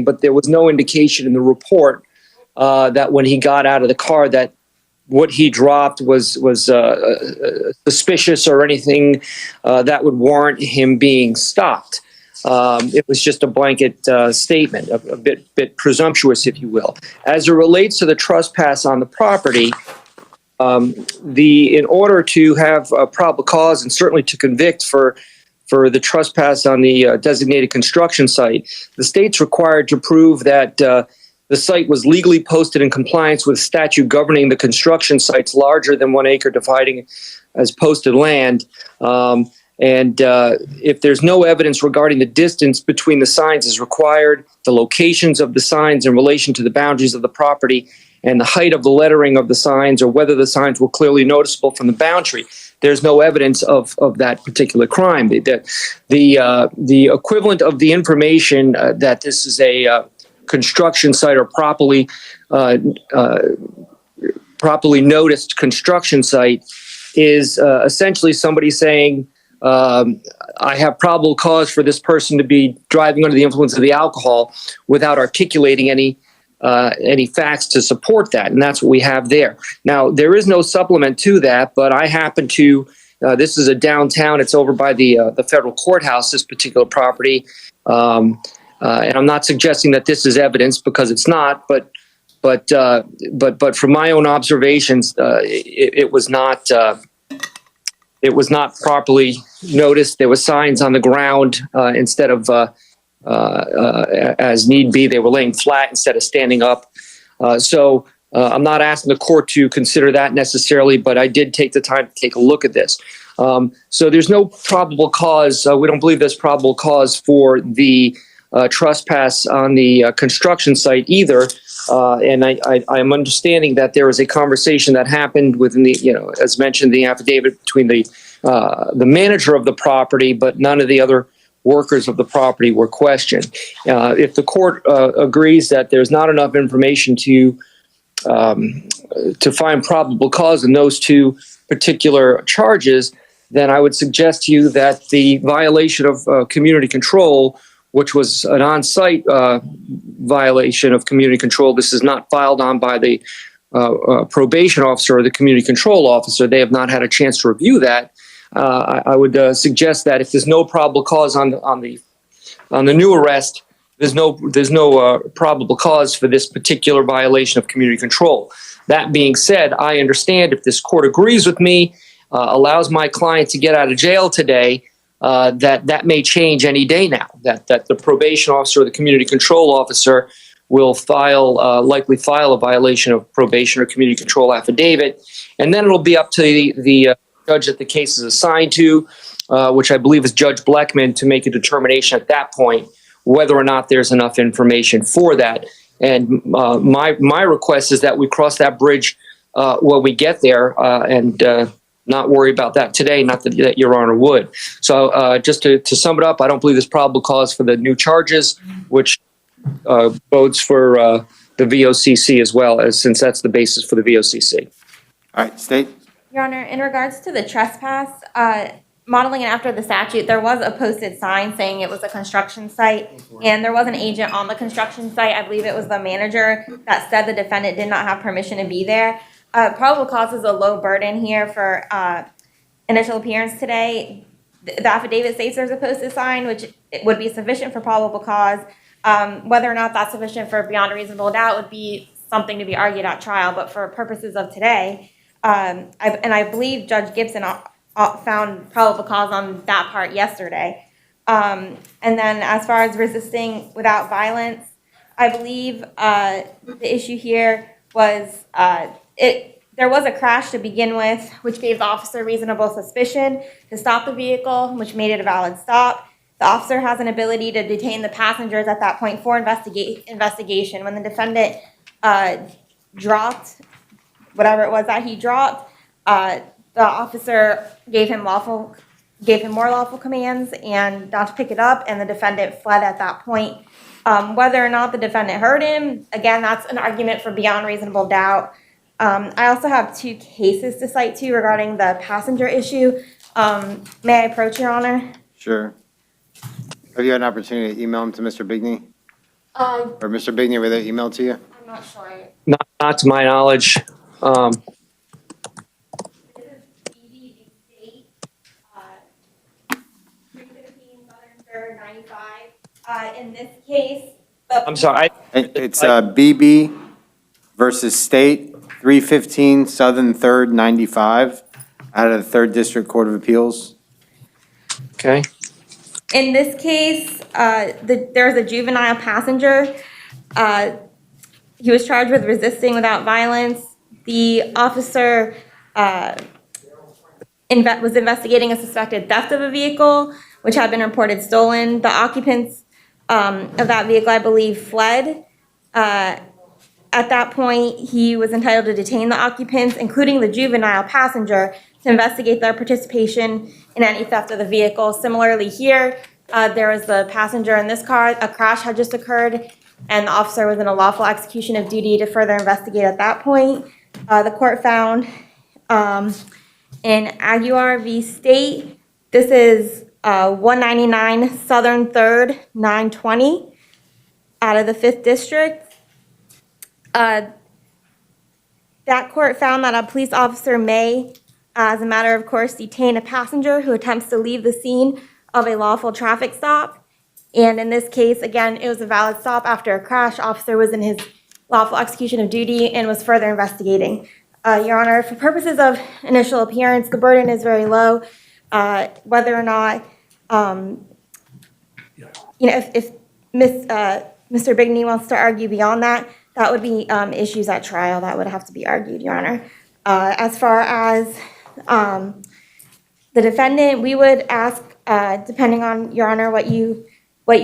but there was no indication in the report that when he got out of the car that what he dropped was suspicious or anything that would warrant him being stopped. It was just a blanket statement, a bit presumptuous, if you will. As it relates to the trespass on the property, in order to have a probable cause and certainly to convict for the trespass on the designated construction site, the state's required to prove that the site was legally posted in compliance with statute governing the construction sites larger than 1 acre dividing as posted land. If there's no evidence regarding the distance between the signs is required, the locations of the signs in relation to the boundaries of the property, and the height of the lettering of the signs, or whether the signs were clearly noticeable from the boundary, there's no evidence of that particular crime. The equivalent of the information that this is a construction site or properly noticed construction site is essentially somebody saying, I have probable cause for this person to be driving under the influence of the alcohol without articulating any facts to support that. And that's what we have there. Now, there is no supplement to that, but I happen to, this is a downtown, it's over by the federal courthouse, this particular property. And I'm not suggesting that this is evidence because it's not, but from my own observations, it was not properly noticed. There were signs on the ground instead of as need be. They were laying flat instead of standing up. So I'm not asking the court to consider that necessarily, but I did take the time to take a look at this. So there's no probable cause. We don't believe there's probable cause for the trespass on the construction site either. And I'm understanding that there was a conversation that happened within the, as mentioned, the affidavit between the manager of the property, but none of the other workers of the property were questioned. If the court agrees that there's not enough information to find probable cause in those two particular charges, then I would suggest to you that the violation of community control, which was an on-site violation of community control, this is not filed on by the probation officer or the community control officer. They have not had a chance to review that. I would suggest that if there's no probable cause on the new arrest, there's no probable cause for this particular violation of community control. That being said, I understand if this court agrees with me, allows my client to get out of jail today, that may change any day now. That the probation officer or the community control officer will likely file a violation of probation or community control affidavit, and then it'll be up to the judge that the case is assigned to, which I believe is Judge Bleckman, to make a determination at that point whether or not there's enough information for that. And my request is that we cross that bridge when we get there, and not worry about that today, not that Your Honor would. So just to sum it up, I don't believe there's probable cause for the new charges, which bodes for the VOCC as well, as since that's the basis for the VOCC. All right, State. Your Honor, in regards to the trespass, modeling it after the statute, there was a posted sign saying it was a construction site, and there was an agent on the construction site. I believe it was the manager that said the defendant did not have permission to be there. Probable cause is a low burden here for initial appearance today. The affidavit states there's a posted sign, which would be sufficient for probable cause. Whether or not that's sufficient for beyond a reasonable doubt would be something to be argued at trial, but for purposes of today, I believe Judge Gibson found probable cause on that part yesterday. And then as far as resisting without violence, I believe the issue here was there was a crash to begin with, which gave the officer reasonable suspicion to stop the vehicle, which made it a valid stop. The officer has an ability to detain the passengers at that point for investigation. When the defendant dropped whatever it was that he dropped, the officer gave him more lawful commands and not to pick it up, and the defendant fled at that point. Whether or not the defendant heard him, again, that's an argument for beyond reasonable doubt. I also have two cases to cite to regarding the passenger issue. May I approach, Your Honor? Sure. Have you had an opportunity to email them to Mr. Bigney? Or Mr. Bigney, were they emailed to you? I'm not sure. Not to my knowledge. This is BB State, 315 Southern Third 95. In this case, I'm sorry. It's BB versus State, 315 Southern 3rd 95, out of the 3rd District Court of Appeals. Okay. In this case, there's a juvenile passenger. He was charged with resisting without violence. The officer was investigating a suspected theft of a vehicle, which had been reported stolen. The occupants of that vehicle, I believe, fled. At that point, he was entitled to detain the occupants, including the juvenile passenger, to investigate their participation in any theft of the vehicle. Similarly here, there was the passenger in this car. A crash had just occurred, and the officer was in a lawful execution of duty to further investigate at that point. The court found in Aguiar v. State, this is 199 Southern 3rd 920 out of the 5th District. That court found that a police officer may, as a matter of course, detain a passenger who attempts to leave the scene of a lawful traffic stop. And in this case, again, it was a valid stop after a crash. Officer was in his lawful execution of duty and was further investigating. Your Honor, for purposes of initial appearance, the burden is very low. Whether or not, if Mr. Bigney wants to argue beyond that, that would be issues at trial that would have to be argued, Your Honor. As far as the defendant, we would ask, depending on, Your Honor, what you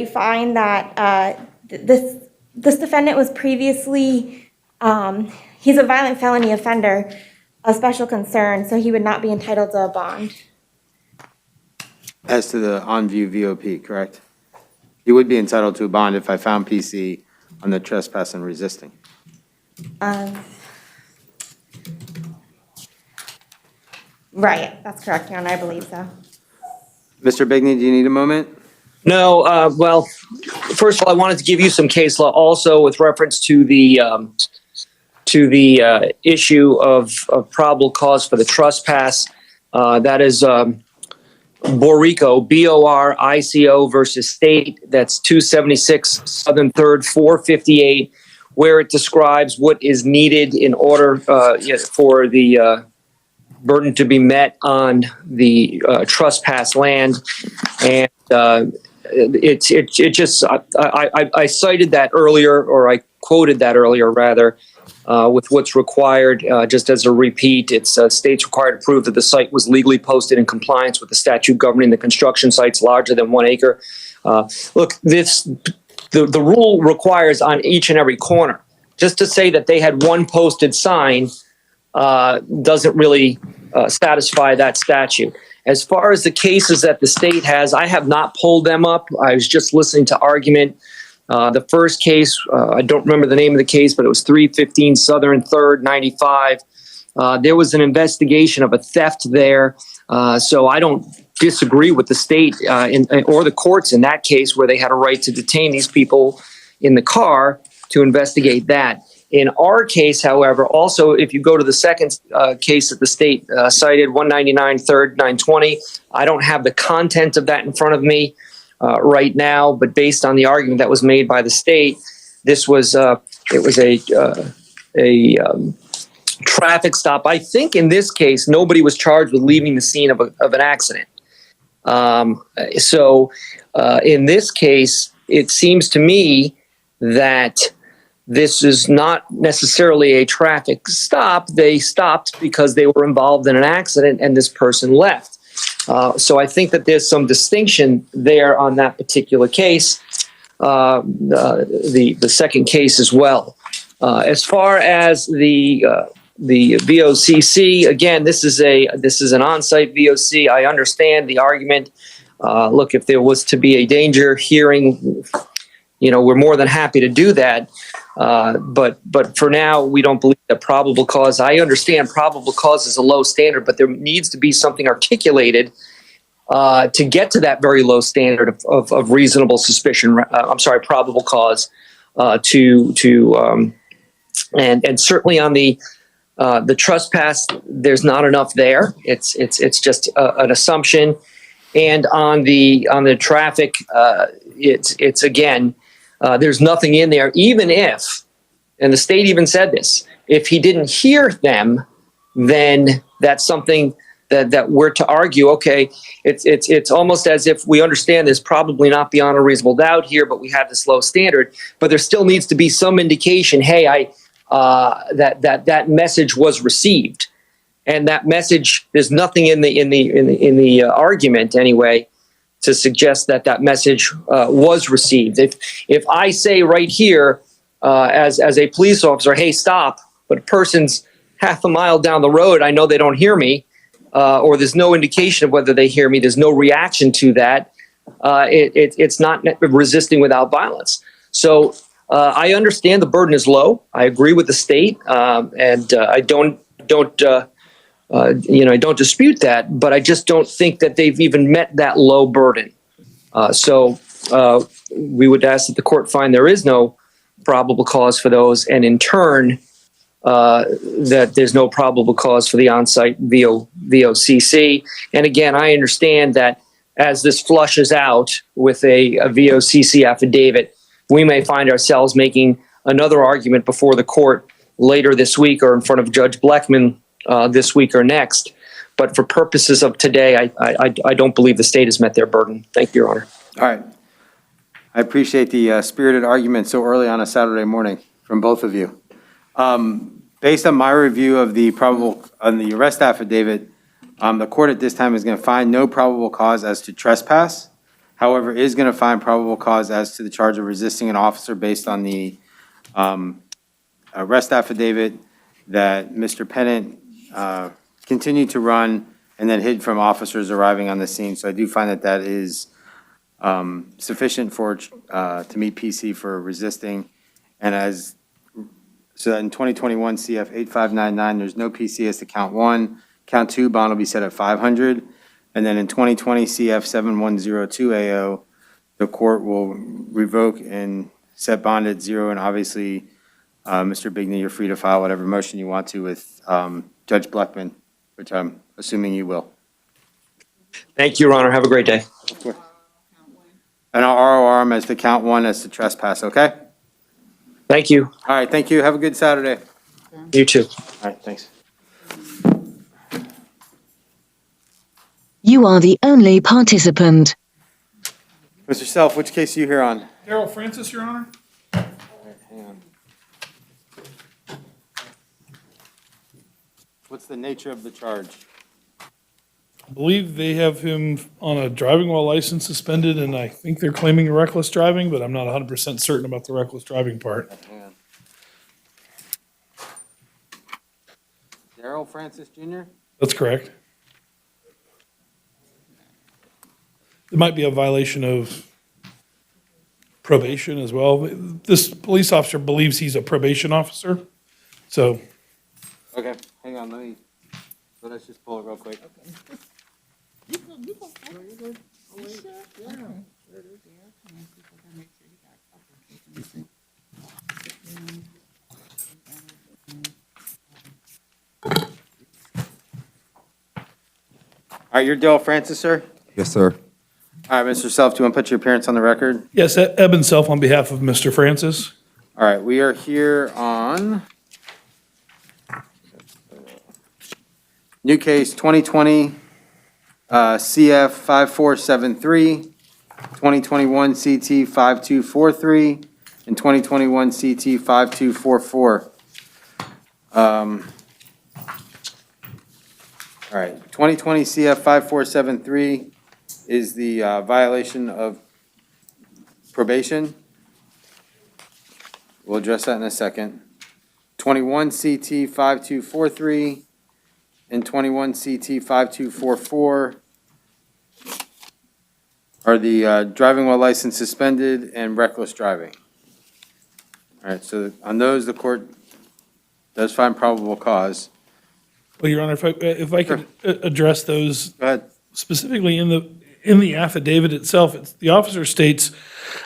find, that this defendant was previously, he's a violent felony offender of special concern, so he would not be entitled to a bond. As to the on-view VOP, correct? You would be entitled to a bond if I found PC on the trespass and resisting. Right, that's correct, Your Honor, I believe so. Mr. Bigney, do you need a moment? No, well, first of all, I wanted to give you some case law also with reference to the issue of probable cause for the trespass. That is Borico, B-O-R-I-C-O versus State. That's 276 Southern 3rd 458, where it describes what is needed in order for the burden to be met on the trespass land. And it just, I cited that earlier, or I quoted that earlier rather, with what's required. Just as a repeat, it's states required to prove that the site was legally posted in compliance with the statute governing the construction sites larger than 1 acre. Look, the rule requires on each and every corner. Just to say that they had one posted sign doesn't really satisfy that statute. As far as the cases that the state has, I have not pulled them up. I was just listening to argument. The first case, I don't remember the name of the case, but it was 315 Southern 3rd 95. There was an investigation of a theft there. So I don't disagree with the state or the courts in that case, where they had a right to detain these people in the car to investigate that. In our case, however, also, if you go to the second case that the state cited, 199 3rd 920, I don't have the content of that in front of me right now, but based on the argument that was made by the state, this was it was a traffic stop. I think in this case, nobody was charged with leaving the scene of an accident. So in this case, it seems to me that this is not necessarily a traffic stop. They stopped because they were involved in an accident and this person left. So I think that there's some distinction there on that particular case, the second case as well. As far as the VOCC, again, this is an on-site VOC. I understand the argument. Look, if there was to be a danger hearing, we're more than happy to do that. But for now, we don't believe that probable cause. I understand probable cause is a low standard, but there needs to be something articulated to get to that very low standard of reasonable suspicion. Probable cause. and certainly on the trespass, there's not enough there. It's just an assumption. And on the traffic, it's again, there's nothing in there, even if, and the state even said this, if he didn't hear them, then that's something that we're to argue. Okay, it's almost as if we understand there's probably not beyond a reasonable doubt here, but we have this low standard. But there still needs to be some indication. Hey, that message was received, and that message, there's nothing in the argument anyway to suggest that message was received. If I say right here as a police officer, hey, stop, but a person's half a mile down the road, I know they don't hear me, or there's no indication of whether they hear me, there's no reaction to that, it's not resisting without violence. So I understand the burden is low. I agree with the state, and I don't dispute that, but I just don't think that they've even met that low burden. So we would ask that the court find there is no probable cause for those, and in turn, that there's no probable cause for the on-site VOCC. And again, I understand that as this flushes out with a VOCC affidavit, we may find ourselves making another argument before the court later this week or in front of Judge Bleckman this week or next. But for purposes of today, I don't believe the state has met their burden. Thank you, Your Honor. All right. I appreciate the spirited argument so early on a Saturday morning from both of you. Based on my review of the arrest affidavit, the court at this time is going to find no probable cause as to trespass. However, is going to find probable cause as to the charge of resisting an officer based on the arrest affidavit that Mr. Bennett continued to run and then hid from officers arriving on the scene. So I do find that is sufficient to meet PC for resisting. And so in 2021 CF 8599, there's no PC as to count 1. Count 2, bond will be set at 500. And then in 2020 CF 7102 AO, the court will revoke and set bond at 0. And obviously, Mr. Bigney, you're free to file whatever motion you want to with Judge Bleckman, which I'm assuming you will. Thank you, Your Honor. Have a great day. Of course. And I'll ROR him as to count 1 as to trespass, okay? Thank you. All right, thank you. Have a good Saturday. You too. All right, thanks. You are the only participant. Mr. Self, which case are you here on? Darrell Francis, Your Honor. All right, hang on. What's the nature of the charge? I believe they have him on a driving while license suspended, and I think they're claiming reckless driving, but I'm not 100% certain about the reckless driving part. Hang on. Darrell Francis Jr.? That's correct. It might be a violation of probation as well. This police officer believes he's a probation officer, so. Okay, hang on, let's just pull it real quick. All right, you're Darrell Francis, sir? Yes, sir. All right, Mr. Self, do you want to put your appearance on the record? Yes, Eben Self on behalf of Mr. Francis. All right, we are here on new case 2020 CF 5473, 2021 CT 5243, and 2021 CT 5244. All right, 2020 CF 5473 is the violation of probation. We'll address that in a second. 21 CT 5243 and 21 CT 5244 are the driving while license suspended and reckless driving. All right, so on those, the court does find probable cause. Well, Your Honor, if I could address those Go ahead. specifically in the affidavit itself, the officer states,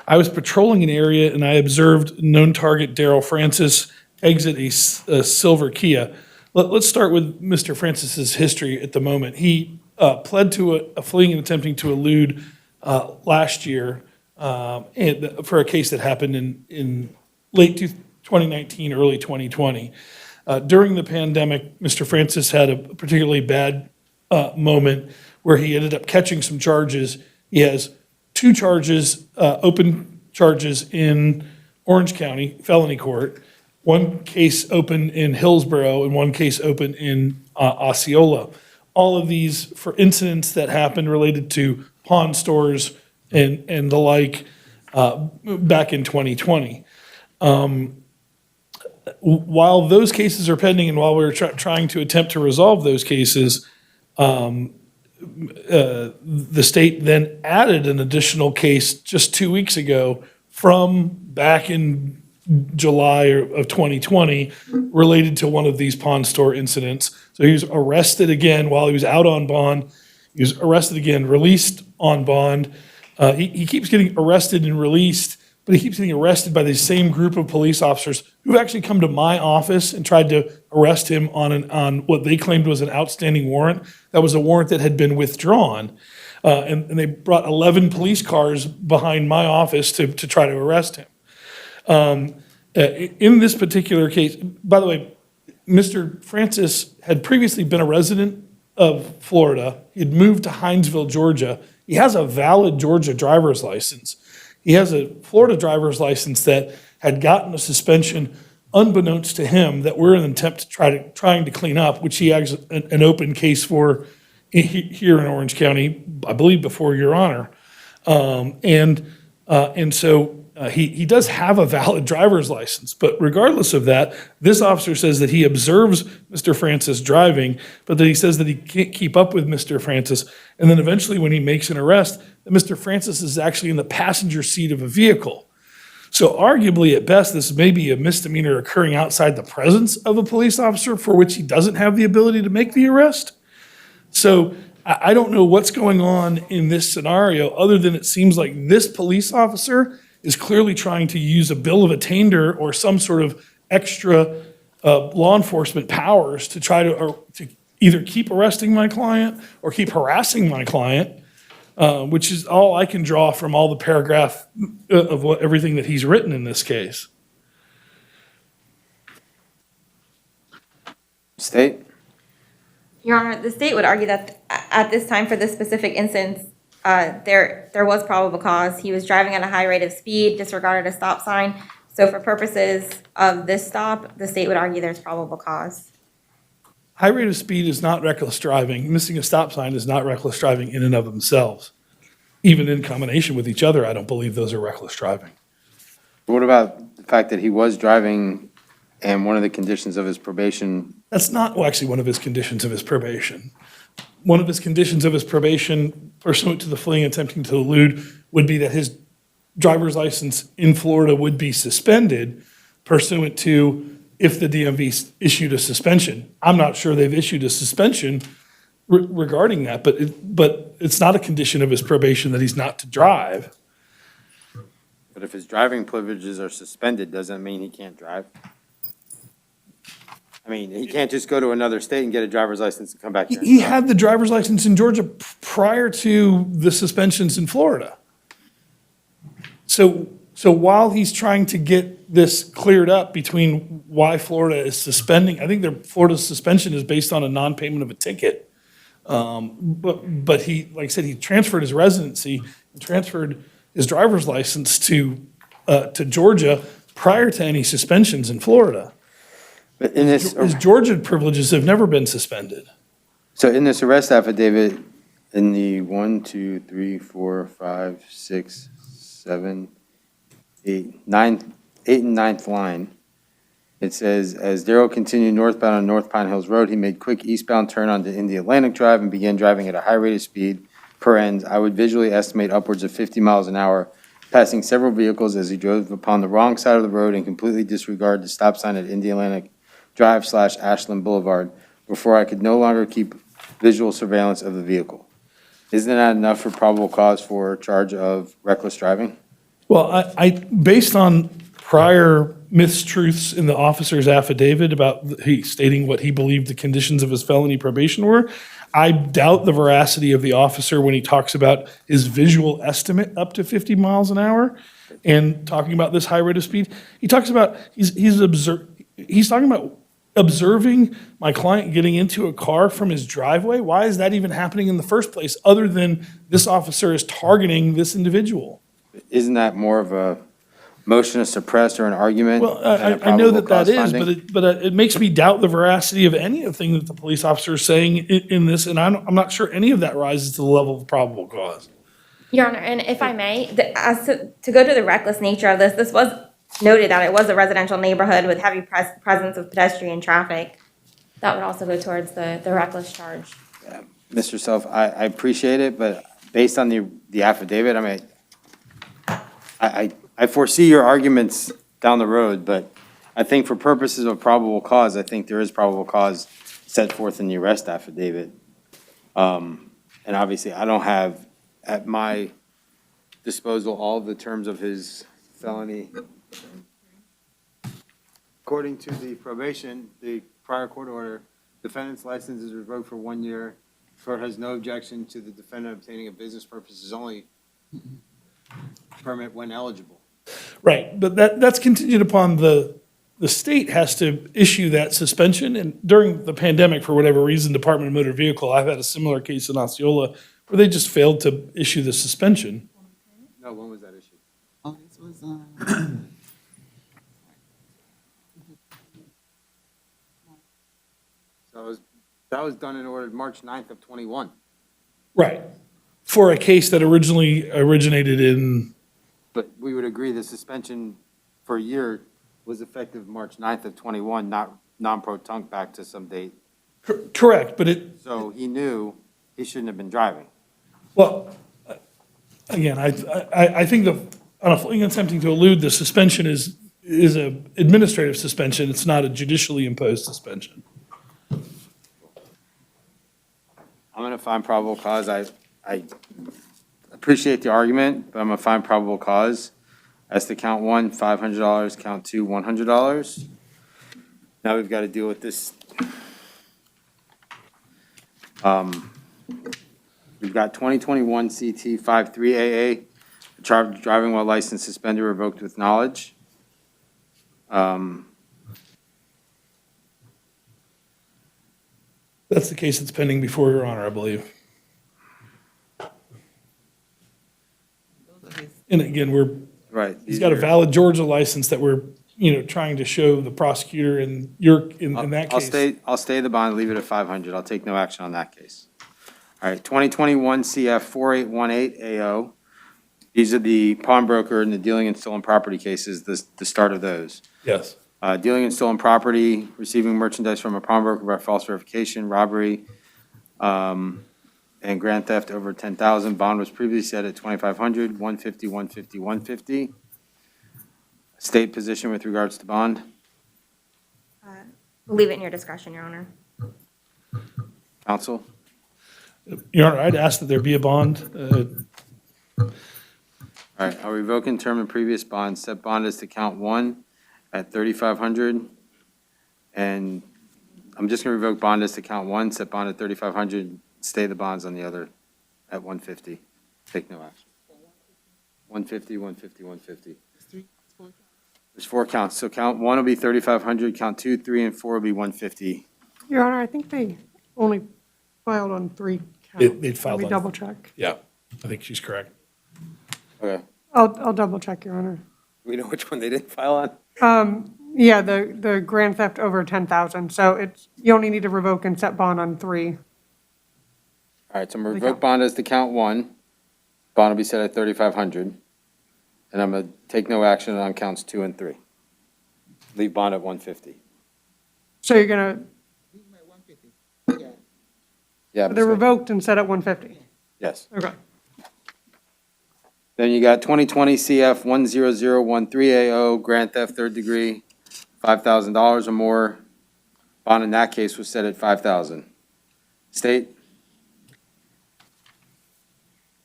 I was patrolling an area and I observed known target Darrell Francis exit a silver Kia. Let's start with Mr. Francis's history at the moment. He pled to a fleeing and attempting to elude last year for a case that happened in late 2019, early 2020. During the pandemic, Mr. Francis had a particularly bad moment where he ended up catching some charges. He has 2 charges, open charges in Orange County Felony Court, 1 case open in Hillsborough, and 1 case open in Osceola. All of these for incidents that happened related to pawn stores and the like back in 2020. While those cases are pending and while we're trying to attempt to resolve those cases, the state then added an additional case just 2 weeks ago from back in July of 2020 related to one of these pawn store incidents. So he was arrested again while he was out on bond. He was arrested again, released on bond. He keeps getting arrested and released, but he keeps getting arrested by the same group of police officers who've actually come to my office and tried to arrest him on what they claimed was an outstanding warrant. That was a warrant that had been withdrawn. And they brought 11 police cars behind my office to try to arrest him. In this particular case, by the way, Mr. Francis had previously been a resident of Florida. He had moved to Hinesville, Georgia. He has a valid Georgia driver's license. He has a Florida driver's license that had gotten a suspension unbeknownst to him that we're in an attempt to trying to clean up, which he has an open case for here in Orange County, I believe before Your Honor. And so he does have a valid driver's license, but regardless of that, this officer says that he observes Mr. Francis driving, but that he says that he can't keep up with Mr. Francis. And then eventually when he makes an arrest, that Mr. Francis is actually in the passenger seat of a vehicle. So arguably at best, this may be a misdemeanor occurring outside the presence of a police officer for which he doesn't have the ability to make the arrest. So I don't know what's going on in this scenario other than it seems like this police officer is clearly trying to use a bill of attainder or some sort of extra law enforcement powers to try to either keep arresting my client or keep harassing my client, which is all I can draw from all the paragraph of everything that he's written in this case. State? Your Honor, the state would argue that at this time for this specific instance, there was probable cause. He was driving at a high rate of speed, disregarded a stop sign. So for purposes of this stop, the state would argue there's probable cause. High rate of speed is not reckless driving. Missing a stop sign is not reckless driving in and of themselves. Even in combination with each other, I don't believe those are reckless driving. What about the fact that he was driving and one of the conditions of his probation? That's not actually one of his conditions of his probation. One of his conditions of his probation, pursuant to the fleeing attempting to elude, would be that his driver's license in Florida would be suspended pursuant to if the DMV issued a suspension. I'm not sure they've issued a suspension regarding that, but it's not a condition of his probation that he's not to drive. But if his driving privileges are suspended, doesn't mean he can't drive? I mean, he can't just go to another state and get a driver's license and come back here. He had the driver's license in Georgia prior to the suspensions in Florida. So while he's trying to get this cleared up between why Florida is suspending, I think Florida's suspension is based on a non-payment of a ticket. But he, like I said, he transferred his residency and transferred his driver's license to Georgia prior to any suspensions in Florida. But in this, His Georgia privileges have never been suspended. so in this arrest affidavit, in the 1, 2, 3, 4, 5, 6, 7, 8, 9, 8 and 9th line, it says, as Darrell continued northbound on North Pine Hills Road, he made quick eastbound turn onto Indy Atlantic Drive and began driving at a high rate of speed. Per ends, I would visually estimate upwards of 50 miles an hour, passing several vehicles as he drove upon the wrong side of the road and completely disregarded the stop sign at Indy Atlantic Drive / Ashland Boulevard before I could no longer keep visual surveillance of the vehicle. Isn't that enough for probable cause for charge of reckless driving? Well, based on prior mistruths in the officer's affidavit about he stating what he believed the conditions of his felony probation were, I doubt the veracity of the officer when he talks about his visual estimate up to 50 miles an hour and talking about this high rate of speed. He talks about, he's talking about observing my client getting into a car from his driveway. Why is that even happening in the first place, other than this officer is targeting this individual? Isn't that more of a motion to suppress or an argument? Well, than a I know probable that cause is, finding? but it makes me doubt the veracity of anything that the police officer is saying in this, and I'm not sure any of that rises to the level of probable cause. Your Honor, and if I may, to go to the reckless nature of this was noted that it was a residential neighborhood with heavy presence of pedestrian traffic. That would also go towards the reckless charge. Mr. Self, I appreciate it, but based on the affidavit, I mean, I foresee your arguments down the road, but I think for purposes of probable cause, I think there is probable cause set forth in the arrest affidavit. And obviously, I don't have at my disposal all of the terms of his felony. According to the probation, the prior court order, defendant's license is revoked for 1 year. Court has no objection to the defendant obtaining a business purposes only permit when eligible. Right, but that's contingent upon the state has to issue that suspension, and during the pandemic, for whatever reason, Department of Motor Vehicle, I've had a similar case in Osceola where they just failed to issue the suspension. No, when was that issued? Oh, this was, So that was done in order March 9th of 21. Right, for a case that originally originated in, But we would agree the suspension for a year was effective March 9th of 21, not non-pro-tunc back to some date. correct, but it, So he knew he shouldn't have been driving. well, again, I think on a fleeing attempting to elude, the suspension is a administrative suspension, it's not a judicially imposed suspension. I'm going to find probable cause. I appreciate the argument, but I'm going to find probable cause. As to count one, $500, count two, $100. Now we've got to deal with this. We've got 2021 CT 53AA, driving while license suspended, revoked with knowledge. That's the case that's pending before Your Honor, I believe. And again, Right. he's got a valid Georgia license that we're, trying to show the prosecutor in that case. I'll stay the bond, leave it at 500. I'll take no action on that case. All right, 2021 CF 4818 AO. These are the pawnbroker and the dealing in stolen property cases, the start of those. Yes. Dealing in stolen property, receiving merchandise from a pawnbroker by false verification, robbery, and grand theft over 10,000. Bond was previously set at 2,500, 150, 150, 150. State position with regards to bond? Leave it in your discretion, Your Honor. Counsel? Your Honor, I'd ask that there be a bond. All right, I'll revoke and term in previous bond. Set bond is to count one at 3,500. And I'm just going to revoke bond is to count one, set bond at 3,500, stay the bonds on the other at 150. Take no action. 150, 150, 150. There's four counts. So count one will be 3,500, count two, three, and four will be 150. Your Honor, I think they only filed on 3 counts. They filed Let me on- double check. Yeah, I think she's correct. Okay. I'll double check, Your Honor. Do we know which one they didn't file on? Yeah, the grand theft over 10,000. So you only need to revoke and set bond on 3. All right, so I'm going to revoke bond as to count one. Bond will be set at 3,500. And I'm going to take no action on counts two and three. Leave bond at 150. So you're going Yeah, to, they're revoked and set at 150. yes. Okay. Then you got 2020 CF 10013AO, grand theft third degree, $5,000 or more. Bond in that case was set at 5,000. State?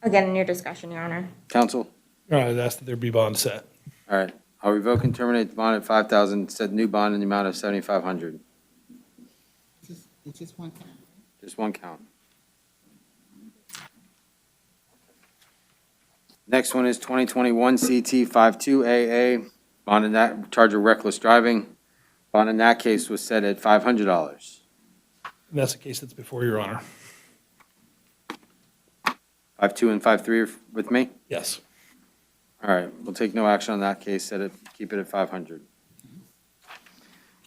Again, in your discretion, Your Honor. Counsel? Your Honor, I'd ask that there be bond set. All right. I'll revoke and terminate the bond at 5,000, set new bond in the amount of 7,500. It's just one count. Just one count. Next one is 2021 CT 52AA. Bond in that, charge of reckless driving. Bond in that case was set at $500. And that's the case that's before Your Honor. 52 and 53 are with me? Yes. All right, we'll take no action on that case, keep it at 500.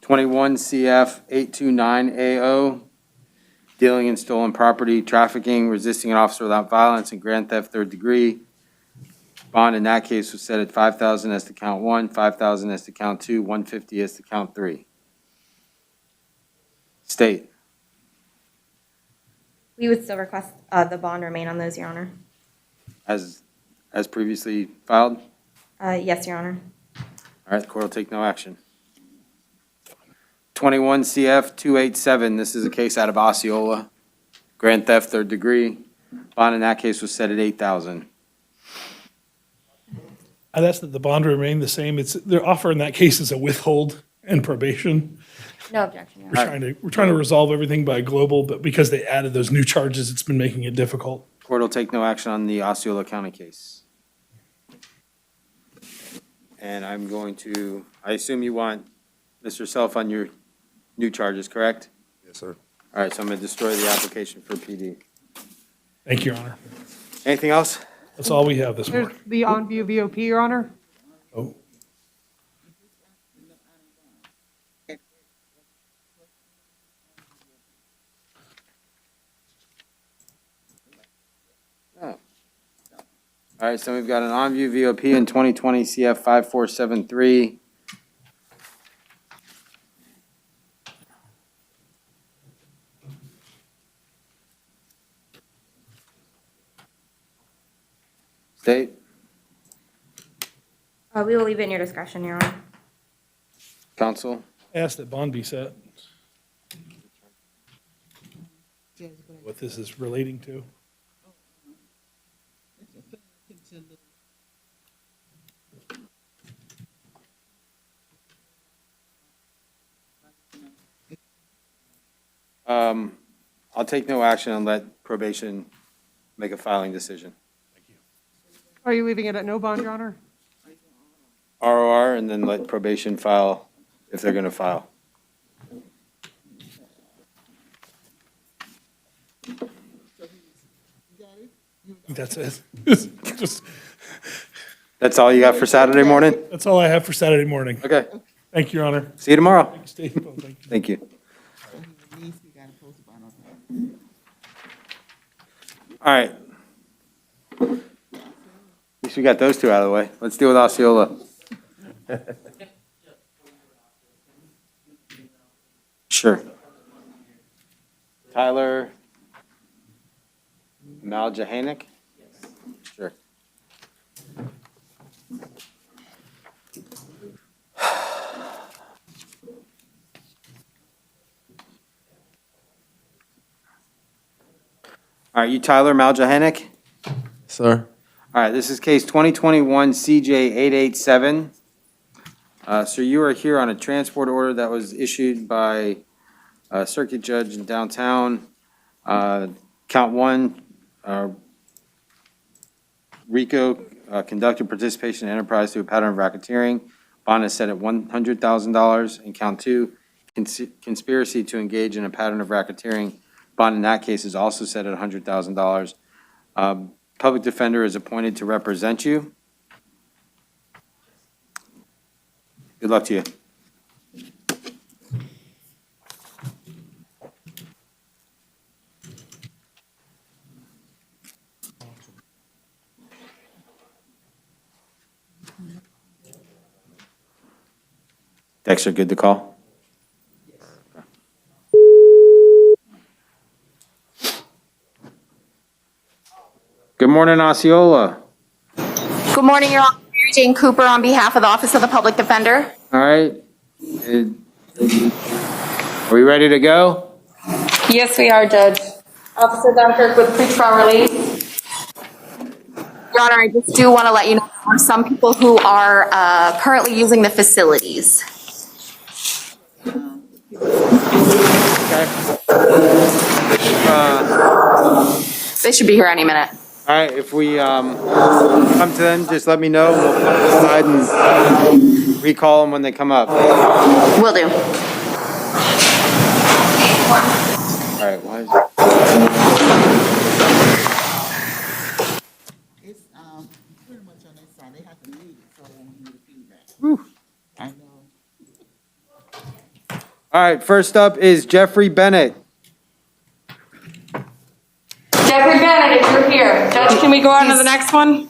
21 CF 829AO, dealing in stolen property, trafficking, resisting an officer without violence, and grand theft third degree. Bond in that case was set at 5,000 as to count one, 5,000 as to count two, 150 as to count three. State. We would still request the bond remain on those, Your Honor. As previously filed? Yes, Your Honor. All right, the court will take no action. 21 CF 287, this is a case out of Osceola. Grand theft, third degree. Bond in that case was set at 8,000. I'd ask that the bond remain the same. Their offer in that case is a withhold and probation. No objection, Your Honor. We're trying to resolve everything by global, but because they added those new charges, it's been making it difficult. Court will take no action on the Osceola County case. And I'm going to, I assume you want Mr. Self on your new charges, correct? Yes, sir. All right, so I'm going to destroy the application for PD. Thank you, Your Honor. Anything else? That's all we have this There's morning. the on-view VOP, Your Honor. Oh, All right, so we've got an on-view VOP in 2020 CF 5473. State? We will leave it in your discretion, Your Honor. Counsel? I ask that bond be set. What this is relating to. I'll take no action and let probation make a filing decision. Are you leaving it at no bond, Your Honor? ROR, and then let probation file if they're going to file. That's it. Just, That's all you got for Saturday morning? that's all I have for Saturday morning. Okay, Thank you, Your Honor. see you tomorrow. Stay, thank you. Thank you. All right. At least we got those two out of the way. Let's deal with Osceola. Sure. Tyler Maljahanik? Sure. All right, you Tyler Maljahanik? Sir. All right, this is case 2021 CJ 887. So you are here on a transport order that was issued by a circuit judge in downtown. Count one, RICO conducted participation in enterprise through a pattern of racketeering. Bond is set at $100,000. And count two, conspiracy to engage in a pattern of racketeering. Bond in that case is also set at $100,000. Public defender is appointed to represent you. Good luck to you. Dexter, good to call? Good morning, Osceola. Good morning, Your Honor. Mary Jane Cooper on behalf of the Office of the Public Defender. All right. Are we ready to go? Yes, we are, Judge. Officer Dunkirk with pretrial release. Your Honor, I just do want to let you know there are some people who are currently using the facilities. Okay. They should be here any minute. All right, if we come to them, just let me know. We'll put them aside and recall them when they come up. All Will do. right, why is It's, pretty much on this side, they have to leave it, so I won't hear the feedback. I know. All right, first up is Jeffrey Bennett. Jeffrey Bennett, if you're here. Judge, can we go on to the next one?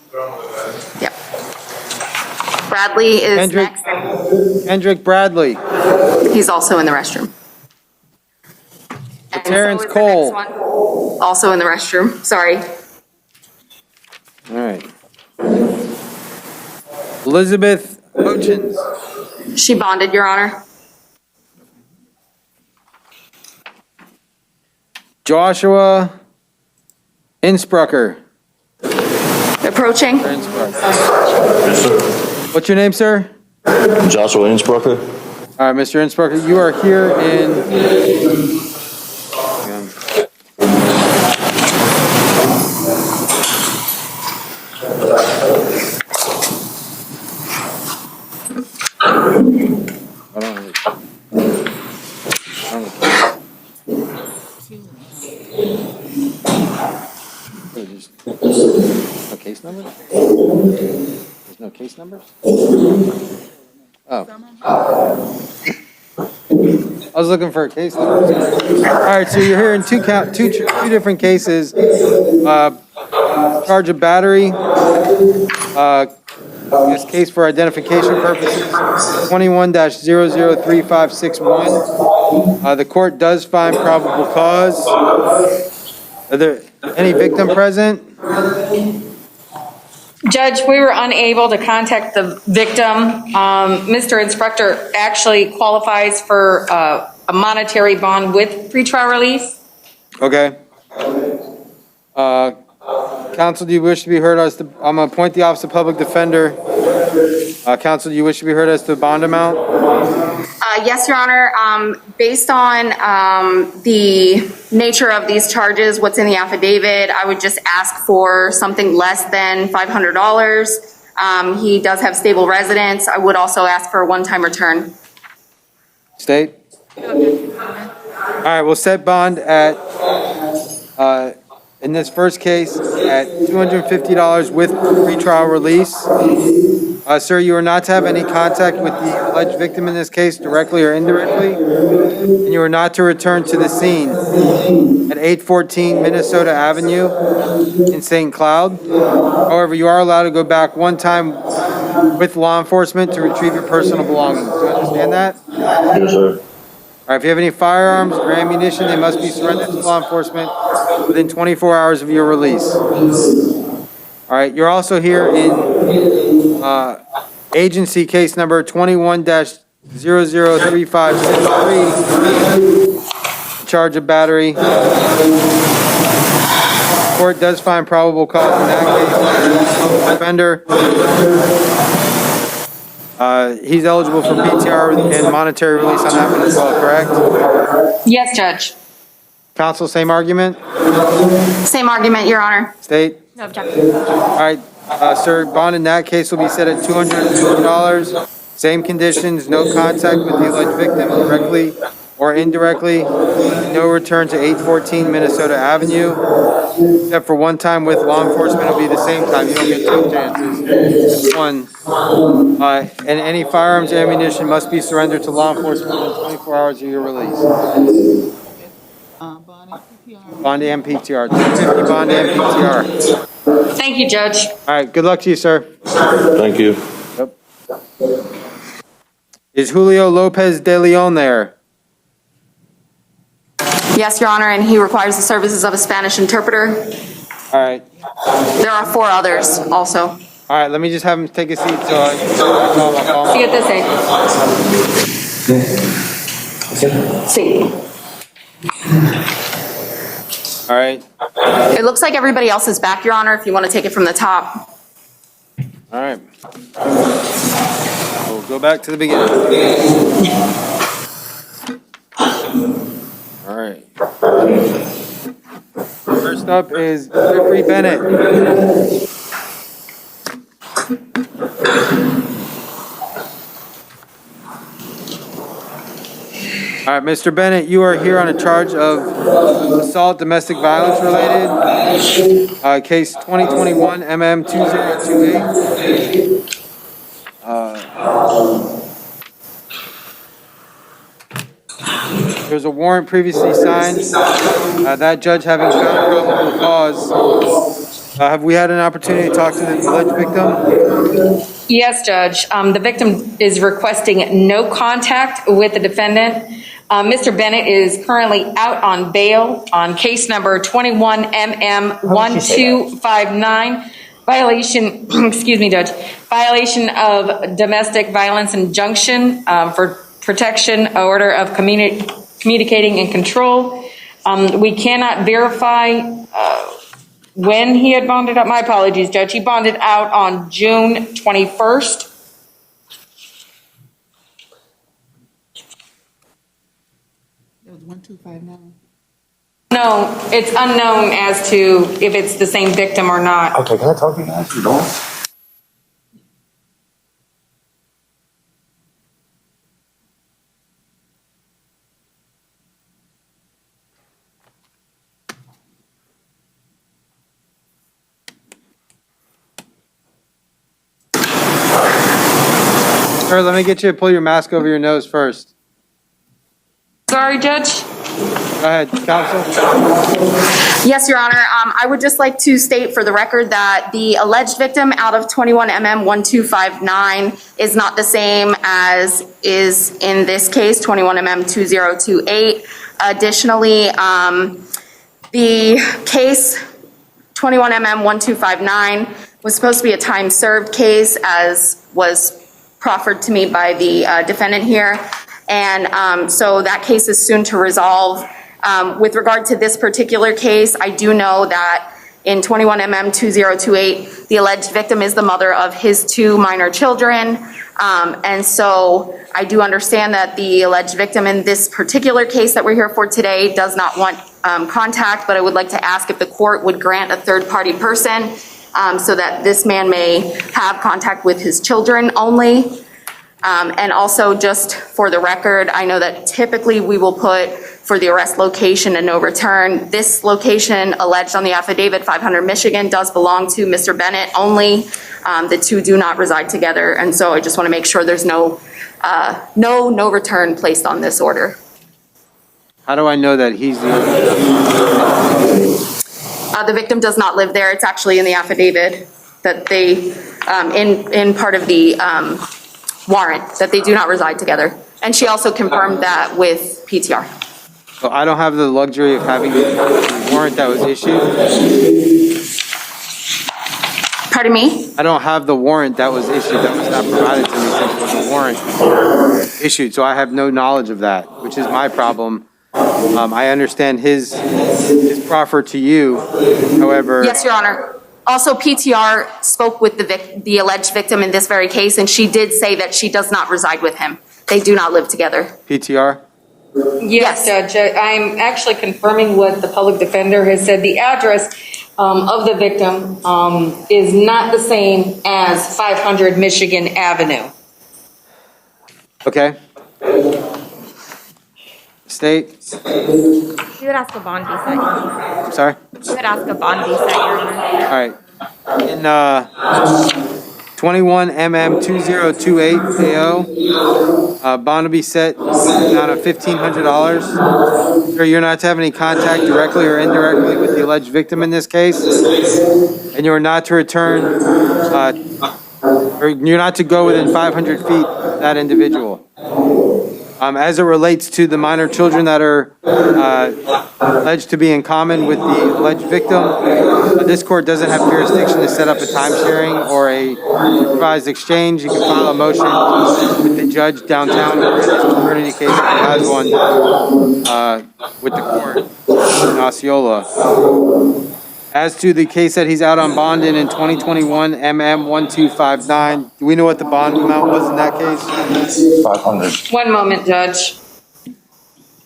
Yep. Bradley is Kendrick. next. Kendrick Bradley. He's also in the restroom. And Terrence so is the Cole. next one. Also in the restroom, sorry. All right. Elizabeth Ochins. She bonded, Your Honor. Joshua Insprucker. Approaching. What's your name, sir? Joshua Innsbrucker. All right, Mr. Insprucker, you are here in... No case number? There's no case numbers? Oh. I was looking for a case number. All right, so you're here in two different cases. Charge of battery. This case for identification purposes, 21-003561. The court does find probable cause. Are there any victim present? Judge, we were unable to contact the victim. Mr. Inspector actually qualifies for a monetary bond with pretrial release. Okay. Counsel, do you wish to be heard as to, I'm going to appoint the Office of Public Defender. Counsel, do you wish to be heard as to the bond amount? Yes, Your Honor. Based on the nature of these charges, what's in the affidavit, I would just ask for something less than $500. He does have stable residence. I would also ask for a one-time return. State? All right, we'll set bond at, in this first case, at $250 with pretrial release. Sir, you are not to have any contact with the alleged victim in this case, directly or indirectly, and you are not to return to the scene at 814 Minnesota Avenue in St. Cloud. However, you are allowed to go back one time with law enforcement to retrieve your personal belongings. Do you understand that? Yes, sir. All right, if you have any firearms or ammunition, they must be surrendered to law enforcement within 24 hours of your release. All right, you're also here in agency case number 21-003563, charge of battery. Court does find probable cause in that case. Offender. He's eligible for PTR and monetary release on that one as well, correct? Yes, Judge. Counsel, same argument? Same argument, Your Honor. State? No objection. All right, sir, bond in that case will be set at $250. Same conditions, no contact with the alleged victim directly or indirectly. No return to 814 Minnesota Avenue, except for one time with law enforcement. It'll be the same time. You don't get two chances. Just one. And any firearms or ammunition must be surrendered to law enforcement within 24 hours of your release. Bond and PTR. 250 bond and PTR. Thank you, Judge. All right, good luck to you, sir. Thank you. Yep. Is Julio Lopez de Leon there? Yes, Your Honor, and he requires the services of a Spanish interpreter. All right. There are 4 others also. All right, let me just have him take a seat so I can See you at this end. See. All right. It looks like everybody else is back, Your Honor, if you want to take it from the top. All right. We'll go back to the beginning. All right. First up is Gregory Bennett. All right, Mr. Bennett, you are here on a charge of assault, domestic violence related, case 2021 MM2028. There's a warrant previously signed. That judge having found probable cause. Have we had an opportunity to talk to the alleged victim? Yes, Judge. The victim is requesting no contact with the defendant. Mr. Bennett is currently out on bail on case number 21MM1259, violation, excuse me, Judge, violation of domestic violence injunction for protection order of communicating and control. We cannot verify when he had bonded out. My apologies, Judge. He bonded out on June 21st. It was 1259. No, it's unknown as to if it's the same victim or not. Okay, can I talk to you guys? You don't? Sir, let me get you to pull your mask over your nose first. Sorry, Judge. Go ahead, counsel. Yes, Your Honor. I would just like to state for the record that the alleged victim out of 21MM1259 is not the same as is in this case, 21MM2028. Additionally, the case 21MM1259 was supposed to be a time served case, as was proffered to me by the defendant here. And so that case is soon to resolve. With regard to this particular case, I do know that in 21MM2028, the alleged victim is the mother of his 2 minor children. And so I do understand that the alleged victim in this particular case that we're here for today does not want contact, but I would like to ask if the court would grant a third-party person so that this man may have contact with his children only. And also, just for the record, I know that typically we will put for the arrest location and no return. This location alleged on the affidavit, 500 Michigan, does belong to Mr. Bennett only. The 2 do not reside together, and so I just want to make sure there's no return placed on this order. How do I know that he's the The victim does not live there. It's actually in the affidavit that they, in part of the warrant, that they do not reside together. And she also confirmed that with PTR. So I don't have the luxury of having the warrant that was issued? Pardon me? I don't have the warrant that was issued, that was not provided to me since it was a warrant issued, so I have no knowledge of that, which is my problem. I understand his proffer to you, however. Yes, Your Honor. Also, PTR spoke with the alleged victim in this very case, and she did say that she does not reside with him. They do not live together. PTR? Yes, Judge. I'm actually confirming what the public defender has said. The address of the victim is not the same as 500 Michigan Avenue. Okay. State? You would ask a bond be set, Your Honor. I'm sorry? You would ask a bond be set, Your Honor. All right. In 21MM2028 AO, bond to be set down at $1,500. Sir, you're not to have any contact directly or indirectly with the alleged victim in this case, and you are not to return, or you're not to go within 500 feet of that individual. As it relates to the minor children that are alleged to be in common with the alleged victim, this court doesn't have jurisdiction to set up a time sharing or a supervised exchange. You can file a motion with the judge downtown or in this paternity case if he has one with the court in Osceola. As to the case that he's out on bond in 2021 MM1259, do we know what the bond amount was in that case? 500. One moment, Judge.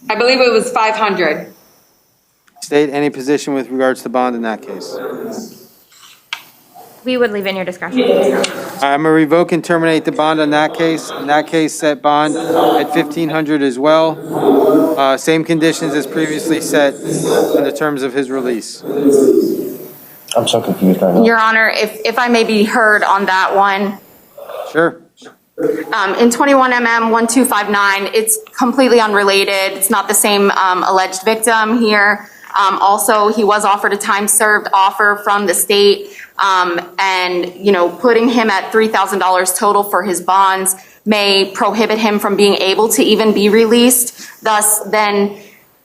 I believe it was 500. State any position with regards to bond in that case. We would leave in your discretion. I'm gonna revoke and terminate the bond on that case. In that case, set bond at 1,500 as well. Same conditions as previously set in the terms of his release. I'm so confused right now. Your Honor, if I may be heard on that one. Sure. In 21 MM 1259, it's completely unrelated. It's not the same alleged victim here. Also, he was offered a time-served offer from the state, and, you know, putting him at $3,000 total for his bonds may prohibit him from being able to even be released, thus then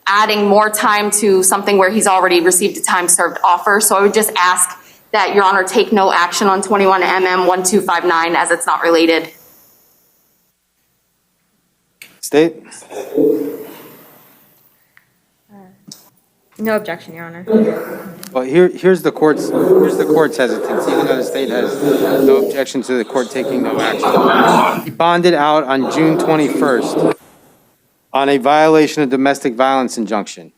adding more time to something where he's already received a time-served offer. So I would just ask that Your Honor take no action on 21 MM 1259 as it's not related. State? No objection, Your Honor. Well, here's the court's hesitancy, even though the state has no objection to the court taking no action. He bonded out on June 21st on a violation of domestic violence injunction.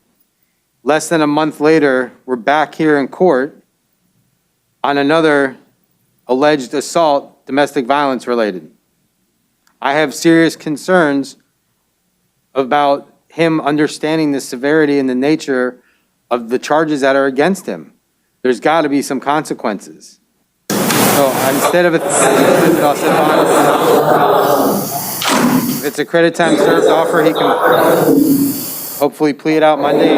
Less than a month later, we're back here in court on another alleged assault, domestic violence related. I have serious concerns about him understanding the severity and the nature of the charges that are against him. There's got to be some consequences. So instead of I'll set bond. If it's a credit time served offer, he can hopefully plead out Monday.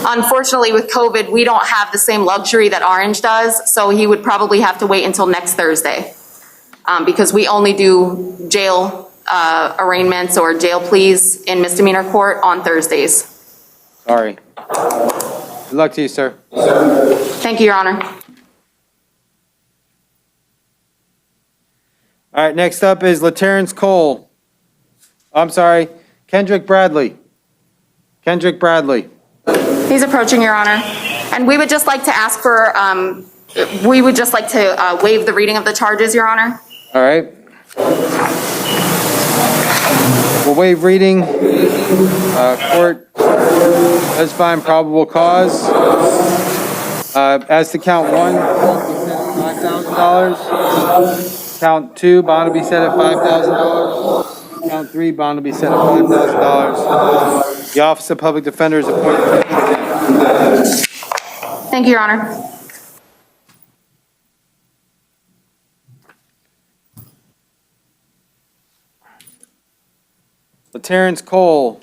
Unfortunately, with COVID, we don't have the same luxury that Orange does, so he would probably have to wait until next Thursday, because we only do jail arraignments or jail pleas in misdemeanor court on Thursdays. Sorry. Good luck to you, sir. Thank you, Your Honor. All right, next up is Terrence Cole. I'm sorry, Kendrick Bradley. Kendrick Bradley. He's approaching, Your Honor. And we would just like to ask for, we would just like to waive the reading of the charges, Your Honor. All right. We'll waive reading. Court does find probable cause. As to count one, $5,000. Count two, bond will be set at $5,000. Count three, bond will be set at $5,000. The Office of Public Defender is appointed. Thank you, Your Honor. Terrence Cole.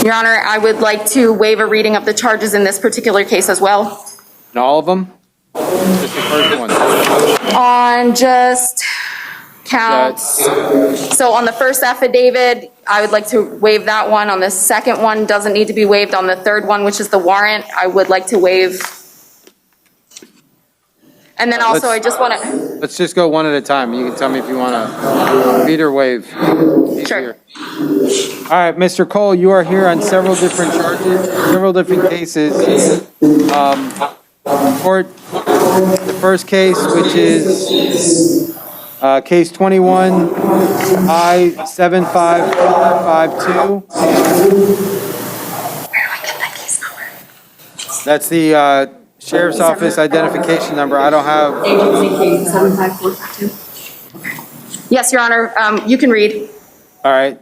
Your Honor, I would like to waive a reading of the charges in this particular case as well. And all of them? Just the first one. On just counts. So on the first affidavit, I would like to waive that one. On the second one, doesn't need to be waived. On the third one, which is the warrant, I would like to waive. And then also, I just want to. Let's just go one at a time. You can tell me if you want to read or waive. Sure. All right, Mr. Cole, you are here on several different charges, several different cases. Court, the first case, which is case 21 I-75452. Where do I get that case number? That's the Sheriff's Office identification number. I don't have. Agency case 75452. Yes, Your Honor, you can read. All right.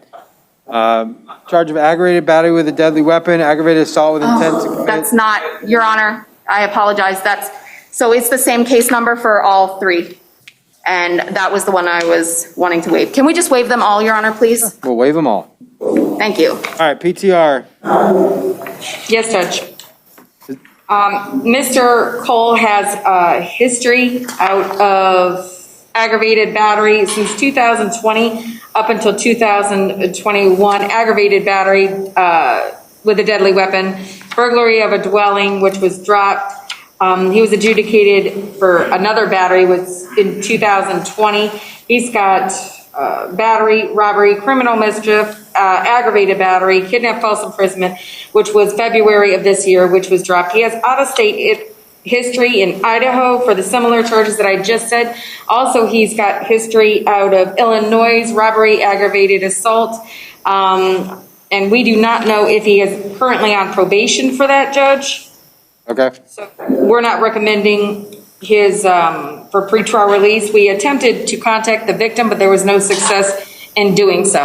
Charge of aggravated battery with a deadly weapon, aggravated assault with intent to commit. That's not, Your Honor, I apologize. So it's the same case number for all three. And that was the one I was wanting to waive. Can we just waive them all, Your Honor, please? We'll waive them all. Thank you. All right, PTR. Yes, Judge. Mr. Cole has a history out of aggravated battery since 2020 up until 2021. Aggravated battery with a deadly weapon, burglary of a dwelling, which was dropped. He was adjudicated for another battery in 2020. He's got battery, robbery, criminal mischief, aggravated battery, kidnap, false imprisonment, which was February of this year, which was dropped. He has out-of-state history in Idaho for the similar charges that I just said. Also, he's got history out of Illinois, robbery, aggravated assault. And we do not know if he is currently on probation for that, Judge. Okay. So we're not recommending his, for pretrial release. We attempted to contact the victim, but there was no success in doing so.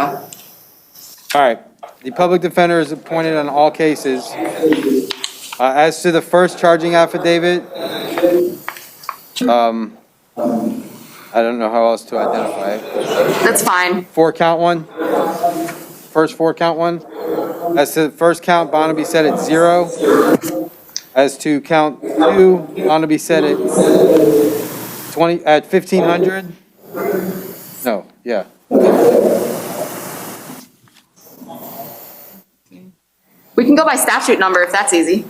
All right. The public defender is appointed on all cases. As to the first charging affidavit, I don't know how else to identify it. That's fine. 4-count one. First 4-count one. As to the first count, bond will be set at 0. As to count 2, bond will be set at 1,500. No, yeah. We can go by statute number if that's easy.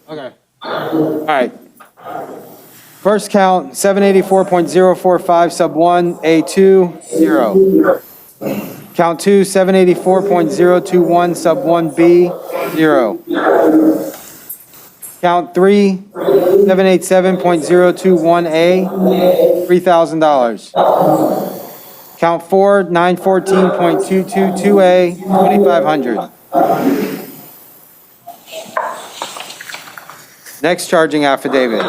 Okay. All right. First count, 784.045 sub 1, A2, 0. Count 2, 784.021 sub 1B, 0. Count 3, 787.021A, $3,000. Count 4, 914.222A, $2,500. Next charging affidavit.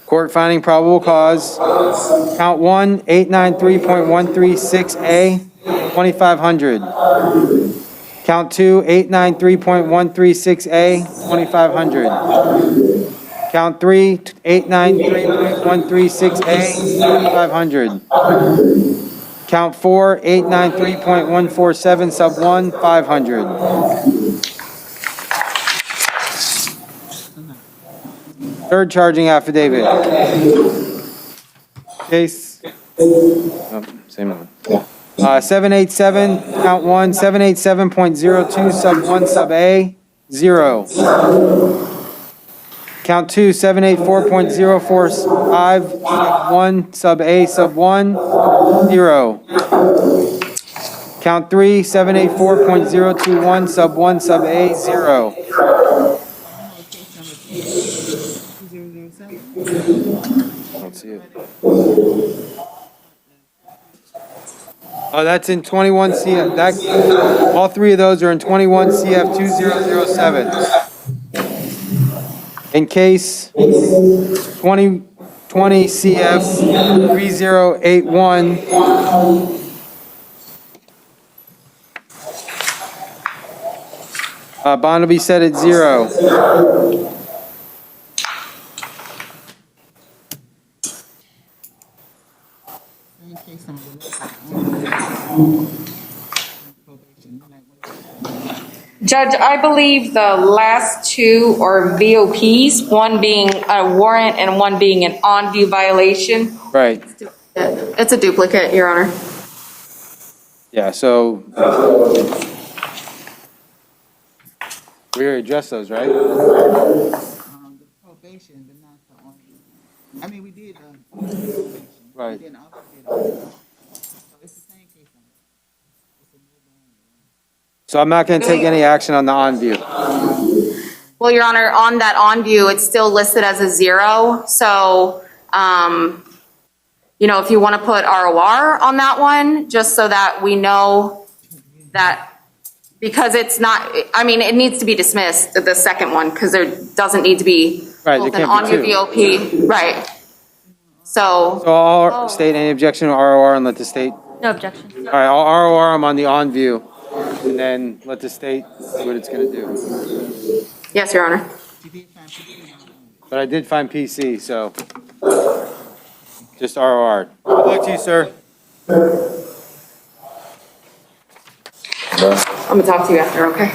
Court finding probable cause. Count 1, 893.136A, $2,500. Count 2, 893.136A, $2,500. Count 3, 893.136A, $2,500. Count 4, 893.147 sub 1, $500. Third charging affidavit. Case. Same one. 787, count 1, 787.02 sub 1 sub A, 0. Count 2, 784.045 sub 1 sub A sub 1, 0. Count 3, 784.021 sub 1 sub A, 0. Let's see it. Oh, that's in 21 CF. All three of those are in 21 CF 2007. In case 2020 CF 3081. Bond will be set at 0. Judge, I believe the last two are VOPs, one being a warrant and one being an on-view violation. Right. It's a duplicate, Your Honor. Yeah, so we already addressed those, right? The probation, but not the on. I mean, we did, probation. Right. Then also did on. So it's the same case. It's a no-brainer. So I'm not going to take any action on the on-view. Well, Your Honor, on that on-view, it's still listed as a 0. So, you know, if you want to put ROR on that one, just so that we know that, because it's not, I mean, it needs to be dismissed, the second one, because there doesn't need to be Right, both there an can't be on-view two. VOP. Right. So, So I'll state any objection to ROR and let the state, all No objection. right, I'll ROR them on the on-view and then let the state see what it's going to do. yes, Your Honor. She did find people. But I did find PC, so just ROR. Good luck to you, sir. I'm gonna talk to you after, okay?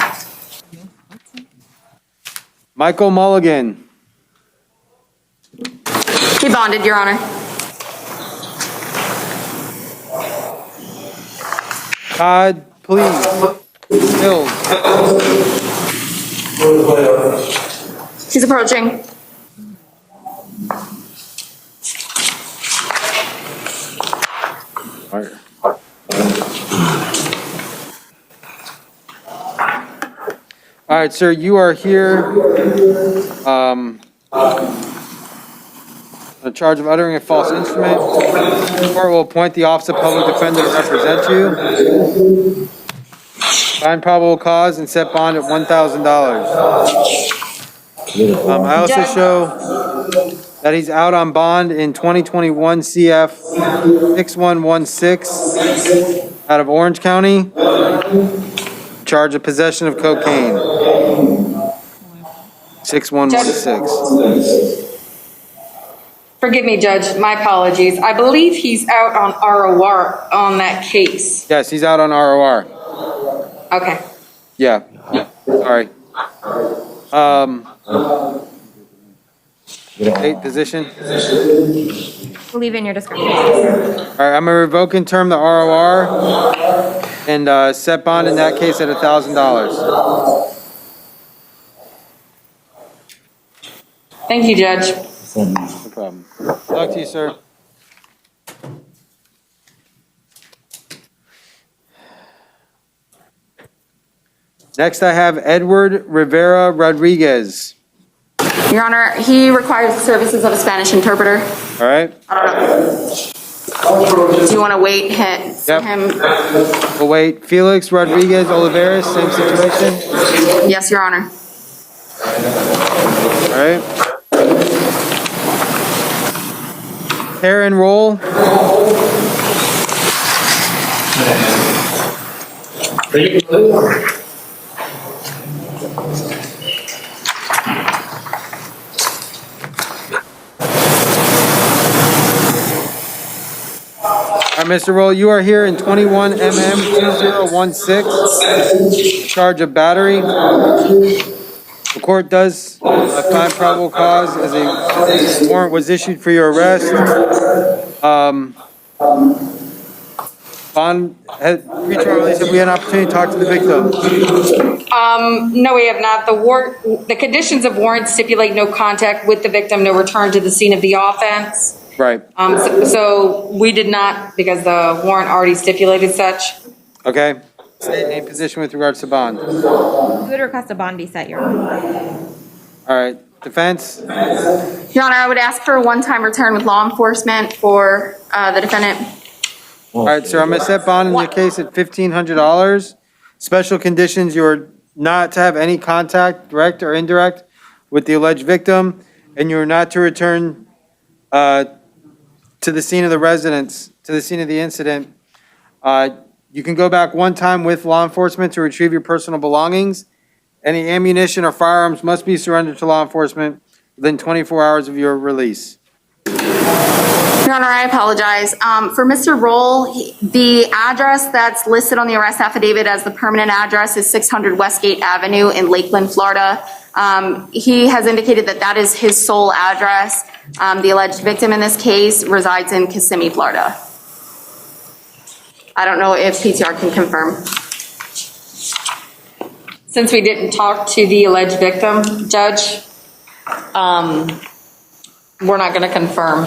Michael Mulligan. He bonded, Your Honor. Todd, please. Bill. He's approaching. All right, sir, you are here on charge of uttering a false instrument. The court will appoint the Office of Public Defender to represent you. Find probable cause and set bond at $1,000. I also show that he's out on bond in 2021 CF 6116 out of Orange County. Charge of possession of cocaine. 6116. Forgive me, Judge, my apologies. I believe he's out on ROR on that case. Yes, he's out on ROR. Okay. Yeah. Sorry. State position. Leave in your description. All right, I'm gonna revoke and term the ROR and set bond in that case at $1,000. Thank you, Judge. No problem. Talk to you, sir. Next, I have Edward Rivera Rodriguez. Your Honor, he requires the services of a Spanish interpreter. All right? Do you want to wait for Yep. him? We'll wait. Felix Rodriguez Oliveira, same situation. Yes, Your Honor. All right? Pair and roll. All right, Mr. Roll, you are here in 21 MM 2016, charge of battery. The court does find probable cause as a warrant was issued for your arrest. Bond, pre-trial release, have we had an opportunity to talk to the victim? No, we have not. The conditions of warrant stipulate no contact with the victim, no return to the scene of the offense. Right. So we did not, because the warrant already stipulated such. Okay. State name position with regards to bond. You would request a bond be set, Your Honor. All right. Defense? Your Honor, I would ask for a one-time return with law enforcement for the defendant. All right, sir, I'm going to set bond in your case at $1,500. Special conditions, you're not to have any contact, direct or indirect, with the alleged victim, and you're not to return to the scene of the residence, to the scene of the incident. You can go back one time with law enforcement to retrieve your personal belongings. Any ammunition or firearms must be surrendered to law enforcement within 24 hours of your release. Your Honor, I apologize. For Mr. Roll, the address that's listed on the arrest affidavit as the permanent address is 600 Westgate Avenue in Lakeland, Florida. He has indicated that that is his sole address. The alleged victim in this case resides in Kissimmee, Florida. I don't know if PTR can confirm. Since we didn't talk to the alleged victim, Judge, we're not going to confirm.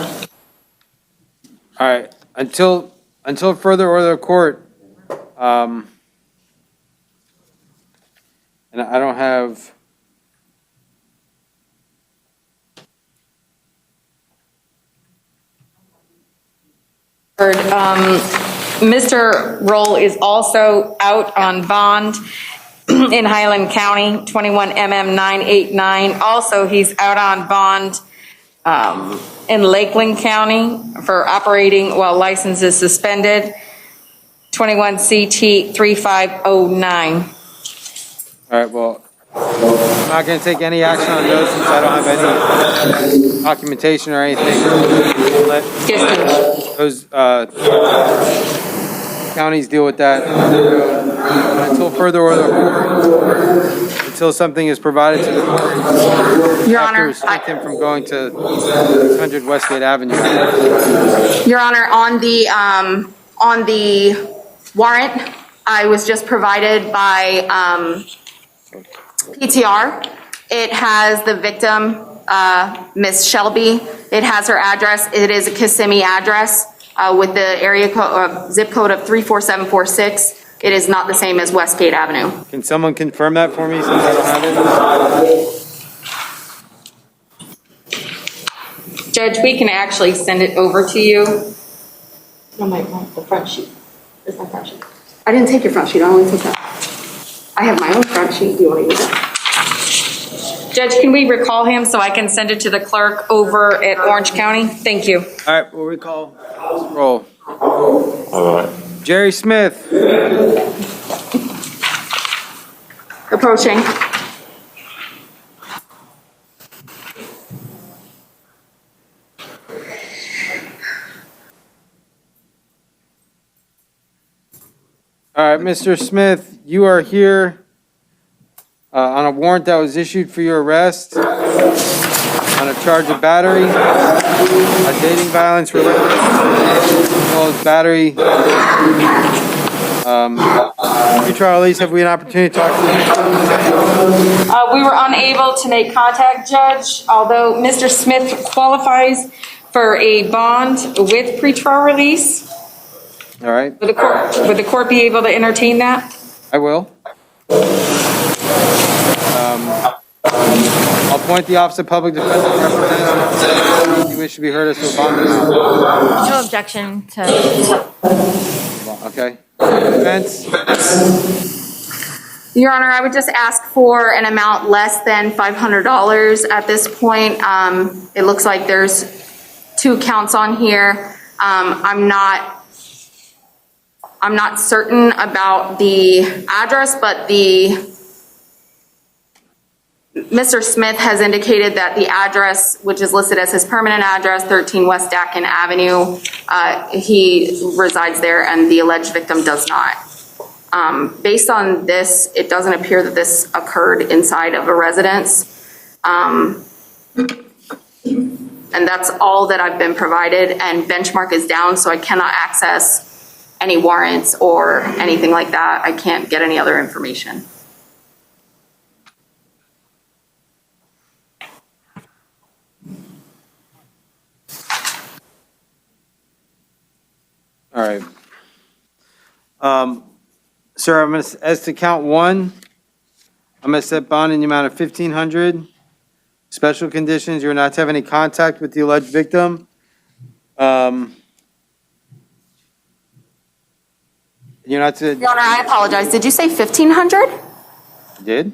All right, until further order of court, and I don't have. Mr. Roll is also out on bond in Highland County, 21 MM 989. Also, he's out on bond in Lakeland County for operating while license is suspended, 21 CT 3509. All right, well, I'm not going to take any action on those since I don't have any documentation or anything. Let those counties deal with that. Until further order of court, until something is provided to the court. Your Honor, restrict him from going to 600 Westgate Avenue. Your Honor, on the warrant, I was just provided by PTR. It has the victim, Miss Shelby. It has her address. It is a Kissimmee address with the area code, zip code of 34746. it is not the same as Westgate Avenue. Can someone confirm that for me since I don't have it? Judge, we can actually send it over to you. No, the front sheet. Where's my front sheet? I didn't take your front sheet, I only took that. I have my own front sheet, do you want to use that? Judge, can we recall him so I can send it to the clerk over at Orange County? Thank you. All right, we'll recall. Let's roll. Jerry Smith. Approaching. All right, Mr. Smith, you are here on a warrant that was issued for your arrest on a charge of battery, a dating violence related, as well as battery. Pretrial release, have we an opportunity to talk to you? We were unable to make contact, Judge, although Mr. Smith qualifies for a bond with pretrial release. All right, Would the court be able to entertain that? I will. I'll appoint the Office of Public Defense Representative. You wish to be heard as to a bond amount. No objection to. Okay. Defense? Your Honor, I would just ask for an amount less than $500 at this point. It looks like there's 2 counts on here. I'm not certain about the address, but Mr. Smith has indicated that the address, which is listed as his permanent address, 13 West Daequan Avenue, he resides there and the alleged victim does not. Based on this, it doesn't appear that this occurred inside of a residence. And that's all that I've been provided, and benchmark is down, so I cannot access any warrants or anything like that. I can't get any other information. All right. Sir, I'm going to, as to count 1, I'm going to set bond in the amount of $1,500. Special conditions, you're not to have any contact with the alleged victim. You're not to. Your Honor, I apologize. Did you say 1,500? Did?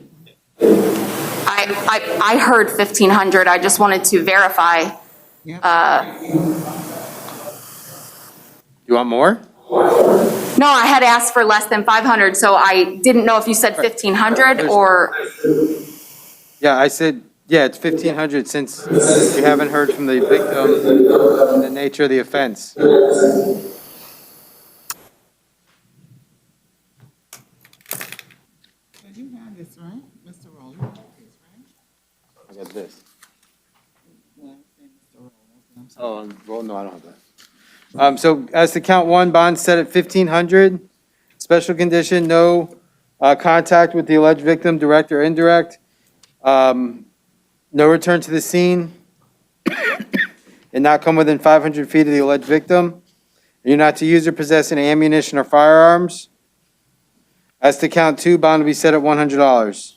I heard 1,500. I just wanted to verify. You want more? No, I had asked for less than 500, so I didn't know if you said 1,500 or. Yeah, I said, yeah, it's 1,500 since you haven't heard from the victim and the nature of the offense. You have this, right? Mr. Roll, you have this, right? I got this. Well, say Mr. Roll. I'm sorry. Oh, well, no, I don't have that. So as to count 1, bond set at 1,500. Special condition, no contact with the alleged victim, direct or indirect. No return to the scene. And not come within 500 feet of the alleged victim. You're not to use or possess any ammunition or firearms. As to count 2, bond will be set at $100.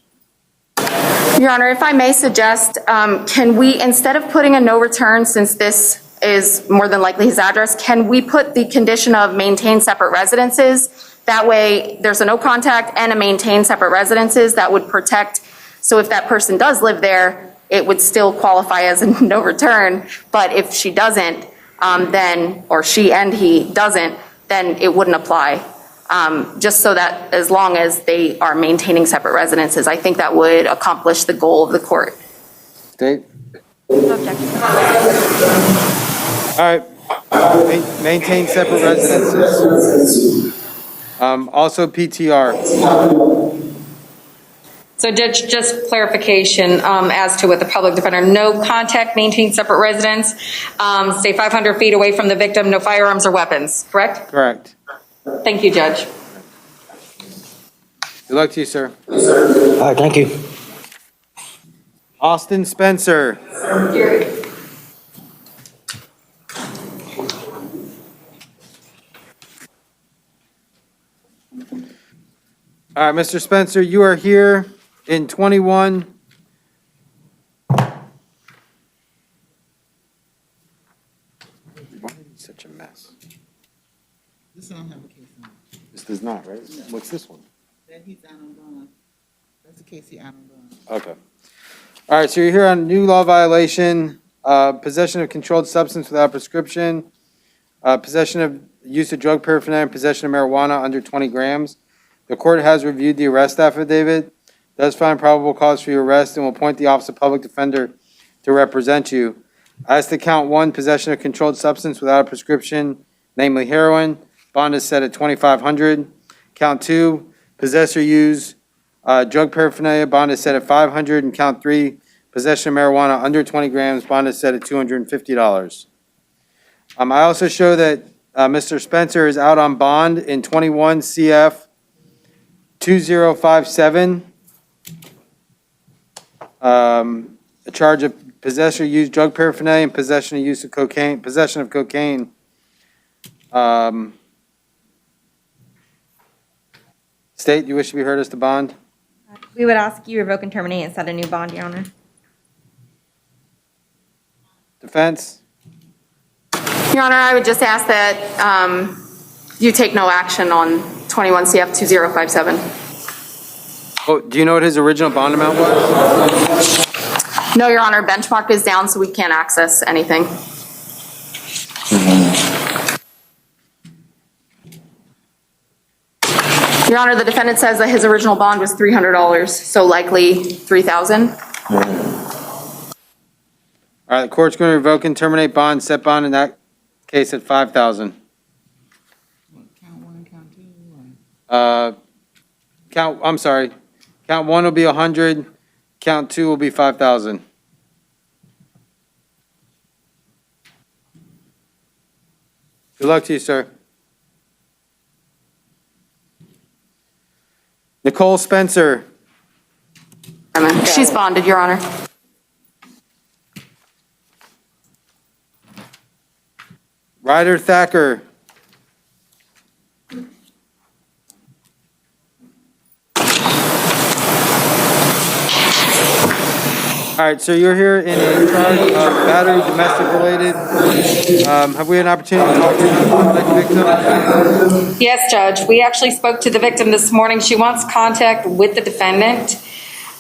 Your Honor, if I may suggest, can we, instead of putting a no return, since this is more than likely his address, can we put the condition of maintain separate residences? That way, there's a no contact and a maintain separate residences that would protect. So if that person does live there, it would still qualify as a no return. But if she doesn't, then, or she and he doesn't, then it wouldn't apply. Just so that as long as they are maintaining separate residences, I think that would accomplish the goal of the court. State? No objection. All right. Maintain separate residences. Also PTR. So Judge, just clarification as to what the public defender, no contact, maintain separate residence, stay 500 feet away from the victim, no firearms or weapons, correct? Correct. Thank you, Judge. Good luck to you, sir. All right, thank you. Austin Spencer. All right, Mr. Spencer, you are here in 21. Why are you such a mess? This don't have a case on it. This does not, right? What's this one? That he's out on bond. That's the case he out on bond. Okay. All right, so you're here on new law violation, possession of controlled substance without prescription, possession of use of drug paraphernalia, and possession of marijuana under 20 grams. The court has reviewed the arrest affidavit, does find probable cause for your arrest, and will appoint the Office of Public Defender to represent you. As to count one, possession of controlled substance without a prescription, namely heroin, bond is set at $2,500. Count two, possess or use drug paraphernalia, bond is set at $500. And count three, possession of marijuana under 20 grams, bond is set at $250. I also show that Mr. Spencer is out on bond in 21 CF 2057. A charge of possession or use drug paraphernalia and possession of use of cocaine, possession of cocaine. State, you wish to be heard as to bond? We would ask you revoke and terminate and set a new bond, Your Honor. Defense? Your Honor, I would just ask that you take no action on 21 CF 2057. Oh, do you know what his original bond amount was? No, Your Honor, benchmark is down, so we can't access anything. Your Honor, the defendant says that his original bond was $300, so likely $3,000. All right, the court's going to revoke and terminate bond, set bond in that case at $5,000. Count one and count two, or? I'm sorry, count one will be 100, count two will be 5,000. Good luck to you, sir. Nicole Spencer. She's bonded, Your Honor. Ryder Thacker. All right, so you're here in a charge of battery, domestic related. Have we had an opportunity to talk to the victim? Yes, Judge. We actually spoke to the victim this morning. She wants contact with the defendant.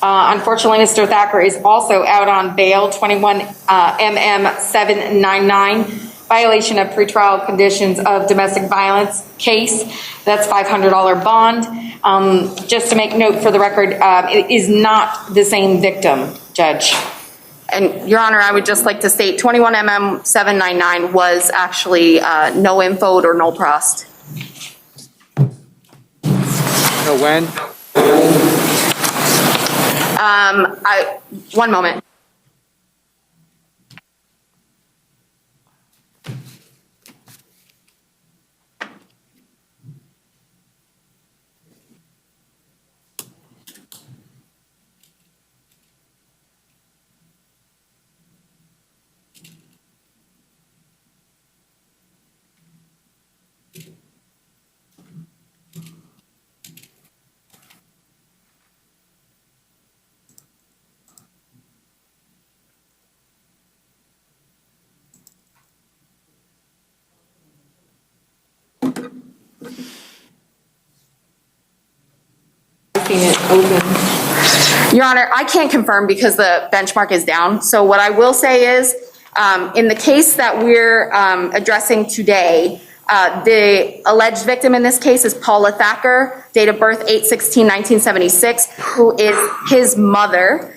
Unfortunately, Mr. Thacker is also out on bail, 21 MM 799, violation of pretrial conditions of domestic violence case. That's $500 bond. Just to make note for the record, it is not the same victim, Judge. And Your Honor, I would just like to state 21 MM 799 was actually no info or no prost. So when? One moment. Your Honor, I can't confirm because the benchmark is down. So what I will say is, in the case that we're addressing today, the alleged victim in this case is Paula Thacker, date of birth 8/16/1976, who is his mother.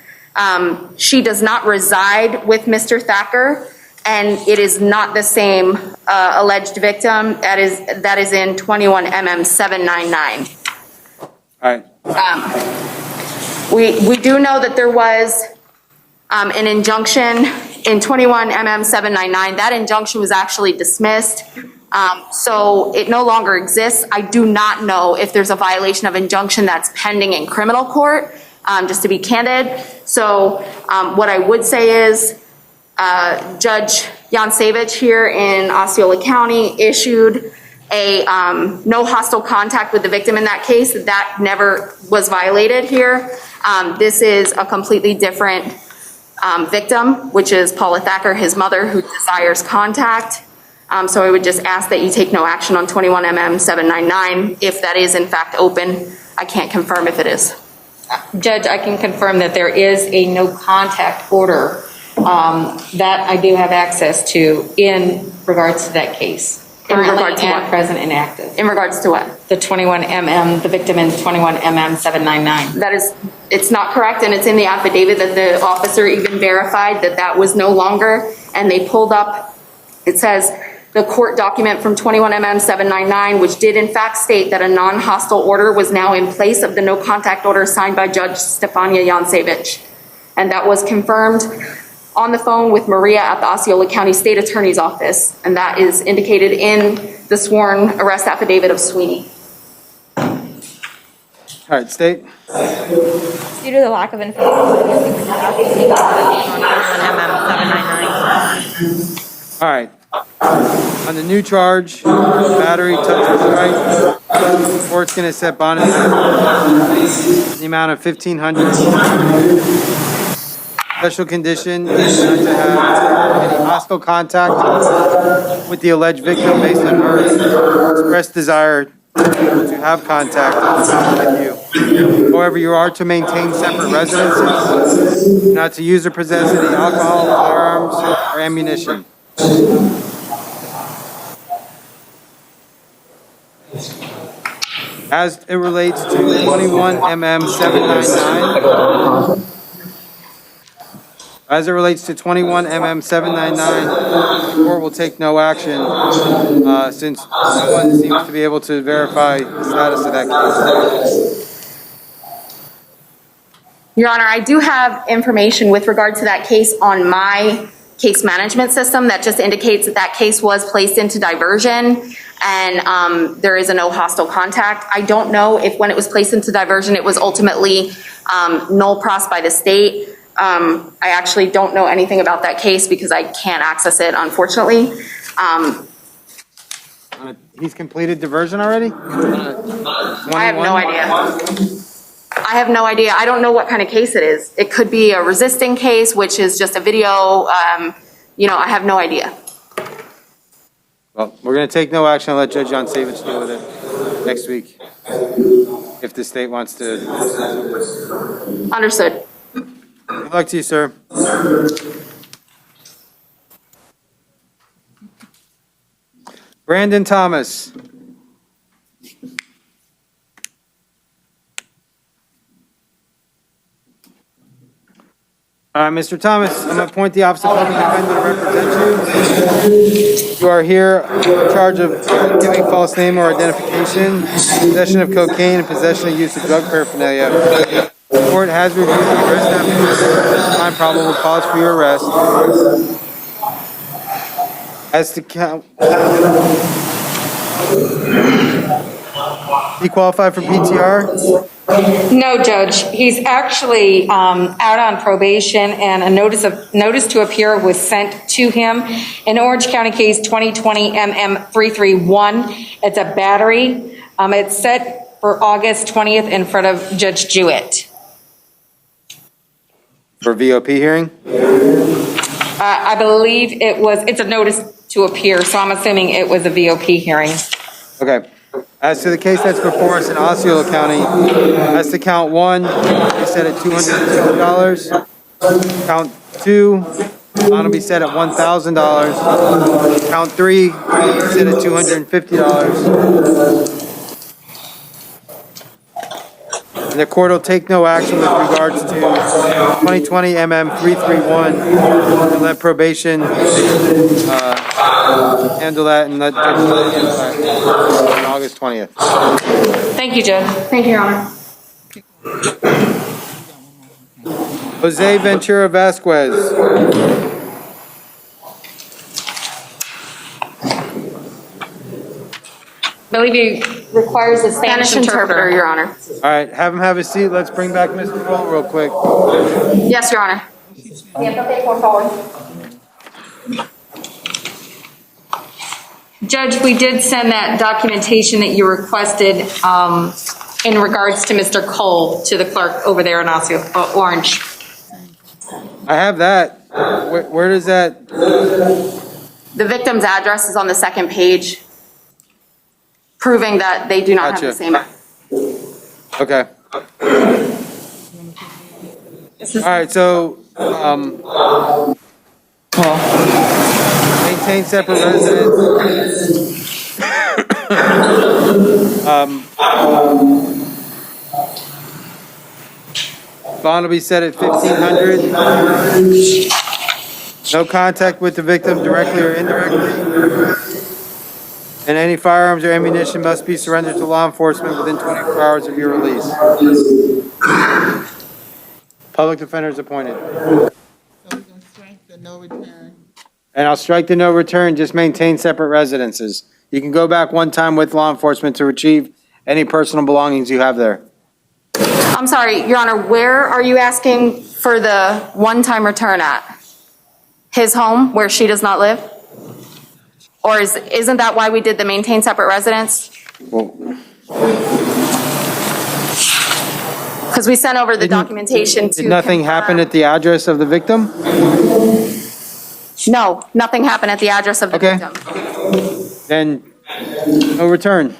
She does not reside with Mr. Thacker, and it is not the same alleged victim that is in 21 MM 799. All right. We do know that there was an injunction in 21 MM 799. That injunction was actually dismissed, so it no longer exists. I do not know if there's a violation of injunction that's pending in criminal court, just to be candid. So what I would say is Judge Jansevich here in Osceola County issued no hostile contact with the victim in that case. That never was violated here. This is a completely different victim, which is Paula Thacker, his mother, who desires contact. So I would just ask that you take no action on 21 MM 799 if that is in fact open. I can't confirm if it is. Judge, I can confirm that there is a no contact order that I do have access to in regards to that case. In regard to Currently and what? present and active. In regards to what? The 21 MM, the victim in 21 MM 799. That is, it's not correct, and it's in the affidavit that the officer even verified that that was no longer, and they pulled up, it says, the court document from 21 MM 799, which did in fact state that a non-hostile order was now in place of the no contact order signed by Judge Stefania Jansevich. And that was confirmed on the phone with Maria at the Osceola County State Attorney's Office, and that is indicated in the sworn arrest affidavit of Sweeney. All right, State. Due to the lack of information, on 21 MM 799. All right. On the new charge, battery, touch and strike, the court's going to set bond in the amount of $1,500. Special condition is not to have any hostile contact with the alleged victim based on her expressed desire to have contact with you. However, you are to maintain separate residences, not to use or possess any alcohol, firearms, or ammunition. As it relates to 21 MM 799, as it relates to 21 MM 799, the court will take no action since no one seems to be able to verify the status of that case. Your Honor, I do have information with regard to that case on my case management system that just indicates that that case was placed into diversion and there is a no hostile contact. I don't know if when it was placed into diversion, it was ultimately null pros by the state. I actually don't know anything about that case because I can't access it, unfortunately. He's completed diversion already? I have no idea. I have no idea. I don't know what kind of case it is. It could be a resisting case, which is just a video. I have no idea. Well, we're going to take no action and let Judge Jansevich deal with it next week if the state wants to. Understood. Good luck to you, sir. Brandon Thomas. All right, Mr. Thomas, I'm going to appoint the Office of Public Defender to represent you. You are here in charge of giving false name or identification, possession of cocaine, and possession and use of drug paraphernalia. The court has reviewed the arrest affidavit, find probable cause for your arrest. As to count, he qualified for PTR? No, Judge. He's actually out on probation, and a notice to appear was sent to him in Orange County case 2020 MM 331. It's a battery. It's set for August 20th in front of Judge Jewett. For VOP hearing? I believe it's a notice to appear, so I'm assuming it was a VOP hearing. Okay. As to the case that's before us in Osceola County, as to count one, we set at $250. Count two, amount will be set at $1,000. Count three, set at $250. And the court will take no action with regards to 2020 MM 331 and let probation handle that and let Judge handle that on August 20th. Thank you, Judge. Thank you, Your Honor. Jose Ventura Vasquez. I believe he requires a Spanish interpreter. Your Honor. All right, have him have a seat. Let's bring back Mr. Cole real quick. Yes, Your Honor. Judge, we did send that documentation that you requested in regards to Mr. Cole to the clerk over there in Orange. I have that. Where does that? The victim's address is on the second page, proving that they do not have the Gotcha. same. Okay. All right, so, maintain separate residence. Bond will be set at $1,500. No contact with the victim directly or indirectly. And any firearms or ammunition must be surrendered to law enforcement within 24 hours of your release. Public defender is appointed. So we're gonna strike the no return. And I'll strike the no return, just maintain separate residences. You can go back one time with law enforcement to retrieve any personal belongings you have there. I'm sorry, Your Honor, where are you asking for the one-time return at? His home, where she does not live? Or isn't that why we did the maintain separate residence? Because we sent over the documentation to. Did nothing happen at the address of the victim? No, nothing happened at the address of the Okay. victim. Then, no return.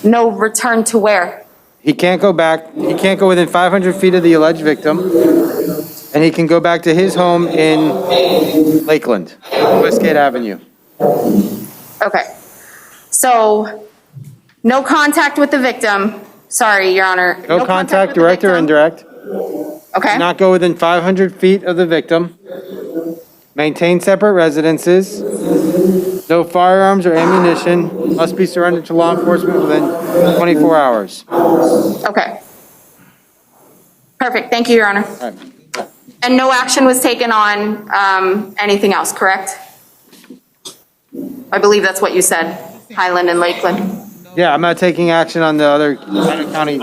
No return to where? He can't go back, he can't go within 500 feet of the alleged victim, and he can go back to his home in Lakeland, Westgate Avenue. Okay. So, no contact with the victim. Sorry, Your Honor. No contact, with the direct or victim. indirect. Okay. Not go within 500 feet of the victim. Maintain separate residences. No firearms or ammunition must be surrendered to law enforcement within 24 hours. Okay. Perfect. Thank you, Your Honor. All right. And no action was taken on anything else, correct? I believe that's what you said, Highland and Lakeland. Yeah, I'm not taking action on the other county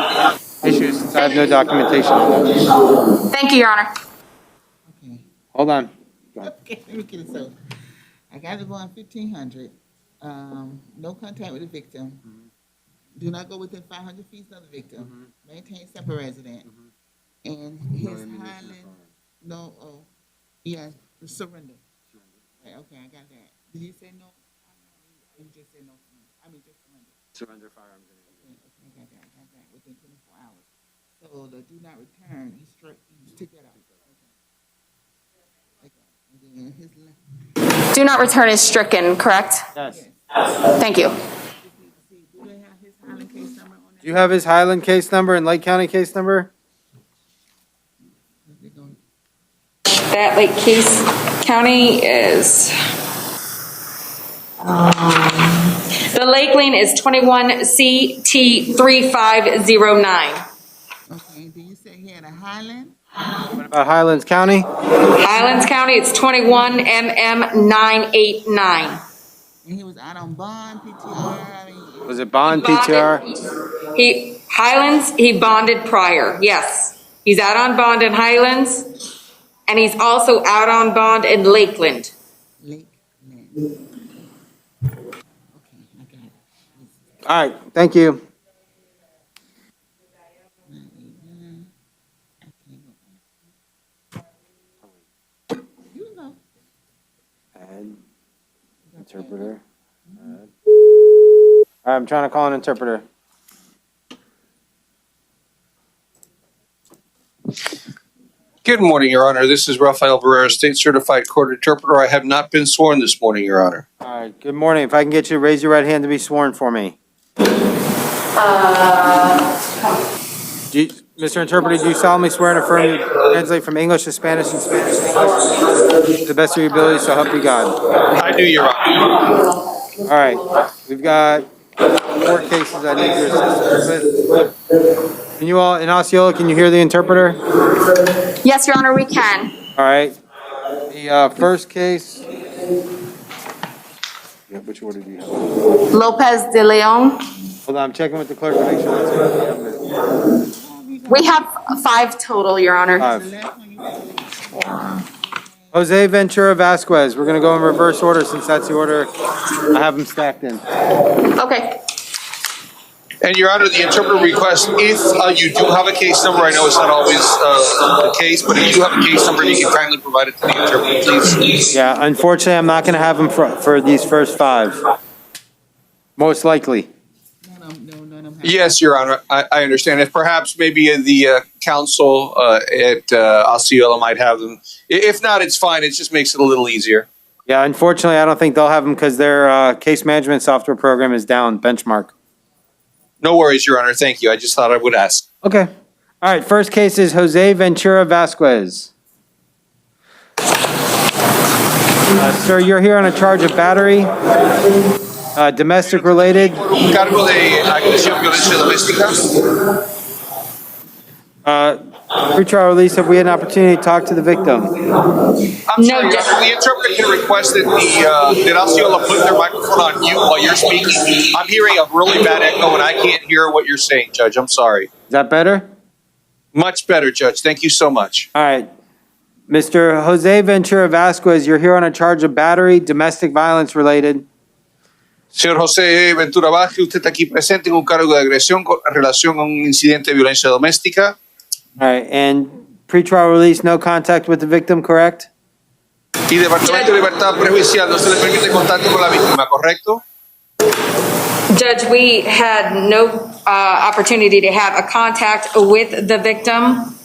issues since I have no documentation on them. Thank you, Your Honor. Okay. Hold on. Okay, let me get it so. I got it on 1,500. No contact with the victim. Do not go within 500 feet of the victim. Maintain separate resident. And his Highland, no, oh, yeah, surrender. Right, okay, I got that. Did you say no? Or you just said no? I mean, just surrender. Surrender firearms. Okay, I got that, within 24 hours. So the do not return, he struck, you took that out. Okay. And then his left. Do not return is stricken, correct? Yes. Thank you. Do they have his Highland case number on that? Do you have his Highland case number and Lake County case number? That Lake Case County is, the Lakeland is 21CT3509. Okay, did you say he had a Highland? What about Highlands County? Highlands County, it's 21MM989. And he was out on bond, PTR? Was it bond PTR? Highlands, he bonded prior, yes. He's out on bond in Highlands, and he's also out on bond in Lakeland. Lakeland. Okay, I got it. All right, thank you. You know. Add interpreter. All right, I'm trying to call an interpreter. Good morning, Your Honor. This is Rafael Barrera, State Certified Court Interpreter. I have not been sworn this morning, Your Honor. All right, good morning. If I can get you to raise your right hand to be sworn for me. Mr. Interpreter, do you solemnly swear and affirm you translate from English to Spanish and Spanish to English to the best of your ability, so help you God? I do, Your Honor. All right, we've got 4 cases I need your assistance with. Can you all, in Osceola, can you hear the interpreter? Yes, Your Honor, we can. All right. The first case. Yeah, which order do you have? Lopez de Leon. Hold on, I'm checking with the clerk to make sure that's it. We have 5 total, Your Honor. 5. The last one you said. Jose Ventura Vasquez. We're going to go in reverse order since that's the order I have them stacked in. Okay. And Your Honor, the interpreter requests, if you do have a case number, I know it's not always the case, but if you have a case number, you can kindly provide it to the interpreter, please. Yeah, unfortunately, I'm not going to have them for these first 5. Most likely. None of them have. Yes, Your Honor, I understand. If perhaps maybe the counsel at Osceola might have them. If not, it's fine. It just makes it a little easier. Yeah, unfortunately, I don't think they'll have them because their case management software program is down, benchmark. No worries, Your Honor. Thank you. I just thought I would ask. Okay. All right, first case is Jose Ventura Vasquez. Sir, you're here on a charge of battery, domestic related. Un cargo de agresión, violencia doméstica. Pretrial release, have we had an opportunity to talk to the victim? I'm sorry, Your Honor. The interpreter can request that that Osceola put their microphone on mute while you're speaking. I'm hearing a really bad echo and I can't hear what you're saying, Judge. I'm sorry. Is that better? Much better, Judge. Thank you so much. All right. Mr. Jose Ventura Vasquez, you're here on a charge of battery, domestic violence related. Señor José Ventura Vázquez, usted está aquí presente en un cargo de agresión con relación a un incidente de violencia doméstica. All right, and pretrial release, no contact with the victim, correct? Y Departamento de Libertad Prejudicial, no se le permite contacto con la víctima, ¿correcto? Judge, we had no opportunity to have a contact with the victim.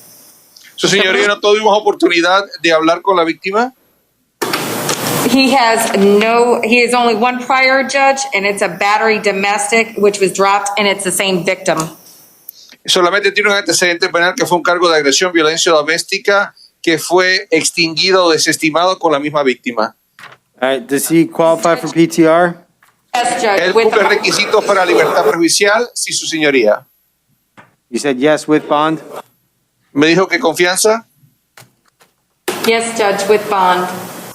Su señoría, ¿no tuvimos oportunidad de hablar con la víctima? He has only one prior, Judge, and it's a battery domestic, which was dropped, and it's the same victim. Solamente tiene un antecedente penal que fue un cargo de agresión, violencia doméstica, que fue extinguido o desestimado con la misma víctima. All right, does he qualify for PTR? Yes, Judge. ¿Él cumple requisitos para libertad prejudicial? Sí, su señoría. You said yes with bond? ¿Me dijo que confianza? Yes, Judge, with bond.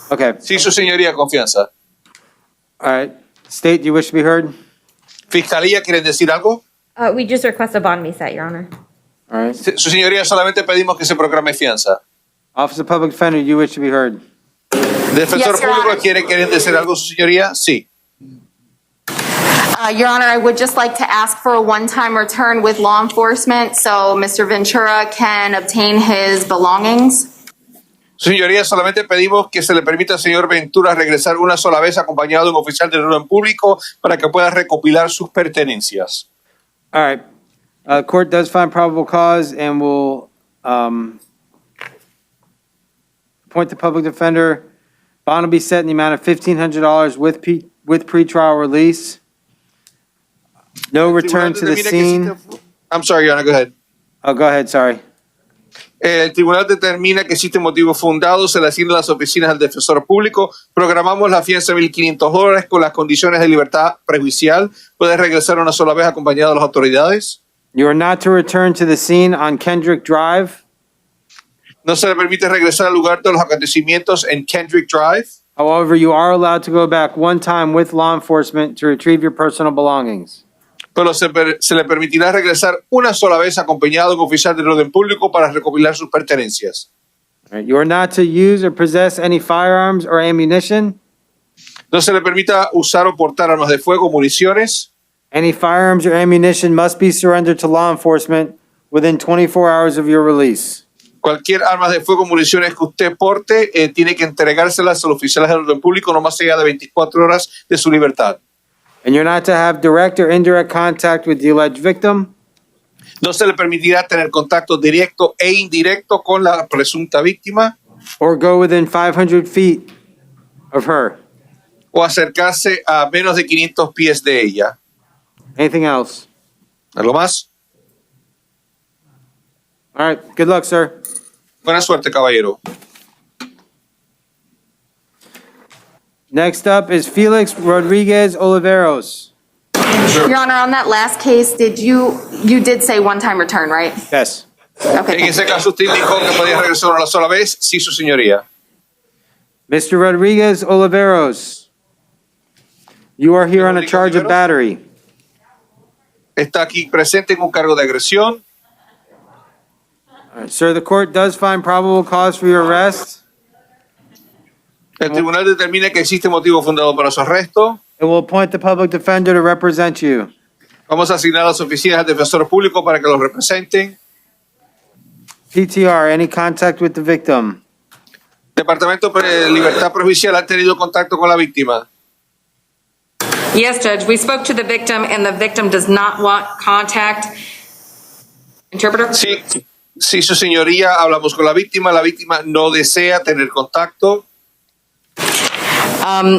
Okay. Sí, su señoría, confianza. All right. State, do you wish to be heard? Fiscalía, ¿quieren decir algo? We just request a bond be set, Your Honor. All right. Su señoría, solamente pedimos que se proclame fianza. Office of Public Defender, do you wish to be heard? ¿Defensor Yes, Your público Honor. quieren decir algo, su señoría? Sí. Your Honor, I would just like to ask for a one-time return with law enforcement so Mr. Ventura can obtain his belongings. Su señoría, solamente pedimos que se le permita al señor Ventura regresar una sola vez acompañado de un oficial del orden público para que pueda recopilar sus pertenencias. All right. Court does find probable cause and will appoint the public defender. Bond will be set in the amount of $1,500 with pretrial release. No return to the scene. I'm sorry, Your Honor, go ahead. Oh, go ahead, sorry. El tribunal determina que existen motivos fundados, se le asignan las oficinas al defensor público, programamos la fianza de $1,500 con las condiciones de libertad prejudicial. Puede regresar una sola vez acompañado de las autoridades. You are not to return to the scene on Kendrick Drive. No se le permite regresar al lugar de los acontecimientos en Kendrick Drive. However, you are allowed to go back one time with law enforcement to retrieve your personal belongings. Pero se le permitirá regresar una sola vez acompañado de un oficial del orden público para recopilar sus pertenencias. All right. You are not to use or possess any firearms or ammunition. No se le permita usar o portar armas de fuego, municiones. Any firearms or ammunition must be surrendered to law enforcement within 24 hours of your release. Cualquier arma de fuego, municiones que usted porte, tiene que entregárselas a los oficiales del orden público no más allá de 24 horas de su libertad. And you're not to have direct or indirect contact with the alleged victim. No se le permitirá tener contacto directo e indirecto con la presunta víctima Or go within 500 feet of her. o acercarse a menos de 500 pies de ella. Anything else? ¿Algo más? All right. Good luck, sir. Buena suerte, caballero. Next up is Felix Rodriguez Oliveros. Your Honor, on that last case, you did say one-time return, right? Yes. Okay. En ese caso, usted indicó que podía regresar una sola vez. Sí, su señoría. Mr. Rodriguez Oliveros, you are here on a charge of battery. Está aquí presente en un cargo de agresión. All right, sir, the court does find probable cause for your arrest. El tribunal determina que existe motivo fundado para su arresto. It will appoint the public defender to represent you. Vamos a asignar las oficinas al defensor público para que los representen. PTR, any contact with the victim? Departamento de Libertad Provincial ha tenido contacto con la víctima. Yes, Judge, we spoke to the victim and the victim does not want contact. Interpreter? Sí, sí, su señoría, hablamos con la víctima no desea tener contacto.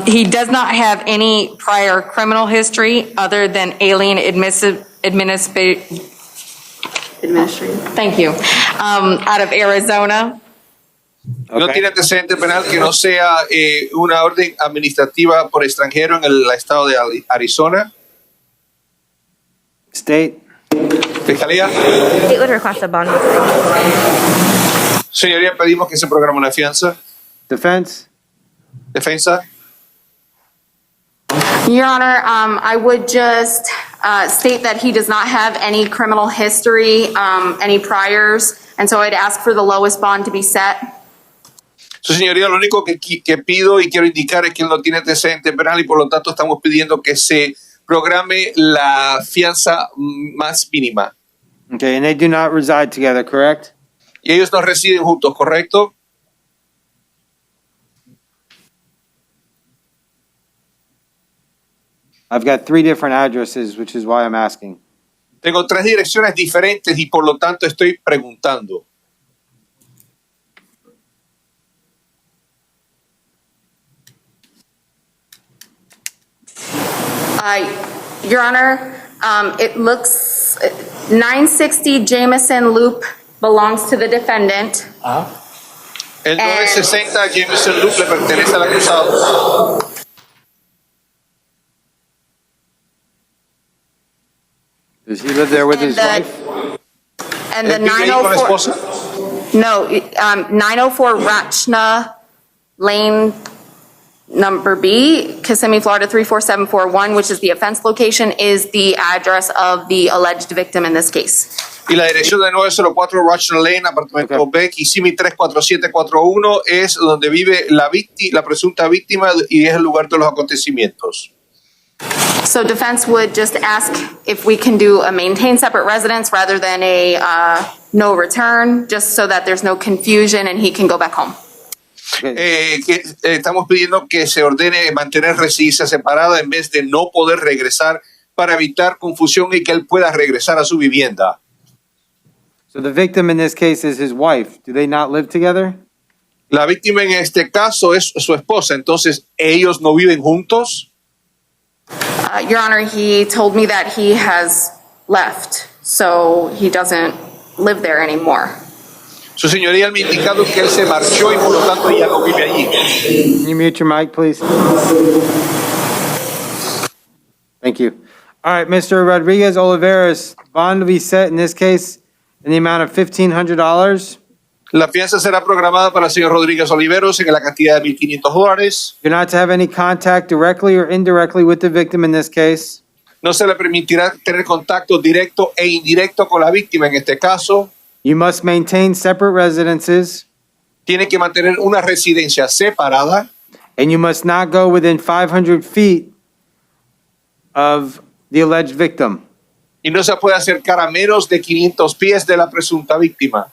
He does not have any prior criminal history other than alien administrative. Thank you. Out of Arizona. No tiene antecedente penal que no sea una orden administrativa por extranjero en el estado de Arizona. State. Fiscalía. State would request a bond. Señoría, pedimos que se programe una fianza. Defense. Defensa. Your Honor, I would just state that he does not have any criminal history, any priors, and so I'd ask for the lowest bond to be set. Su señoría, lo único que pido y quiero indicar es que él no tiene antecedente penal y por lo tanto estamos pidiendo que se programe la fianza más mínima. Okay, and they do not reside together, correct? Y ellos no residen juntos, ¿correcto? I've got 3 different addresses, which is why I'm asking. Tengo 3 direcciones diferentes y por lo tanto estoy preguntando. Your Honor, it looks 960 Jameson Loop belongs to the defendant. El 960 Jameson Loop le pertenece al acusado. Does he live there with his wife? And the ¿Él vive ahí con la 904, esposa? no, 904 Rachna Lane, number B, Kissimmee, Florida 34741, which is the offense location, is the address of the alleged victim in this case. Y la dirección de 904 Rushland Lane, apartamento B, Kissimmee 34741, es donde vive la presunta víctima y es el lugar de los acontecimientos. So defense would just ask if we can do a maintain separate residence rather than a no return, just so that there's no confusion and he can go back home. Estamos pidiendo que se ordene mantener residencia separada en vez de no poder regresar para evitar confusión y que él pueda regresar a su vivienda. So the victim in this case is his wife. Do they not live together? La víctima en este caso es su esposa, entonces ellos no viven juntos. Your Honor, he told me that he has left, so he doesn't live there anymore. Su señoría me ha indicado que él se marchó y por lo tanto ya no vive allí. Can you mute your mic, please? Thank you. All right, Mr. Rodriguez Oliveira's bond will be set in this case in the amount of $1,500. La fianza será programada para el señor Rodríguez Oliveros en la cantidad de $1,500. You're not to have any contact directly or indirectly with the victim in this case. No se le permitirá tener contacto directo e indirecto con la víctima en este caso. You must maintain separate residences. Tiene que mantener una residencia separada. And you must not go within 500 feet of the alleged victim. Y no se puede acercar a menos de 500 pies de la presunta víctima.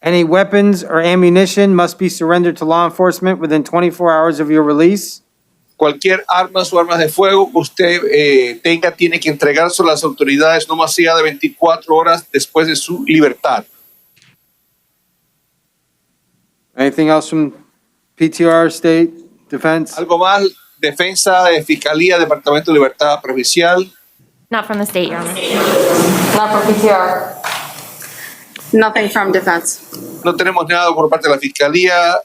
Any weapons or ammunition must be surrendered to law enforcement within 24 hours of your release. Cualquier armas o armas de fuego que usted tenga tiene que entregarse a las autoridades no más allá de 24 horas después de su libertad. Anything else from PTR, State, Defense? Algo más, defensa, fiscalía, Departamento de Libertad Provincial. Not from the state, Your Honor. Not for PTR. Nothing from defense. No tenemos nada por parte de la fiscalía,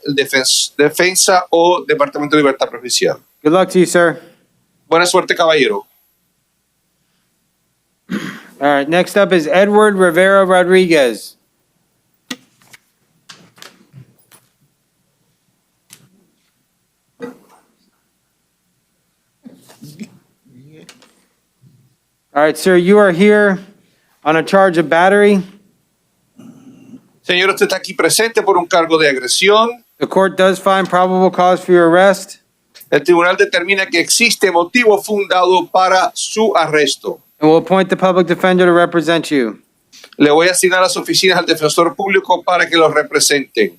defensa o Departamento de Libertad Provincial. Good luck to you, sir. Buena suerte, caballero. All right, next up is Edward Rivera Rodriguez. All right, sir, you are here on a charge of battery. Señor, usted está aquí presente por un cargo de agresión. The court does find probable cause for your arrest. El tribunal determina que existe motivo fundado para su arresto. And will appoint the public defender to represent you. Le voy a asignar las oficinas al defensor público para que los representen.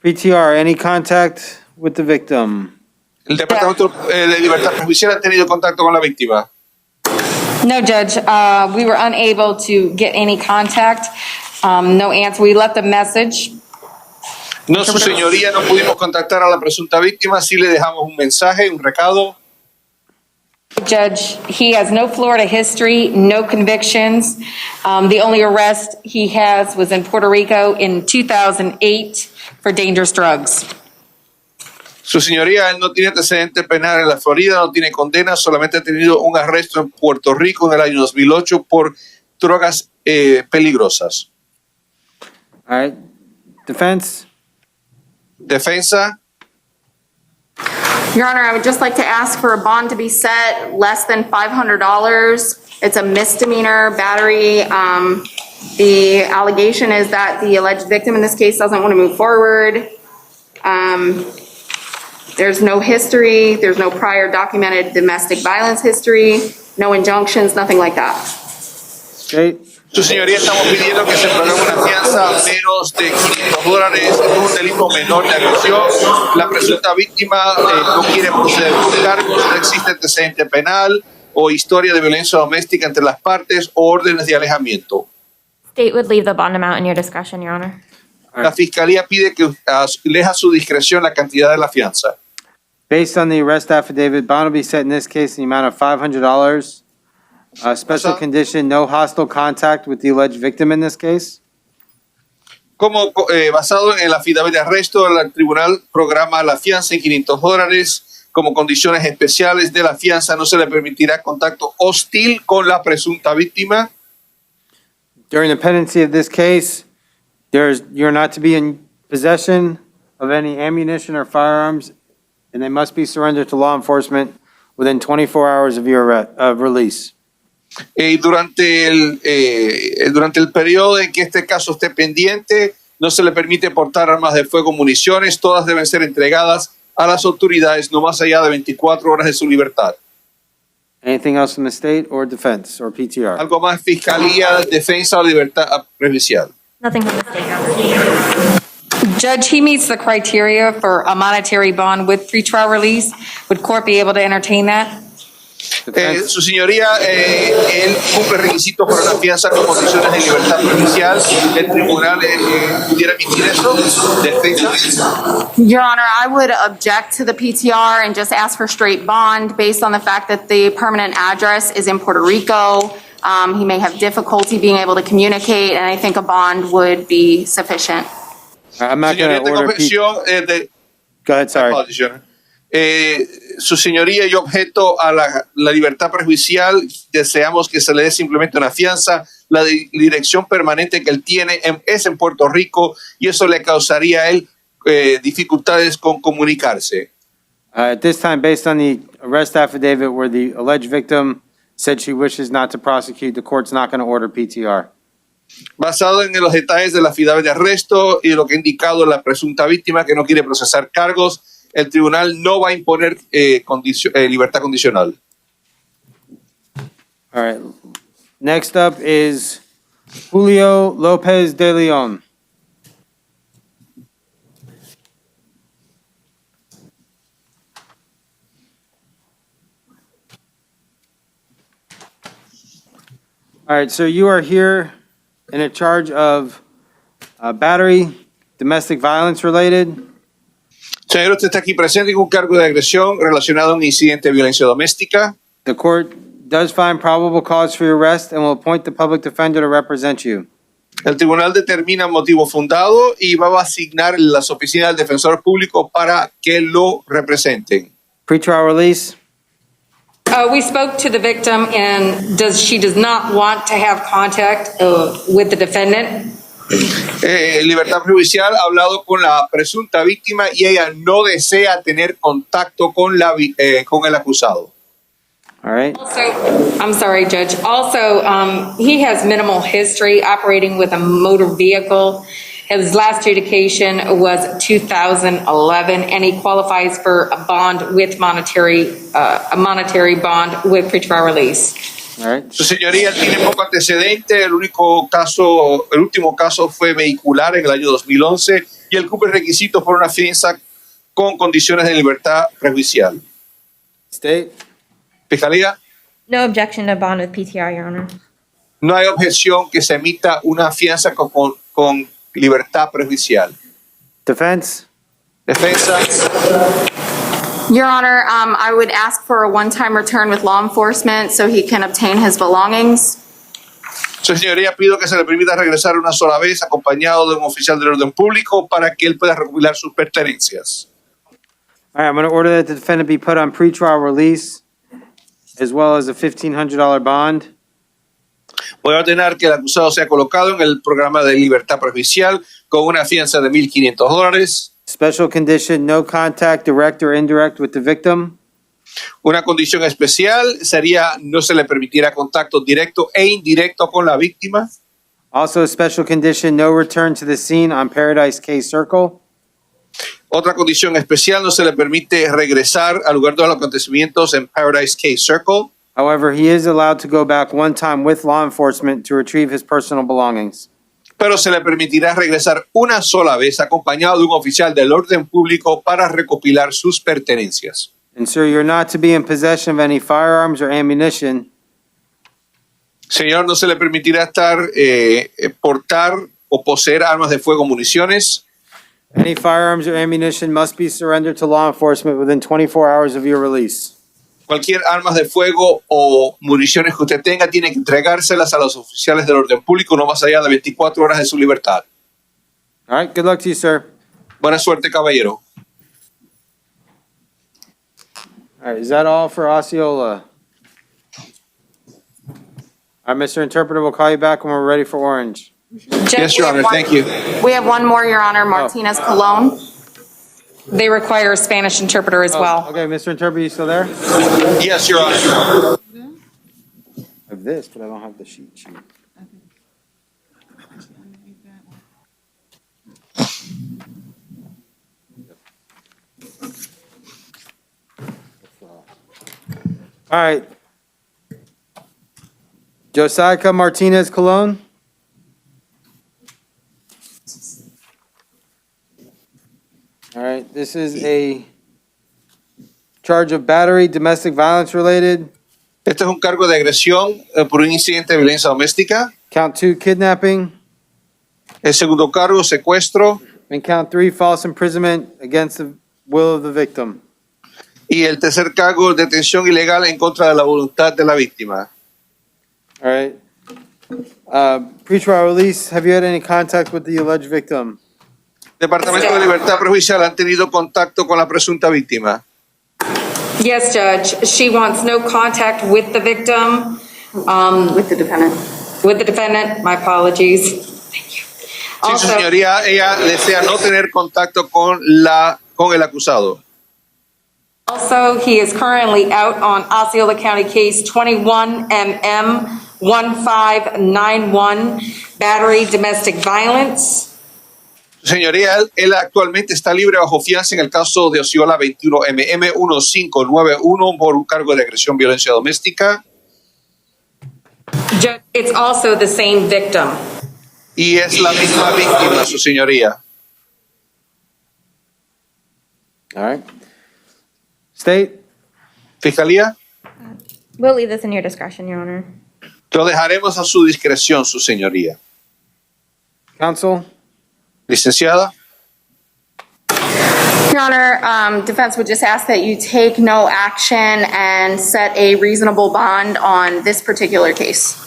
PTR, any contact with the victim? El Departamento de Libertad Provincial ha tenido contacto con la víctima. No, Judge, we were unable to get any contact, no answer. We left a message. No, su señoría, no pudimos contactar a la presunta víctima, sí le dejamos un mensaje, un recado. Judge, he has no Florida history, no convictions. The only arrest he has was in Puerto Rico in 2008 for dangerous drugs. Su señoría, él no tiene antecedente penal en la Florida, no tiene condena, solamente ha tenido un arresto en Puerto Rico en el año 2008 por drogas peligrosas. All right. Defense? Defensa. Your Honor, I would just like to ask for a bond to be set less than $500. It's a misdemeanor battery. The allegation is that the alleged victim in this case doesn't want to move forward. There's no history. There's no prior documented domestic violence history. No injunctions, nothing like that. Okay. Su señoría, estamos pidiendo que se programe una fianza a menos de $500. Es un delito menor de agresión. La presunta víctima no quiere proceder con cargos, no existe antecedente penal o historia de violencia doméstica entre las partes o órdenes de alejamiento. State would leave the bond amount in your discretion, Your Honor. La fiscalía pide que deje a su discreción la cantidad de la fianza. Based on the arrest affidavit, bond will be set in this case in the amount of $500. Special condition, no hostile contact with the alleged victim in this case. Como basado en la affidavit de arresto, el tribunal programa la fianza en $500. Como condiciones especiales de la fianza, no se le permitirá contacto hostil con la presunta víctima. During the pendency of this case, you're not to be in possession of any ammunition or firearms, and they must be surrendered to law enforcement within 24 hours of your release. Durante el periodo en que este caso esté pendiente, no se le permite portar armas de fuego, municiones, todas deben ser entregadas a las autoridades no más allá de 24 horas de su libertad. Anything else from the state or defense or PTR? ¿Algo más, fiscalía, defensa o libertad provincial? Nothing from the state, Your Honor. Judge, he meets the criteria for a monetary bond with pretrial release. Would court be able to entertain that? Su señoría, él cumple requisitos para una fianza con condiciones de libertad provincial. ¿El tribunal pudiera emitir eso? ¿Defensa? Your Honor, I would object to the PTR and just ask for straight bond based on the fact that the permanent address is in Puerto Rico. He may have difficulty being able to communicate, and I think a bond would be sufficient. I'm not going to order PTR. Go ahead, sorry. Su señoría, yo objeto a la libertad provincial. Deseamos que se le dé simplemente una fianza. La dirección permanente que él tiene es en Puerto Rico y eso le causaría a él dificultades con comunicarse. At this time, based on the arrest affidavit where the alleged victim said she wishes not to prosecute, the court's not going to order PTR. Basado en los detalles de la affidavit de arresto y lo que ha indicado la presunta víctima que no quiere procesar cargos, el tribunal no va a imponer libertad condicional. All right. Next up is Julio Lopez de Leon. All right, so you are here in a charge of battery, domestic violence related. Señor, usted está aquí presente en un cargo de agresión relacionado a un incidente de violencia doméstica. The court does find probable cause for your arrest and will appoint the public defender to represent you. El tribunal determina motivo fundado y va a asignar las oficinas del defensor público para que lo representen. Pretrial release. We spoke to the victim and she does not want to have contact with the defendant. Libertad provincial ha hablado con la presunta víctima y ella no desea tener contacto con el acusado. All right. Also, I'm sorry, Judge. Also, he has minimal history operating with a motor vehicle, His last adjudication was 2011, and he qualifies for a bond with a monetary bond with pretrial release. All right. Su señoría tiene poco antecedente. El último caso fue vehicular en el año 2011 y él cumple requisitos por una fianza con condiciones de libertad prejuicial. State. Fiscalía, No objection to bond with PTR, Your Honor. no hay objeción que se emita una fianza con libertad prejuicial. Defense. Defensa, Your Honor, I would ask for a one-time return with law enforcement so he can obtain his belongings. su señoría, pido que se le permita regresar una sola vez acompañado de un oficial del orden público para que él pueda recopilar sus pertenencias. All right, I'm going to order that the defendant be put on pretrial release as well as a $1,500 bond. Voy a ordenar que el acusado sea colocado en el programa de libertad prejuicial con una fianza de $1,500. Special condition, no contact, direct or indirect with the victim. Una condición especial sería no se le permitiera contacto directo e indirecto con la víctima. Also a special condition, no return to the scene on Paradise K Circle. Otra condición especial, no se le permite regresar al lugar de los acontecimientos en Paradise K Circle. However, he is allowed to go back one time with law enforcement to retrieve his personal belongings. Pero se le permitirá regresar una sola vez acompañado de un oficial del orden público para recopilar sus pertenencias. And sir, you're not to be in possession of any firearms or ammunition. Señor, no se le permitirá portar o poseer armas de fuego o municiones. Any firearms or ammunition must be surrendered to law enforcement within 24 hours of your release. Cualquier armas de fuego o municiones que usted tenga tiene que entregárselas a los oficiales del orden público no más allá de 24 horas de su libertad. All right, good luck to you, sir. Buena suerte, caballero. All right, is that all for Osceola? All right, Mr. Interpreter, we'll call you back when we're ready for Orange. Yes, Your Honor, thank you. We have one more, Your Honor, Martinez Colon. They require a Spanish interpreter as well. Okay, Mr. Interpreter, you still there? Yes, Your Honor. I have this, but I don't have the sheet. All right. Josiah Martinez Colon. All right, this is a charge of battery, domestic violence related. Este es un cargo de agresión por un incidente de violencia doméstica. Count 2, kidnapping. El segundo cargo, secuestro. And count 3, false imprisonment against the will of the victim. Y el tercer cargo, detención ilegal en contra de la voluntad de la víctima. All right. Pretrial release, have you had any contact with the alleged victim? Departamento de Libertad Provincial han tenido contacto con la presunta víctima. Yes, Judge. She wants no contact with the victim. With the defendant. With the defendant. My apologies. Thank you. Sí, su señoría, ella desea no tener contacto con el acusado. Also, he is currently out on Osceola County case 21MM1591, battery, domestic violence. Señoría, él actualmente está libre bajo fianza en el caso de Osceola 21MM1591 por un cargo de agresión violencia doméstica. It's also the same victim. Y es la misma víctima, su señoría. All right. State. Fiscalía. We'll leave this in your discretion, Your Honor. Lo dejaremos a su discreción, su señoría. Counsel. Licenciada. Your Honor, defense would just ask that you take no action and set a reasonable bond on this particular case.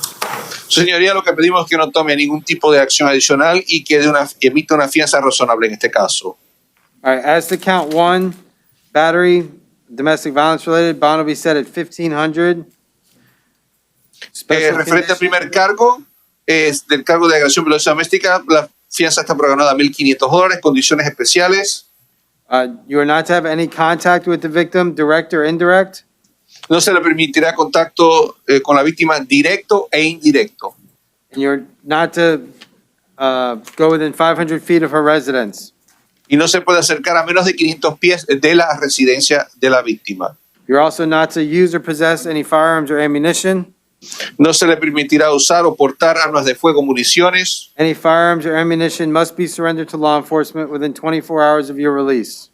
Su señoría, lo que pedimos es que no tome ningún tipo de acción adicional y que emita una fianza razonable en este caso. All right, as to count 1, battery, domestic violence related, bond will be set at $1,500. Referente al primer cargo, es del cargo de agresión violencia doméstica, la fianza está programada a $1,500, condiciones especiales. You are not to have any contact with the victim, direct or indirect. No se le permitirá contacto con la víctima directo e indirecto. And you're not to go within 500 feet of her residence. Y no se puede acercar a menos de 500 pies de la residencia de la víctima. You're also not to use or possess any firearms or ammunition. No se le permitirá usar o portar armas de fuego o municiones. Any firearms or ammunition must be surrendered to law enforcement within 24 hours of your release.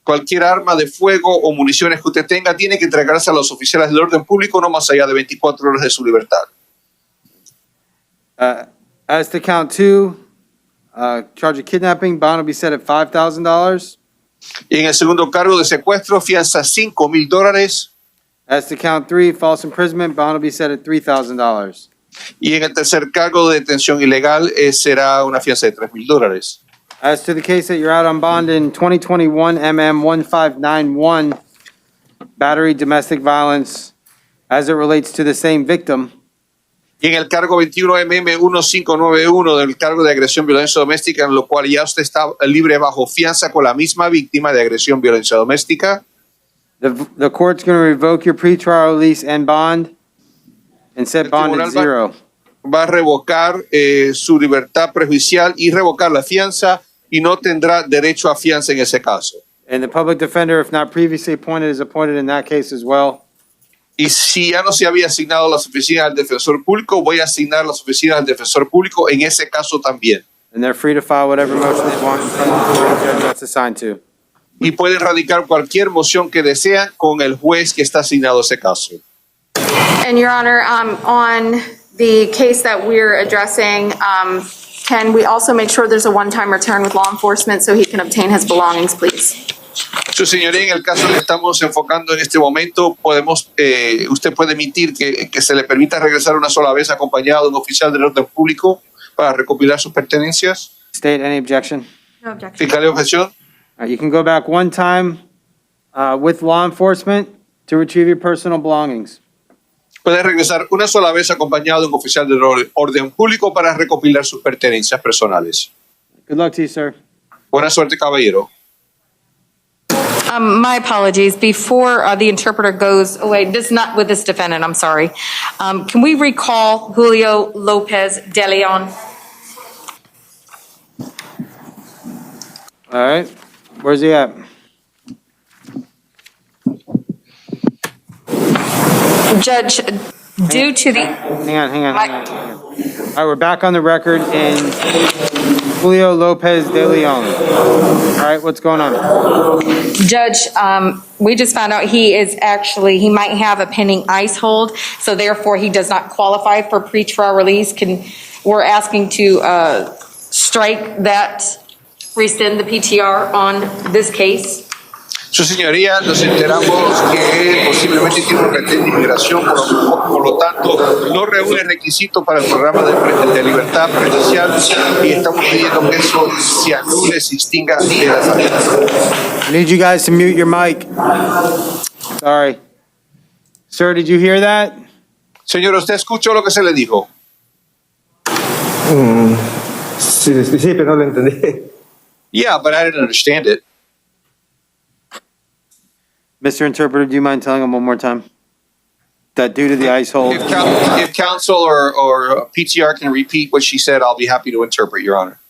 Cualquier arma de fuego o municiones que usted tenga tiene que entregarse a los oficiales del orden público no más allá de 24 horas de su libertad. As to count 2, charge of kidnapping, bond will be set at $5,000. Y en el segundo cargo de secuestro, fianza $5,000. As to count 3, false imprisonment, bond will be set at $3,000. Y en el tercer cargo de detención ilegal será una fianza de $3,000. As to the case that you're out on bond in 2021 MM 1591, battery, domestic violence, as it relates to the same victim. Y en el cargo 21MM1591 del cargo de agresión violencia doméstica, en lo cual ya usted está libre bajo fianza con la misma víctima de agresión violencia doméstica. The court's going to revoke your pretrial release and bond and set bond at zero. Va a revocar su libertad prejuicial y revocar la fianza y no tendrá derecho a fianza en ese caso. And the public defender, if not previously appointed, is appointed in that case as well. Y si ya no se había asignado las oficinas del defensor público, voy a asignar las oficinas del defensor público en ese caso también. And they're free to file whatever motion they want in front of the judge that's assigned to. Y pueden radicar cualquier moción que desean con el juez que está asignado a ese caso. And Your Honor, on the case that we're addressing, can we also make sure there's a one-time return with law enforcement so he can obtain his belongings, please? Su señoría, en el caso que estamos enfocando en este momento, usted puede emitir que se le permita regresar una sola vez acompañado de un oficial del orden público para recopilar sus pertenencias. State, any objection? No objection. Fiscal de objeción. All right, you can go back one time with law enforcement to retrieve your personal belongings. Puede regresar una sola vez acompañado de un oficial del orden público para recopilar sus pertenencias personales. Good luck to you, sir. Buena suerte, caballero. My apologies. Before the interpreter goes away, this is not with this defendant, I'm sorry. Can we recall Julio Lopez de Leon? All right, where's he at? Judge, due to the... Hang on. All right, we're back on the record in Julio Lopez de Leon. All right, what's going on? Judge, we just found out he might have a pending ICE hold, so therefore he does not qualify for pretrial release. We're asking to strike that, rescind the PTR on this case. Su señoría, nos enteramos que posiblemente tiene un retén de inmigración, por lo tanto, no reúne requisitos para el programa de libertad prejuicial y estamos pidiendo que eso se anule, se extinga de la salida. I need you guys to mute your mic. Sorry. Sir, did you hear that? Señor, ¿usted escuchó lo que se le dijo? Sí, pero no lo entendí. Yeah, but I didn't understand it. Mr. Interpreter, do you mind telling him one more time? That due to the ICE hold. If counsel or PTR can repeat what she said, I'll be happy to interpret, Your Honor.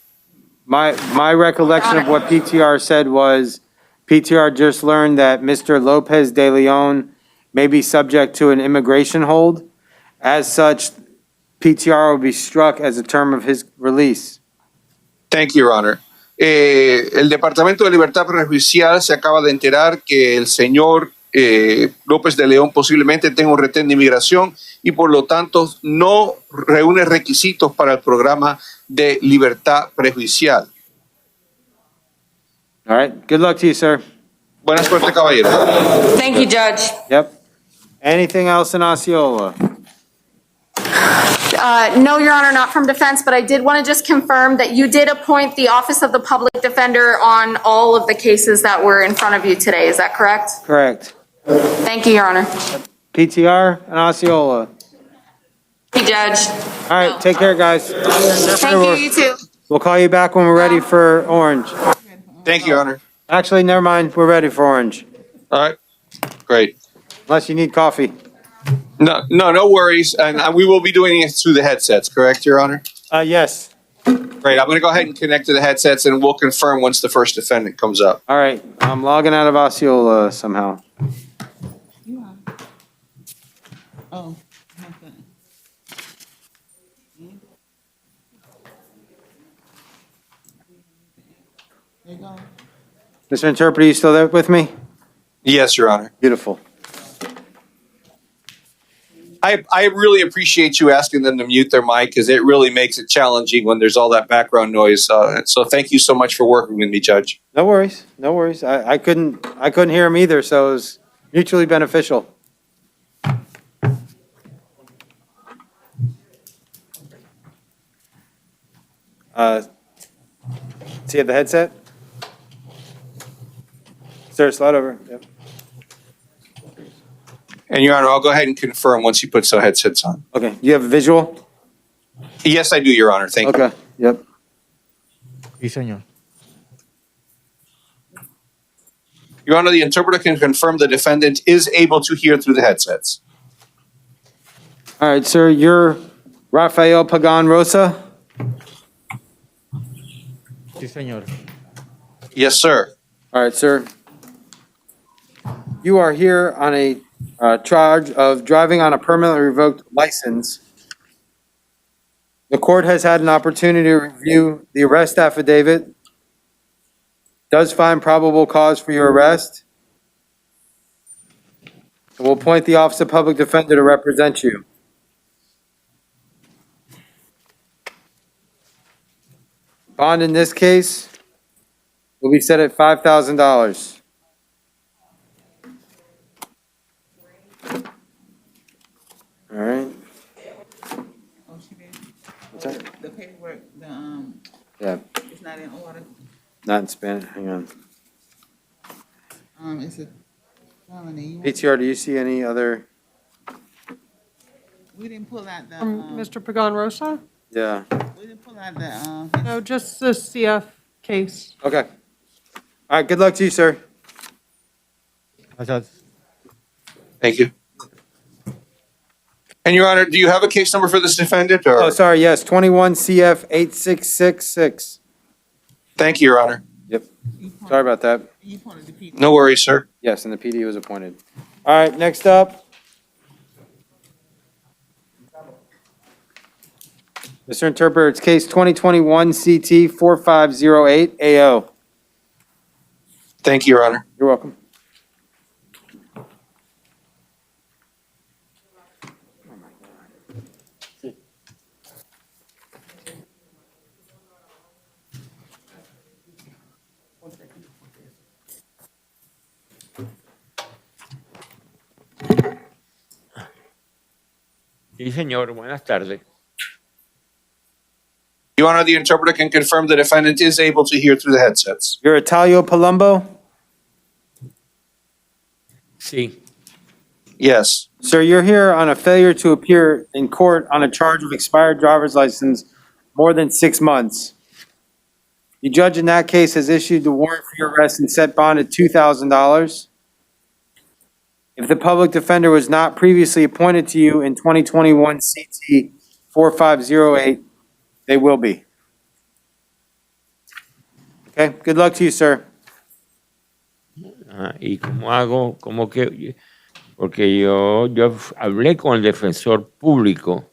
My recollection of what PTR said was, PTR just learned that Mr. Lopez de Leon may be subject to an immigration hold. As such, PTR will be struck as a term of his release. Thank you, Your Honor. El Departamento de Libertad Prejuicial se acaba de enterar que el señor López de León posiblemente tenga un retén de inmigración y por lo tanto no reúne requisitos para el programa de libertad prejuicial. All right. Good luck to you, sir. Buena suerte, caballero. Thank you, Judge. Yep. Anything else in Osceola? No, Your Honor, not from defense, but I did want to just confirm that you did appoint the Office of the Public Defender on all of the cases that were in front of you today. Is that correct? Correct. Thank you, Your Honor. PTR and Osceola. Thank you, Judge. All right. Take care, guys. Thank you, you too. We'll call you back when we're ready for Orange. Thank you, Your Honor. Actually, never mind. We're ready for Orange. All right. Great. Unless you need coffee. No worries. And we will be doing it through the headsets, correct, Your Honor? Yes. Great. I'm going to go ahead and connect to the headsets, and we'll confirm once the first defendant comes up. All right, I'm logging out of Osceola somehow. You are. Oh, okay. There you go. Mr. Interpreter, you still there with me? Yes, Your Honor. Beautiful. I really appreciate you asking them to mute their mic because it really makes it challenging when there's all that background noise. So thank you so much for working with me, Judge. No worries, no worries. I couldn't hear him either, so it was mutually beneficial. Does he have the headset? Sir, slide over. Yep. And Your Honor, I'll go ahead and confirm once he puts the headsets on. Okay, you have a visual? Yes, I do, Your Honor. Thank you. Okay, yep. Sí, señor. Your Honor, the interpreter can confirm the defendant is able to hear through the headsets. All right, sir, you're Rafael Pagan Rosa? Sí, señor. Yes, sir. All right, sir. You are here on a charge of driving on a permanently revoked license. The court has had an opportunity to review the arrest affidavit. Does find probable cause for your arrest. And will appoint the Office of Public Defender to represent you. Bond in this case will be set at $5,000. All right. Oh, she did. What's that? The paperwork, Yeah, it's not in order. not in Spanish. Hang on. It's a felony. You want- PTR, do you see any other? We didn't pull out the, Mr. Pagan Rosa? Yeah. we didn't pull out the, No, just the CF case. Okay. All right. Good luck to you, sir. Gracias. Thank you. And Your Honor, do you have a case number for this defendant? Or? Oh, sorry. Yes, 21 CF 8666. Thank you, Your Honor. Yep. Sorry about that. you pointed the people. No worries, sir. Yes, and the PD was appointed. All right. Next up. Mr. Interpreter, it's case 2021 CT 4508 AO. Thank you, Your Honor. You're welcome. Sí, señor. Buenas tardes. Your Honor, the interpreter can confirm the defendant is able to hear through the headsets. You're Italia Palumbo? Sí. Yes. Sir, you're here on a failure to appear in court on a charge of expired driver's license more than 6 months. The judge in that case has issued the warrant for your arrest and set bond at $2,000. If the public defender was not previously appointed to you in 2021 CT 4508, they will be. Okay, good luck to you, sir. ¿Y cómo hago? ¿Cómo que? Porque yo hablé con el defensor público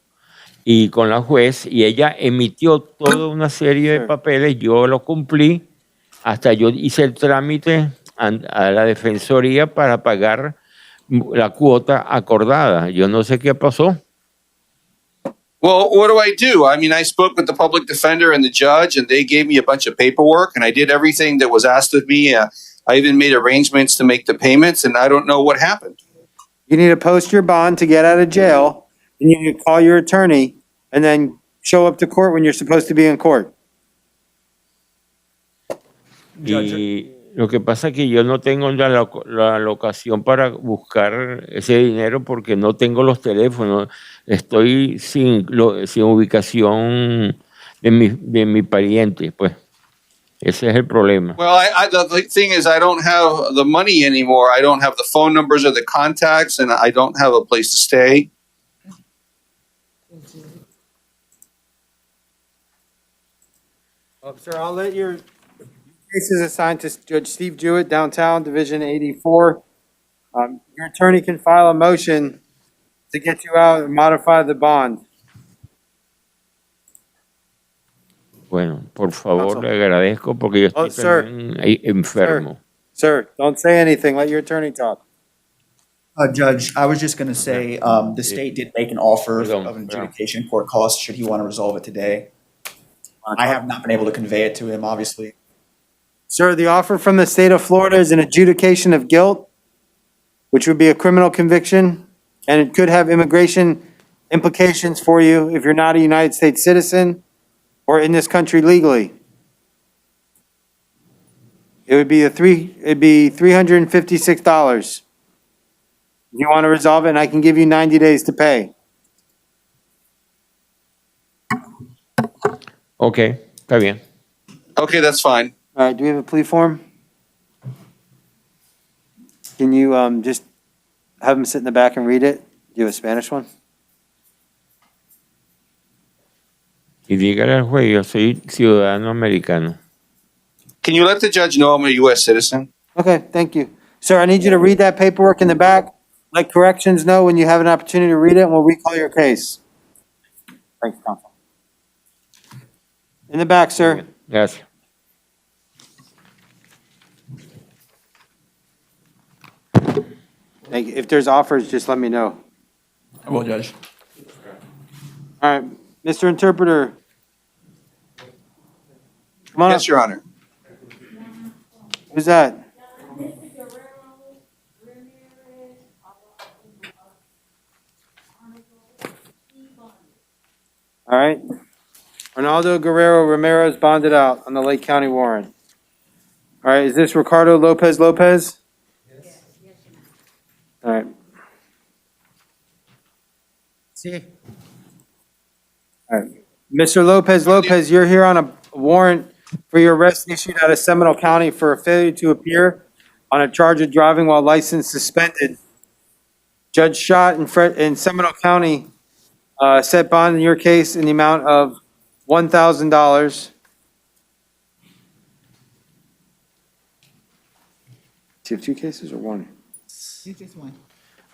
y con la juez y ella emitió toda una serie de papeles, yo lo cumplí, hasta yo hice el trámite a la defensoría para pagar la cuota acordada. Yo no sé qué pasó. Well, what do I do? I mean, I spoke with the public defender and the judge, and they gave me a bunch of paperwork, and I did everything that was asked of me. I even made arrangements to make the payments, and I don't know what happened. You need to post your bond to get out of jail, and you need to call your attorney, and then show up to court when you're supposed to be in court. Y lo que pasa es que yo no tengo la locación para buscar ese dinero porque no tengo los teléfonos. Estoy sin ubicación de mi pariente, pues. Ese es el problema. Well, the thing is, I don't have the money anymore. I don't have the phone numbers or the contacts, and I don't have a place to stay. Sir, I'll let your case is assigned to Judge Steve Jewett, downtown, Division 84. Your attorney can file a motion to get you out and modify the bond. Bueno, por favor, Counsel. le agradezco porque yo Oh, estoy sir. también enfermo. Sir, don't say anything. Let your attorney talk. Judge, I was just going to say, the state did make an offer Perdón, of an perdón. adjudication court cost, should he want to resolve it today. I have not been able to convey it to him, obviously. Sir, the offer from the state of Florida is an adjudication of guilt, which would be a criminal conviction, and it could have immigration implications for you if you're not a United States citizen or in this country legally. It'd be $356. If you want to resolve it, and I can give you 90 days to pay. Ok, está bien. Okay, that's fine. All right, do we have a plea form? Can you just have him sit in the back and read it? Do you have a Spanish one? Y dígale al juez, yo soy ciudadano americano. Can you let the judge know I'm a U.S. citizen? Okay, thank you. Sir, I need you to read that paperwork in the back. Let corrections know when you have an opportunity to read it, and we'll recall your case. Thanks, counsel. In the back, sir. Gracias. Thank you. If there's offers, just let me know. I will, Judge. All right, Mr. Interpreter. Come on up. Yes, Your Honor. Who's that? All right. Ronaldo Guerrero Romero is bonded out on the Lake County warrant. All right, is this Ricardo Lopez Lopez? Yes. All right. See? All right. Mr. Lopez Lopez, you're here on a warrant for your arrest issued out of Seminole County for a failure to appear on a charge of driving while license suspended. Judge Schott in Seminole County set bond in your case in the amount of $1,000. Do you have two cases or one? It's just one.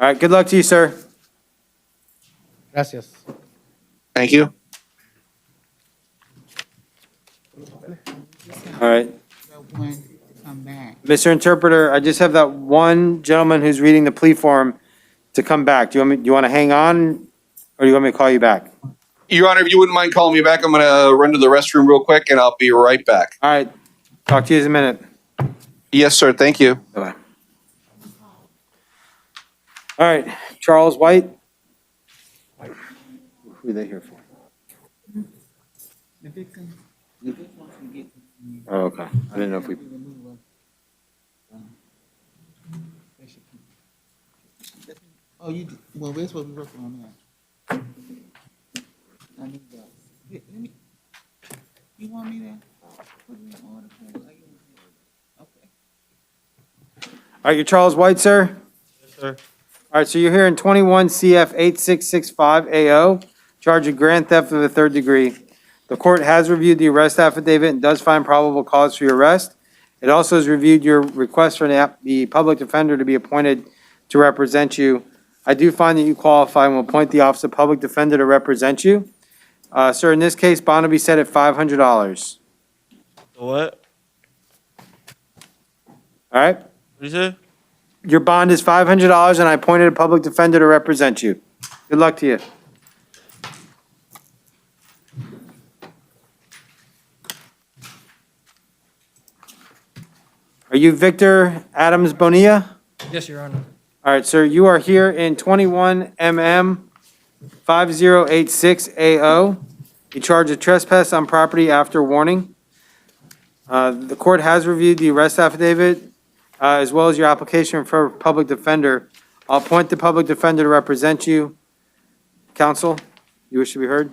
All right, good luck to you, sir. Gracias. Thank you. All right. One to come back. Mr. Interpreter, I just have that one gentleman who's reading the plea form to come back. Do you want to hang on, or do you want me to call you back? Your Honor, if you wouldn't mind calling me back, I'm going to run to the restroom real quick, and I'll be right back. All right. Talk to you in a minute. Yes, sir. Thank you. Bye-bye. All right, Charles White. Who are they here for? The victim, the victim wants to get. Oh, okay. I didn't know if we. Oh, you, well, we're supposed to be working on that. I need that. Let me, you want me to put it in order for you? Okay. All right, you're Charles White, sir? Yes, sir. All right, so you're here in 21 CF 8665 AO, charge of grand theft of the third degree. The court has reviewed the arrest affidavit and does find probable cause for your arrest. It also has reviewed your request for the public defender to be appointed to represent you. I do find that you qualify and will appoint the office of public defender to represent you. Sir, in this case, bond will be set at $500. What? All right? What you say? Your bond is $500 and I appointed a public defender to represent you. Good luck to you. Are you Victor Adams Bonilla? Yes, Your Honor. All right, sir, you are here in 21 MM 5086 AO. You charge of trespass on property after warning. The court has reviewed the arrest affidavit as well as your application for public defender. I'll appoint the public defender to represent you. Counsel, you wish to be heard?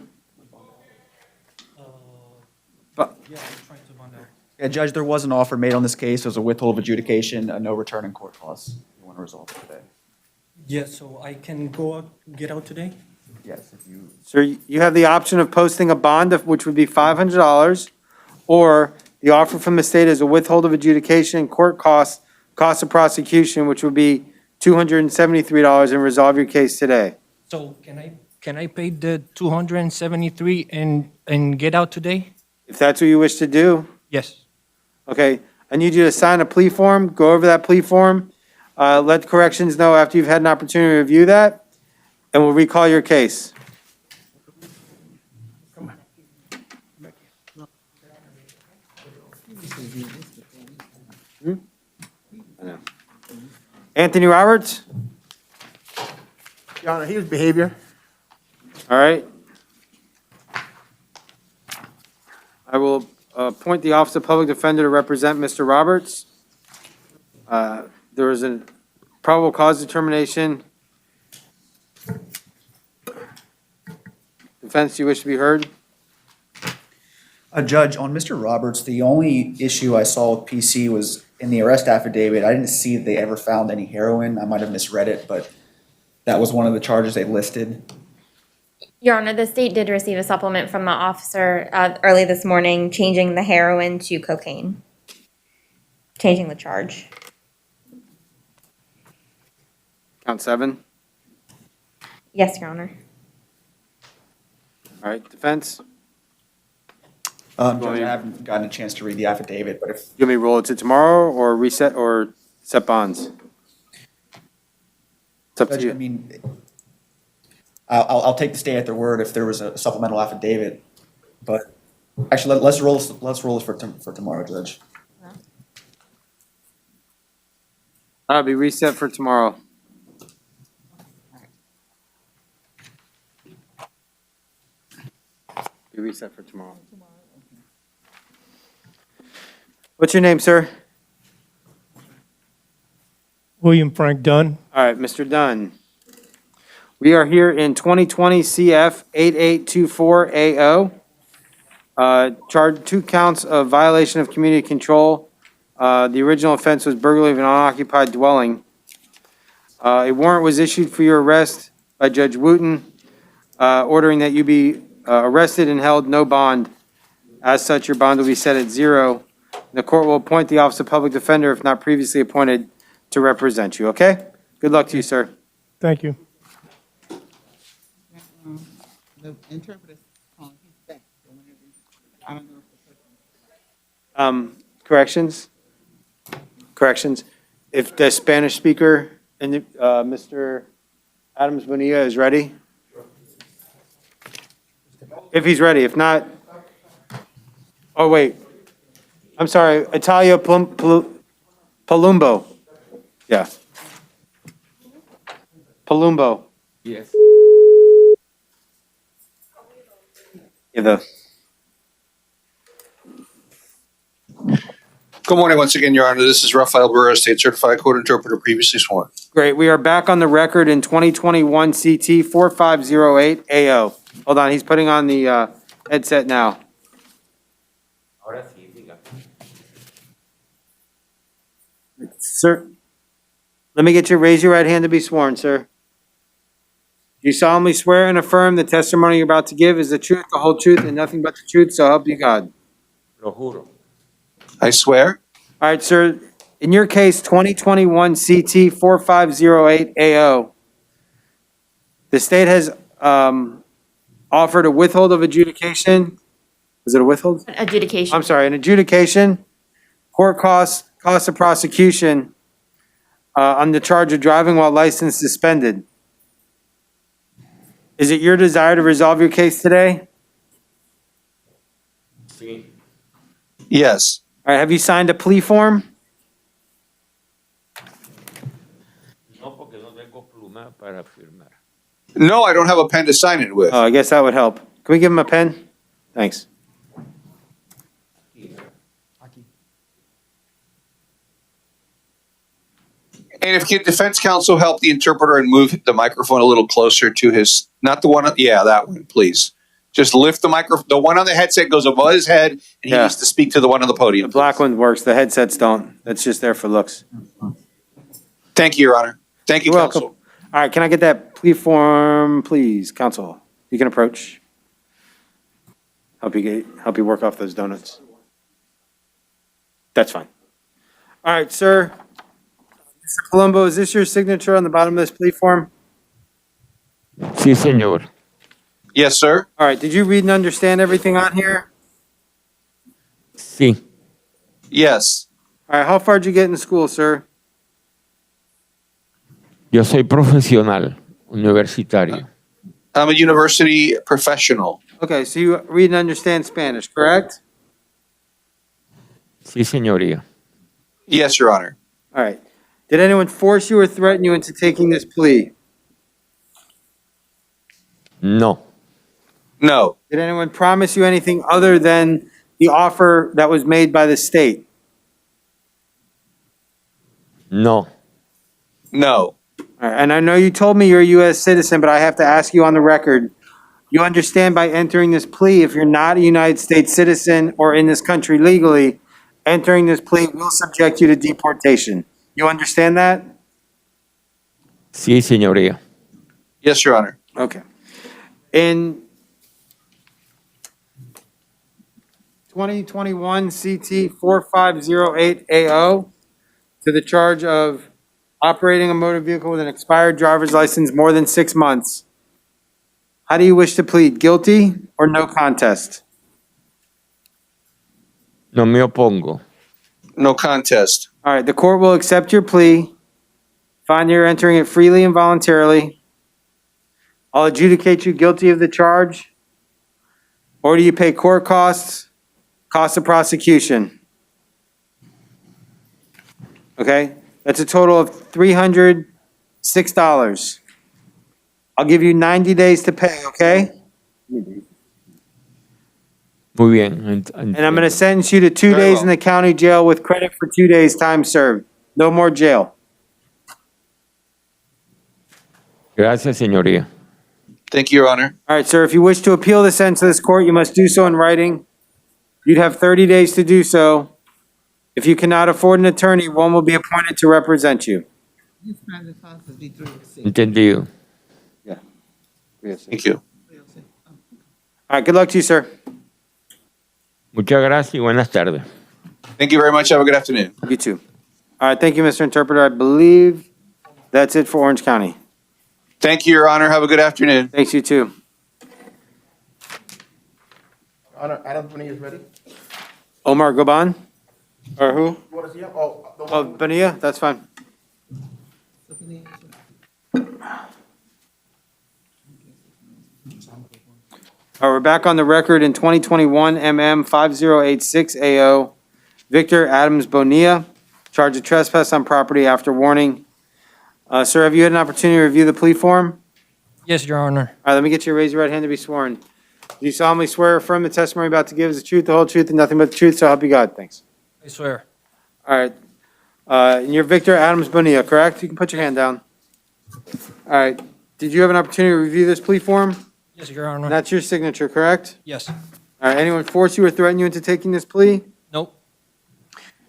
Yeah, Judge, there was an offer made on this case. There's a withhold of adjudication, no return in court costs. You want to resolve it today? Yes, so I can go out, get out today? Yes, if you. Sir, you have the option of posting a bond which would be $500, or the offer from the state is a withhold of adjudication, court costs, cost of prosecution, which would be $273, and resolve your case today. So can I pay the 273 and get out today? If that's what you wish to do, Yes. okay. I need you to sign a plea form, go over that plea form, let corrections know after you've had an opportunity to review that, and we'll recall your case. Anthony Roberts? Your Honor, here's behavior. All right. I will appoint the Office of Public Defender to represent Mr. Roberts. There was a probable cause determination. Defense, do you wish to be heard? Judge, on Mr. Roberts, the only issue I saw with PC was in the arrest affidavit. I didn't see that they ever found any heroin. I might have misread it, but that was one of the charges they listed. Your Honor, the state did receive a supplement from the officer early this morning, changing the heroin to cocaine, changing the charge. Count 7. Yes, Your Honor. All right, defense? Judge, I haven't gotten a chance to read the affidavit, but if You want me to roll it to tomorrow or reset or set bonds? It's up to Judge, I you. mean, I'll take the state at their word if there was a supplemental affidavit, but actually, let's roll this for tomorrow, Judge. I'll be reset for tomorrow. Be reset for tomorrow. What's your name, sir? William Frank Dunn. All right, Mr. Dunn. We are here in 2020 CF 8824AO. Charged 2 counts of violation of community control. The original offense was burglary of an unoccupied dwelling. A warrant was issued for your arrest by Judge Wooten, ordering that you be arrested and held no bond. As such, your bond will be set at 0. The court will appoint the Office of Public Defender, if not previously appointed, to represent you, okay? Good luck to you, sir. Thank you. The interpreter's calling, he's back. So whenever, I don't know if the person. Corrections. If the Spanish speaker and Mr. Adams Bonilla is ready? If he's ready, if not, oh, wait. I'm sorry, Italia Palumbo. Yeah. Palumbo. Yes. Yeah, Good morning once again, Your Honor. This is Rafael Barrera, State Certified Court Interpreter, previously sworn. Great, we are back on the record in 2021 CT 4508 AO. Hold on, he's putting on the headset now. Sir, let me get you, raise your right hand to be sworn, sir. Do you solemnly swear and affirm the testimony you're about to give is the truth, the whole truth, and nothing but the truth, so help you God? Lo juro. I swear. All right, sir, in your case, 2021 CT 4508 AO, the state has offered a withhold of adjudication. Is it a withhold? Adjudication. I'm sorry, an adjudication, court costs, cost of prosecution on the charge of driving while license suspended. Is it your desire to resolve your case today? Sí. Yes. All right, have you signed a plea form? No, porque no tengo pluma para firmar. No, I don't have a pen to sign it with. Oh, I guess that would help. Can we give him a pen? Thanks. And if defense counsel help the interpreter and move the microphone a little closer to his, not the one, yeah, that one, please. Just lift the microphone. The one on the headset goes above his head, and he Yeah. needs to speak to the one on the podium. The black one works, the headsets don't. That's just there for looks. Thank you, Your Honor. Thank you, You're welcome. counsel. All right, can I get that plea form, please, counsel? You can approach. Help you work off those donuts. That's fine. All right, sir. Mr. Palumbo, is this your signature on the bottom of this plea form? Sí, señor. Yes, sir. All right, did you read and understand everything on here? Sí. Yes. All right, how far did you get in school, sir? Yo soy profesional, universitario. I'm a university professional. Okay, so you read and understand Spanish, correct? Sí, señoría. Yes, Your Honor. All right. Did anyone force you or threaten you into taking this plea? No. No. Did anyone promise you anything other than the offer that was made by the state? No. No. All right, and I know you told me you're a U.S. citizen, but I have to ask you on the record. You understand by entering this plea, if you're not a United States citizen or in this country legally, entering this plea will subject you to deportation. You understand that? Sí, señoría. Yes, Your Honor. Okay. In 2021 CT 4508AO, to the charge of operating a motor vehicle with an expired driver's license more than 6 months, how do you wish to plead? Guilty or no contest? No me opongo. No contest. All right, the court will accept your plea, find you're entering it freely and voluntarily. I'll adjudicate you guilty of the charge. Or do you pay court costs, cost of prosecution? Okay, that's a total of $306. I'll give you 90 days to pay, okay? Muy bien. And I'm going to sentence you to 2 Very days well. in the county jail with credit for 2 days' time served. No more jail. Gracias, señoría. Thank you, Your Honor. All right, sir, if you wish to appeal the sentence to this court, you must do so in writing. You'd have 30 days to do so. If you cannot afford an attorney, one will be appointed to represent you. His private cost would be 306. Entendido. Thank you. All right, good luck to you, sir. Muchas gracias y buenas tardes. Thank you very much. Have a good afternoon. You too. All right, thank you, Mr. Interpreter. I believe that's it for Orange County. Thank you, Your Honor. Have a good afternoon. Thanks, you too. Honor, Adam, when he is ready. Omar Goban? Or who? You want to see him? Oh, the Oh, one. Bonilla? That's fine. All right, we're back on the record in 2021 MM 5086 AO. Victor Adams Bonilla, charged of trespass on property after warning. Sir, have you had an opportunity to review the plea form? Yes, Your Honor. All right, let me get you to raise your right hand to be sworn. Do you solemnly swear or affirm the testimony you're about to give is the truth, the whole truth, and nothing but the truth, so help you God? Thanks. I swear. All right. And you're Victor Adams Bonilla, correct? You can put your hand down. All right. Did you have an opportunity to review this plea form? Yes, Your Honor. That's your signature, correct? Yes. All right. Anyone force you or threaten you into taking this plea? Nope.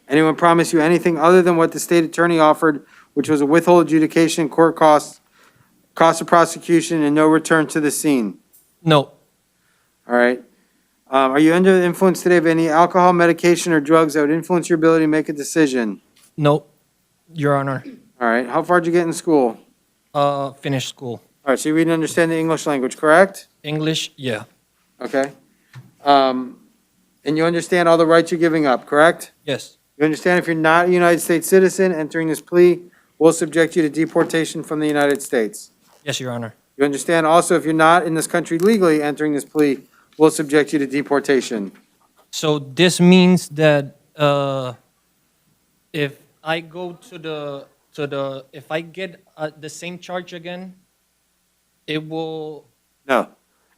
Anyone promise you anything other than what the state attorney offered, which was a withhold adjudication, court costs, cost of prosecution, and no return to the scene? No. All right. Are you under the influence today of any alcohol, medication, or drugs that would influence your ability to make a decision? Nope. Your Honor. All right. How far did you get in school? Finished school. All right. So you read and understand the English language, correct? English, yeah. Okay. And you understand all the rights you're giving up, correct? Yes. You understand if you're not a United States citizen, entering this plea will subject you to deportation from the United States. Yes, Your Honor. You understand also if you're not in this country legally, entering this plea will subject you to deportation. So this means that if I go to the if I get the same charge again, it will. No.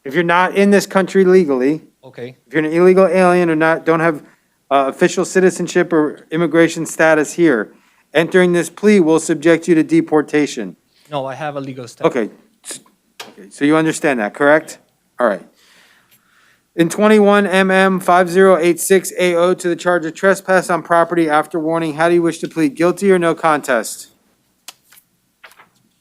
If you're not in this country legally, Okay. if you're an illegal alien or don't have official citizenship or immigration status here, entering this plea will subject you to deportation. No, I have a legal status. Okay. Okay, so you understand that, correct? All right. In 21 MM 5086 AO to the charge of trespass on property after warning, how do you wish to plead? Guilty or no contest?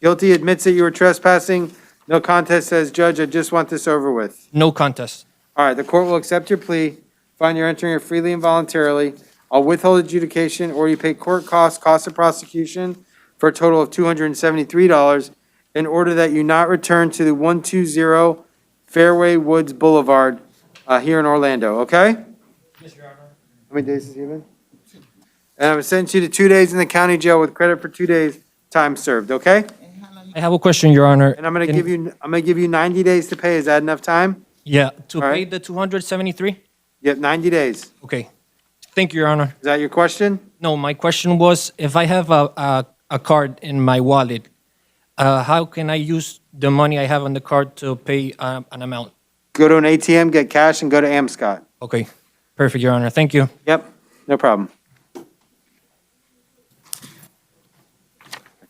Guilty admits that you were trespassing. No contest says, Judge, I just want this over with. No contest. All right, the court will accept your plea, find you're entering it freely and voluntarily. I'll withhold adjudication, or you pay court costs, cost of prosecution for a total of $273 in order that you not return to the 120 Fairway Woods Boulevard here in Orlando, okay? Yes, Your Honor. How many days is he been? And I'm gonna sentence you to 2 days in the county jail with credit for 2 days time served, okay? I have a question, Your Honor. And I'm gonna give you 90 days to pay. Is that enough time? Yeah, to All pay right. the 273? Yep, 90 days. Okay. Thank you, Your Honor. Is that your question? No, my question was, if I have a card in my wallet, how can I use the money I have on the card to pay an amount? Go to an ATM, get cash, and go to Amscot. Okay, perfect, Your Honor. Thank you. Yep, no problem. I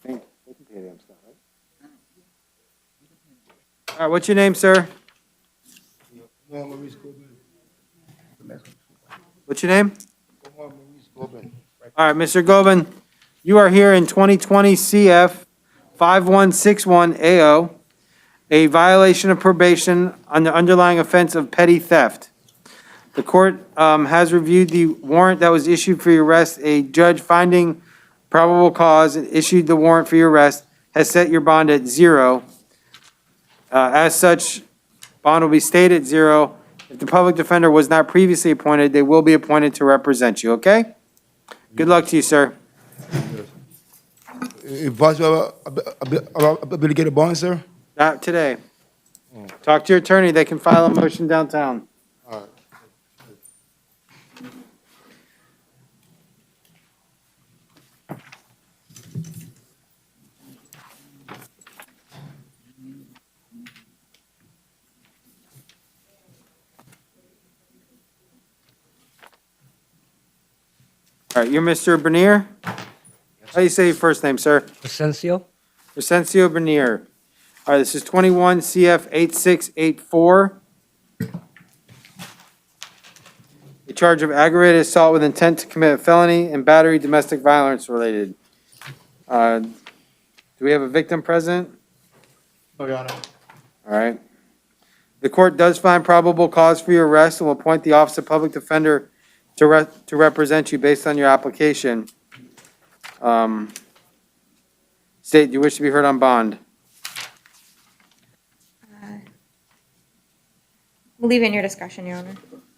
think they can pay at Amscot, right? All right, what's your name, sir? What's your name? All right, Mr. Gobin, you are here in 2020 CF 5161AO, a violation of probation on the underlying offense of petty theft. The court has reviewed the warrant that was issued for your arrest. A judge finding probable cause and issued the warrant for your arrest has set your bond at 0. As such, bond will be stayed at 0. If the public defender was not previously appointed, they will be appointed to represent you, okay? Good luck to you, sir. If possible, able to get a bond, sir? Not today. Talk to your attorney, they can file a motion downtown. All right, you're Mr. Bernier? How do you say your first name, sir? Ascencion? Ascencion Bernier. All right, this is 21 CF 8684. A charge of aggravated assault with intent to commit a felony and battery domestic violence related. Do we have a victim present? No, Your Honor. All right. The court does find probable cause for your arrest and will appoint the Office of Public Defender to represent you based on your application. State, do you wish to be heard on bond? We'll leave it in your discretion, Your Honor.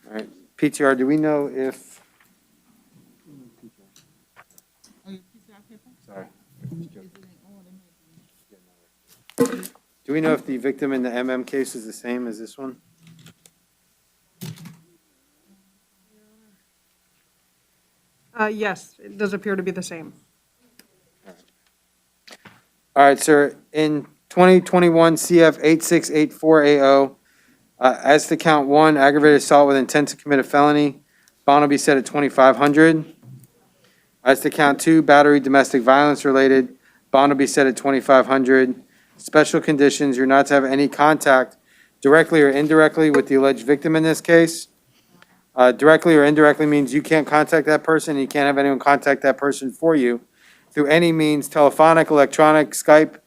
All right. PTR, do we know if? Sorry. Do we know if the victim in the MM case is the same as this one? Yes, it does appear to be the same. All right, sir. In 2021 CF 8684AO, as to count 1, aggravated assault with intent to commit a felony, bond will be set at $2,500. As to count 2, battery domestic violence related, bond will be set at $2,500. Special conditions, you're not to have any contact directly or indirectly with the alleged victim in this case. Directly or indirectly means you can't contact that person, and you can't have anyone contact that person for you through any means, telephonic, electronic, Skype,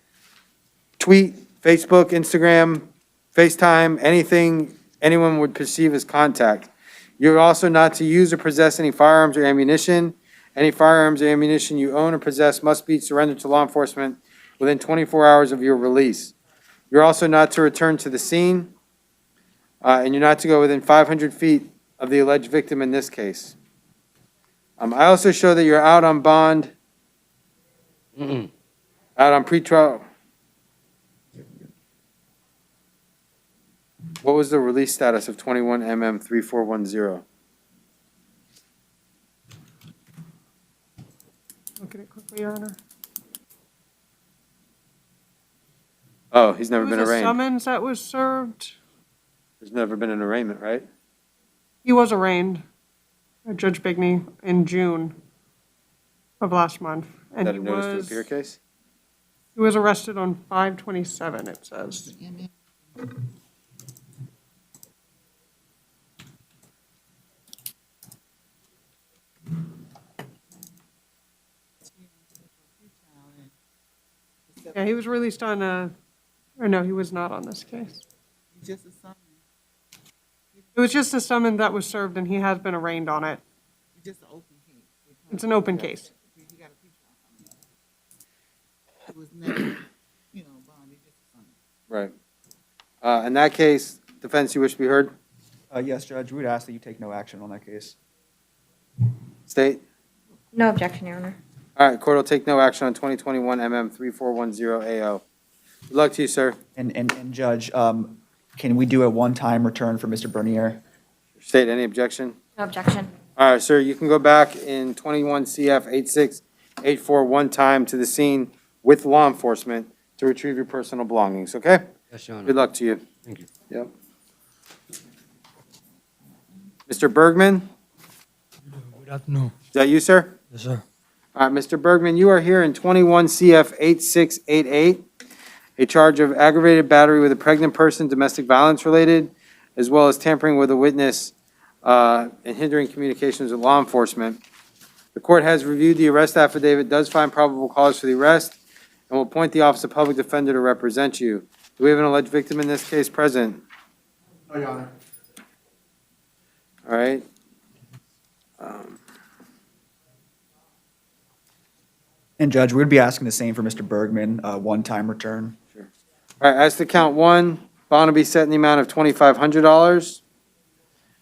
tweet, Facebook, Instagram, FaceTime, anything anyone would perceive as contact. You're also not to use or possess any firearms or ammunition. Any firearms or ammunition you own or possess must be surrendered to law enforcement within 24 hours of your release. You're also not to return to the scene, and you're not to go within 500 feet of the alleged victim in this case. I also show that you're out on bond, out on pretrial. What was the release status of 21 MM 3410? Look at it quickly, Your Honor. Oh, he's never It been was a arraigned. summons that was served. There's never been an arraignment, right? He was arraigned by Judge Bigney in June of last month. Is And that he a notice to was, appear case? he was arrested on 5/27, it says. Yeah, he was released on or no, he was not on this case. Just a summons. It was just a summons that was served and he has been arraigned on it. Just an open It's an open case. It was never, bonded, just signed. Right. In that case, defense, you wish to be heard? Yes, Judge, we would ask that you take no action on that case. State? No objection, Your Honor. All right, court will take no action on 2021 MM 3410AO. Good luck to you, sir. And Judge, can we do a one-time return for Mr. Bernier? State, any objection? No objection. All right, sir, you can go back in 21 CF 8684 one time to the scene with law enforcement to retrieve your personal belongings, okay? Yes, Your Honor. Good luck to you. Thank you. Yep. Mr. Bergman, Good afternoon. is that you, sir? Yes, sir. All right, Mr. Bergman, you are here in 21 CF 8688, a charge of aggravated battery with a pregnant person, domestic violence related, as well as tampering with a witness and hindering communications with law enforcement. The court has reviewed the arrest affidavit, does find probable cause for the arrest, and will appoint the Office of Public Defender to represent you. Do we have an alleged victim in this case present? No, Your Honor. All right. And Judge, we'd be asking the same for Mr. Bergman, one-time return. All right, as to count one, bond will be set in the amount of $2,500.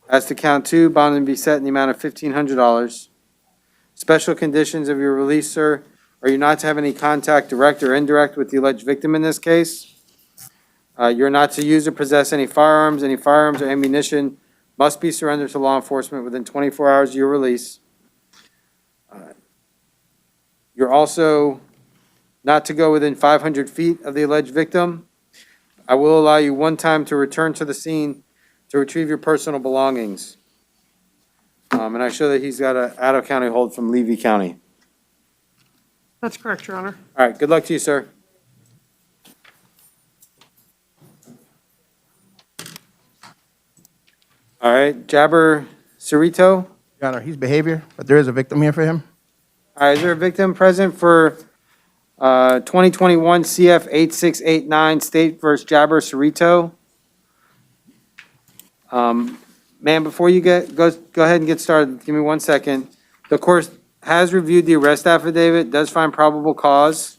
As to count two, bond will be set in the amount of $1,500. Special conditions of your release, sir, are you not to have any contact, direct or indirect, with the alleged victim in this case. You're not to use or possess any firearms. Any firearms or ammunition must be surrendered to law enforcement within 24 hours of your release. You're also not to go within 500 feet of the alleged victim. I will allow you one time to return to the scene to retrieve your personal belongings. And I show that he's got an out-of-county hold from Levy County. That's correct, Your Honor. All right, good luck to you, sir. All right, Jabar Cerrito. Your Honor, he's behavior, but there is a victim here for him. All right, is there a victim present for 2021 CF 8689 State versus Jabar Cerrito? Ma'am, before you go ahead and get started, give me 1 second. The court has reviewed the arrest affidavit, does find probable cause,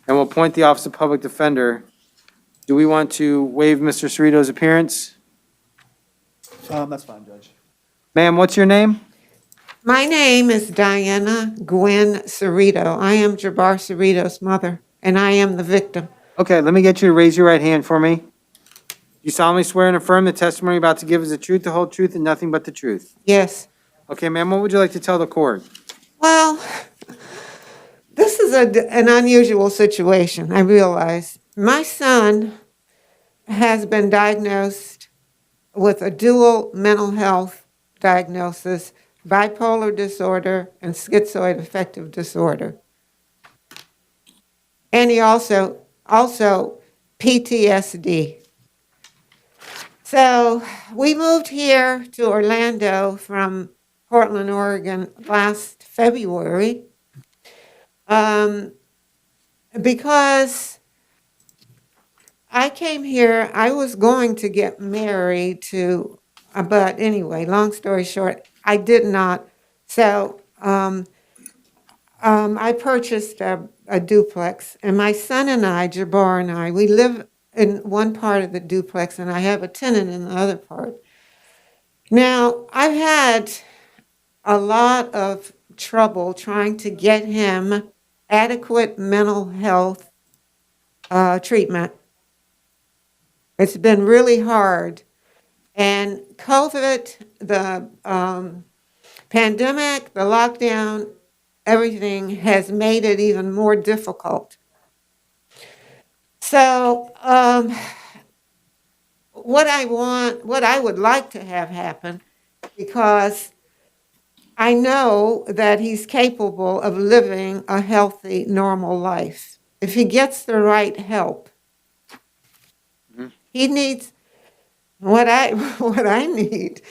and will appoint the Office of Public Defender. Do we want to waive Mr. Cerrito's appearance? That's fine, Judge. Ma'am, what's your name? My name is Diana Gwen Cerrito. I am Jabar Cerrito's mother, and I am the victim. Okay, let me get you to raise your right hand for me. You solemnly swear and affirm the testimony you're about to give is the truth, the whole truth, and nothing but the truth? Yes. Okay, ma'am, what would you like to tell the court? Well, this is an unusual situation, I realize. My son has been diagnosed with a dual mental health diagnosis, bipolar disorder and schizoid affective disorder. And he also PTSD. So we moved here to Orlando from Portland, Oregon last February because I came here, I was going to get married to, but anyway, long story short, I did not. So I purchased a duplex, and my son and I, Jabar and I, we live in one part of the duplex, and I have a tenant in the other part. Now, I've had a lot of trouble trying to get him adequate mental health treatment. It's been really hard. And COVID, the pandemic, the lockdown, everything has made it even more difficult. So what I would like to have happen, because I know that he's capable of living a healthy, normal life. If he gets the right help, he needs what I need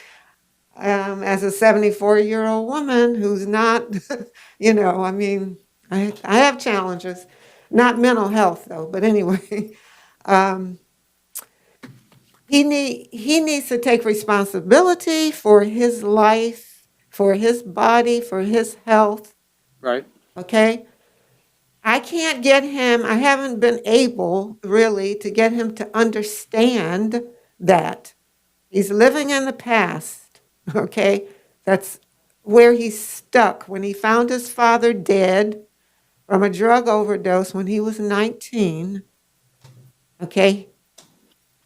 as a 74-year-old woman who's not, I mean, I have challenges. Not mental health, though, but anyway. He needs to take responsibility for his life, for his body, for his health, Right. okay? I can't get him, I haven't been able really to get him to understand that. He's living in the past, okay? That's where he's stuck. When he found his father dead from a drug overdose when he was 19, okay?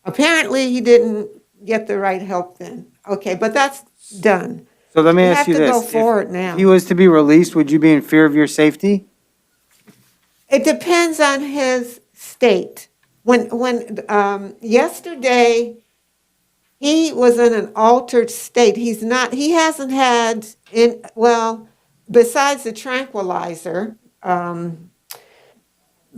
Apparently, he didn't get the right help then. Okay, but that's done. So let me We ask have you to this. go If forward now. he was to be released, would you be in fear of your safety? It depends on his state. When yesterday, he was in an altered state. He hasn't had, besides the tranquilizer,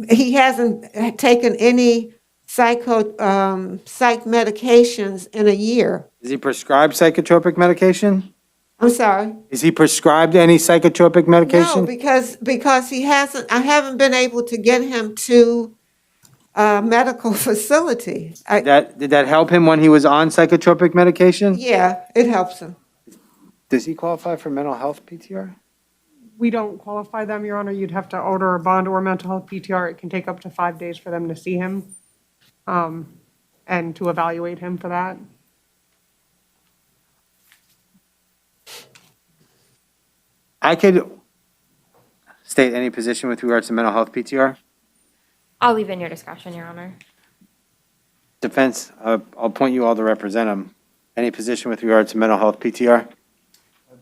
he hasn't taken any psych medications in a year. Is he prescribed psychotropic medication? I'm sorry? Is he prescribed any psychotropic medication? No, because he hasn't, I haven't been able to get him to a medical facility. Did that help him when he was on psychotropic medication? Yeah, it helps him. Does he qualify for mental health PTR? We don't qualify them, Your Honor. You'd have to order a bond or mental health PTR. It can take up to 5 days for them to see him, and to evaluate him for that. I could state any position with regards to mental health PTR. I'll leave in your discretion, Your Honor. Defense, I'll point you all to represent him. Any position with regards to mental health PTR?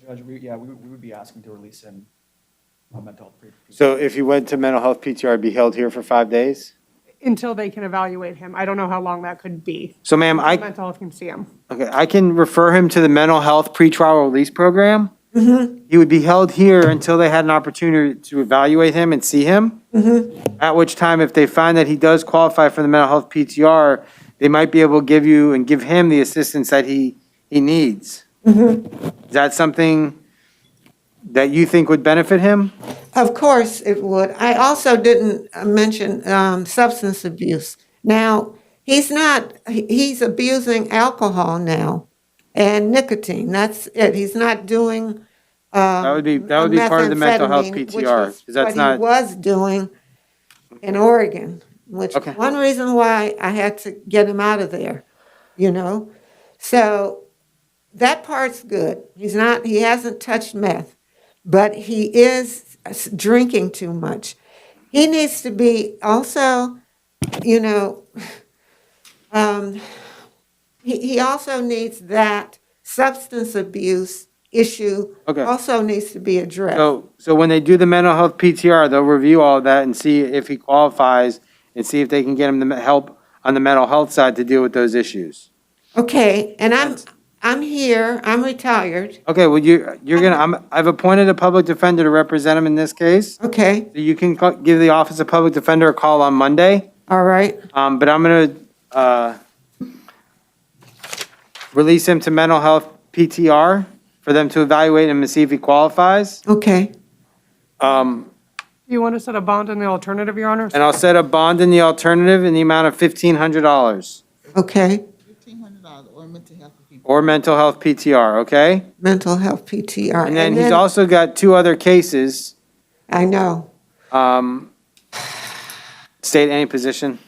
Judge, we would be asking to release him on mental health. So if he went to mental health PTR, be held here for 5 days? Until they can evaluate him. I don't know how long that could be. So ma'am, Mental health can see him. okay, I can refer him to the mental health pretrial release program. He would be held here until they had an opportunity to evaluate him and see him. At which time, if they find that he does qualify for the mental health PTR, they might be able to give you and give him the assistance that he needs. Is that something that you think would benefit him? Of course it would. I also didn't mention substance abuse. Now, he's abusing alcohol now and nicotine. That's it. He's not doing That would be part of the mental health methamphetamine, PTR. which is Because that's what not, he was doing in Oregon, which Okay. one reason why I had to get him out of there, you know? So that part's good. He hasn't touched meth, but he is drinking too much. He needs to be also, you know, he also needs that substance abuse issue Okay. also needs to be addressed. so when they do the mental health PTR, they'll review all of that and see if he qualifies and see if they can get him the help on the mental health side to deal with those issues. Okay, and I'm here, I'm retired. Okay, well, I've appointed a public defender to represent him in this case. Okay, So you can give the Office of Public Defender a call on Monday. all right, But I'm going to release him to mental health PTR for them to evaluate him and see if he qualifies. okay. You want to set a bond in the alternative, Your Honor? And I'll set a bond in the alternative in the amount of $1,500 Okay, $1,500 or mental health people. or mental health PTR, okay? mental health PTR. And then he's also got 2 other cases. I know. State any position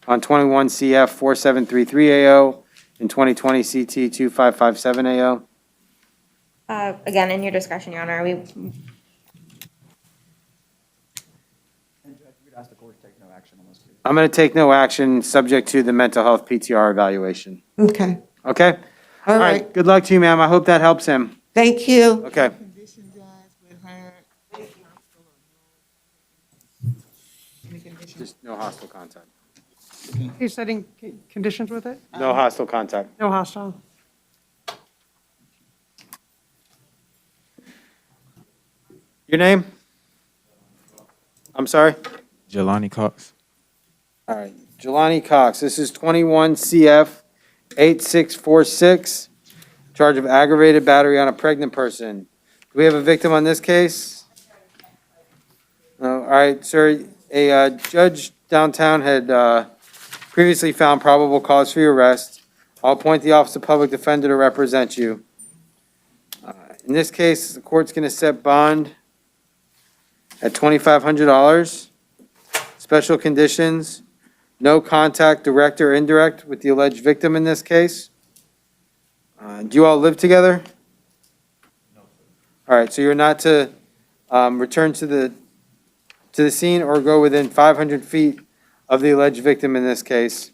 on 21 CF 4733 AO and 2020 CT 2557 AO. Again, in your discretion, Your Honor. I'm going to take no action, subject to the mental health PTR evaluation. Okay, Okay? all right. Good luck to you, ma'am. I hope that helps him. Thank you. Okay. Condition, Judge, with her. Any condition? Just no hostile contact. He's setting conditions with it? No hostile contact. No hostile. Your name? I'm sorry? Jelani Cox. All right. Jelani Cox. This is 21 CF 8646. Charge of aggravated battery on a pregnant person. Do we have a victim on this case? No. All right, sir. A judge downtown had previously found probable cause for your arrest. I'll appoint the Office of Public Defender to represent you. In this case, the court's going to set bond at $2,500. Special conditions, no contact, direct or indirect, with the alleged victim in this case. Do you all live together? No. All right, so you're not to return to the scene or go within 500 feet of the alleged victim in this case.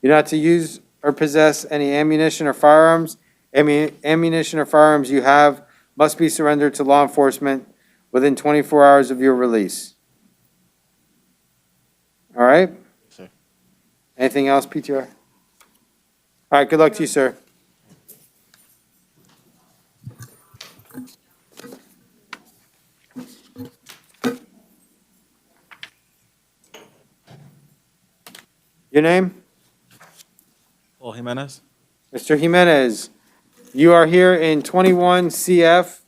You're not to use or possess any ammunition or firearms. Ammunition or firearms you have must be surrendered to law enforcement within 24 hours of your release. All right? Sir. Anything else, PTR? All right, good luck to you, sir. Your name? Paul Jimenez. Mr. Jimenez, you are here in 21 CF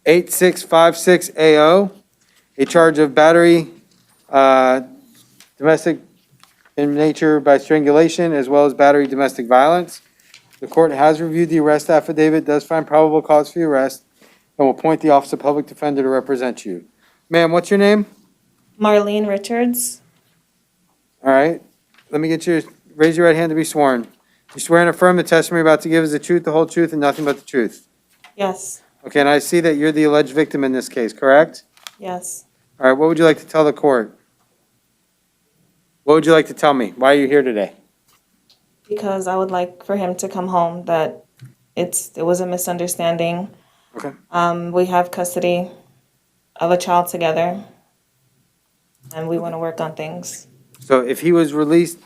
8656AO, a charge of battery, domestic in nature by strangulation, as well as battery domestic violence. The court has reviewed the arrest affidavit, does find probable cause for the arrest, and will appoint the Office of Public Defender to represent you. Ma'am, what's your name? Marlene Richards. All right. Let me get you, raise your right hand to be sworn. You swear and affirm the testimony you're about to give is the truth, the whole truth, and nothing but the truth. Yes. Okay, and I see that you're the alleged victim in this case, correct? Yes. All right, what would you like to tell the court? What would you like to tell me? Why are you here today? Because I would like for him to come home, that it was a misunderstanding. Okay. We have custody of a child together, and we want to work on things. So if he was released,